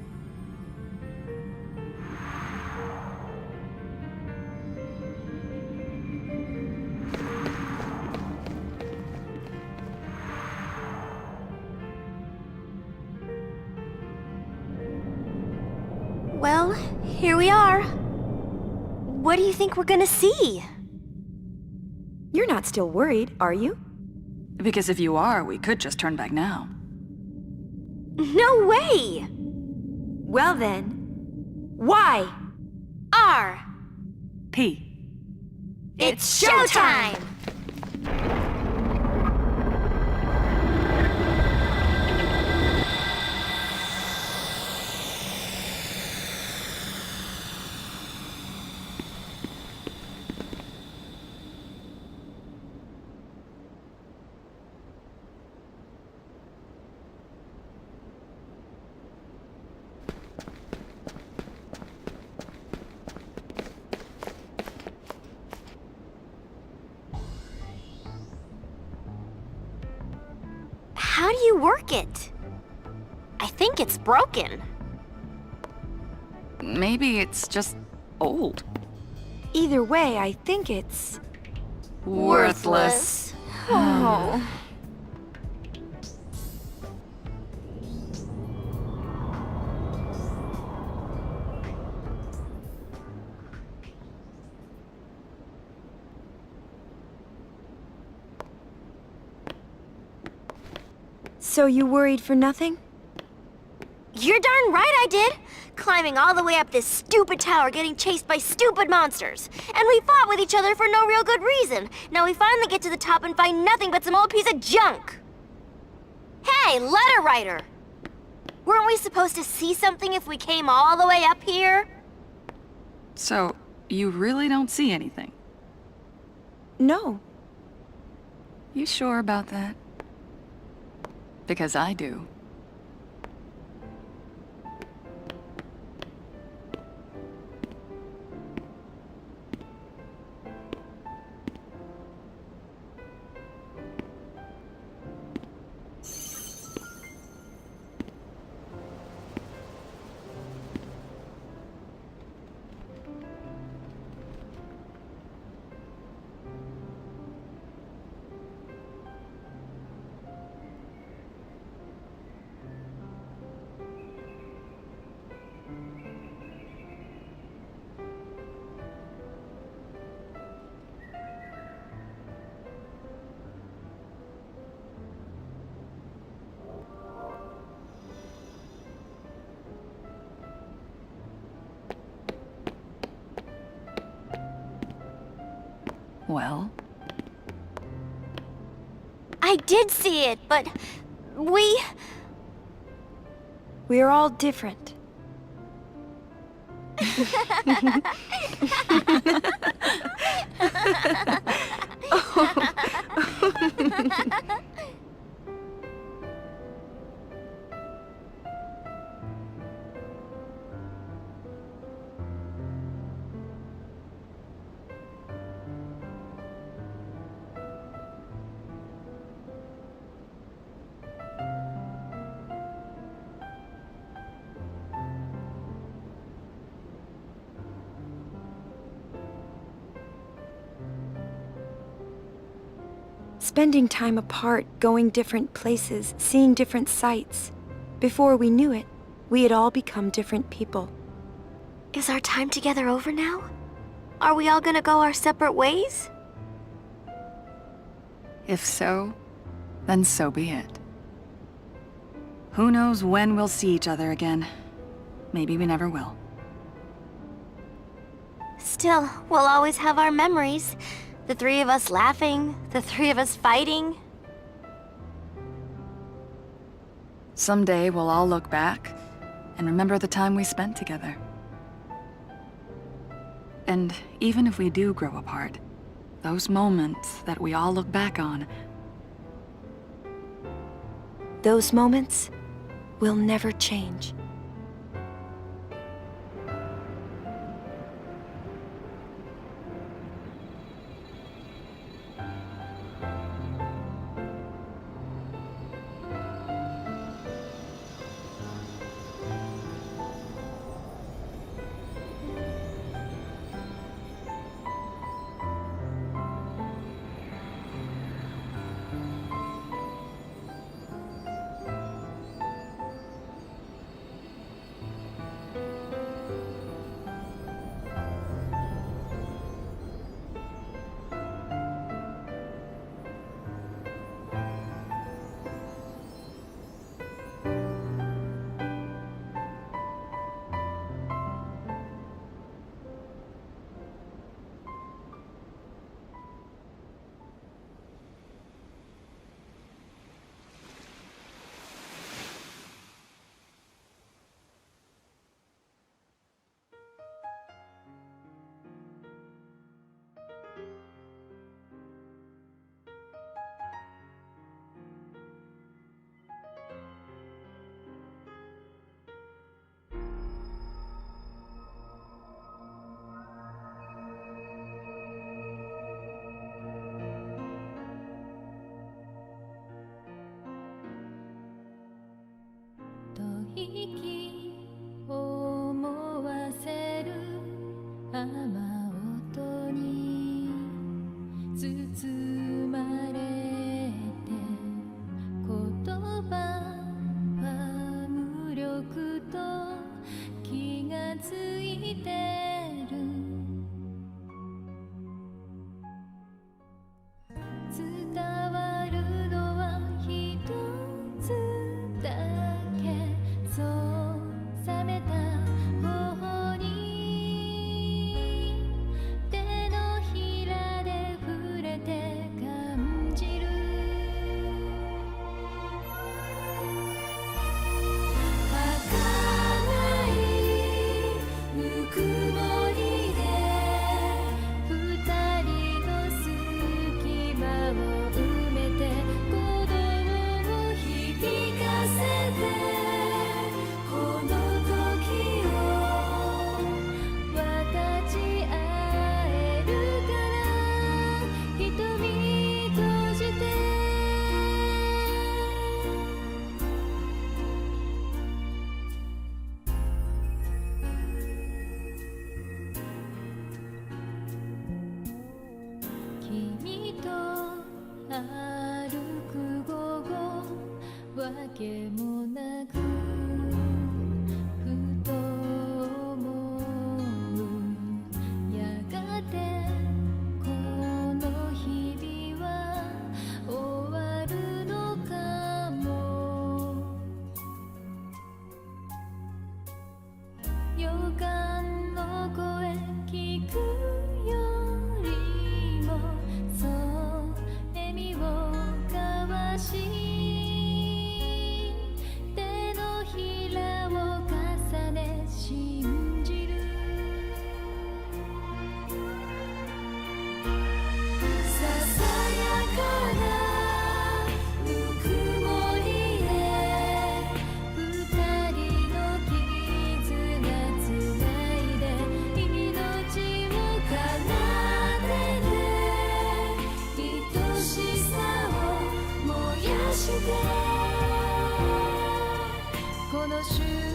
Well, here we are. What do you think we're gonna see? You're not still worried, are you? Because if you are, we could just turn back now. No way! Well then, Y, R, P. It's showtime! How do you work it? I think it's broken. Maybe it's just old. Either way, I think it's... worthless. Oh. So you worried for nothing? You're darn right I did! Climbing all the way up this stupid tower, getting chased by stupid monsters. And we fought with each other for no real good reason. Now we finally get to the top and find nothing but some old piece of junk. Hey, letter writer! Weren't we supposed to see something if we came all the way up here? So, you really don't see anything? No. You sure about that? Because I do. Well? I did see it, but we are all different. Spending time apart, going different places, seeing different sights. Before we knew it, we had all become different people. Is our time together over now? Are we all gonna go our separate ways? If so, then so be it. Who knows when we'll see each other again? Maybe we never will. Still, we'll always have our memories. The three of us laughing, the three of us fighting. Someday we'll all look back and remember the time we spent together. And even if we do grow apart, those moments that we all look back on, those moments will never change. この瞬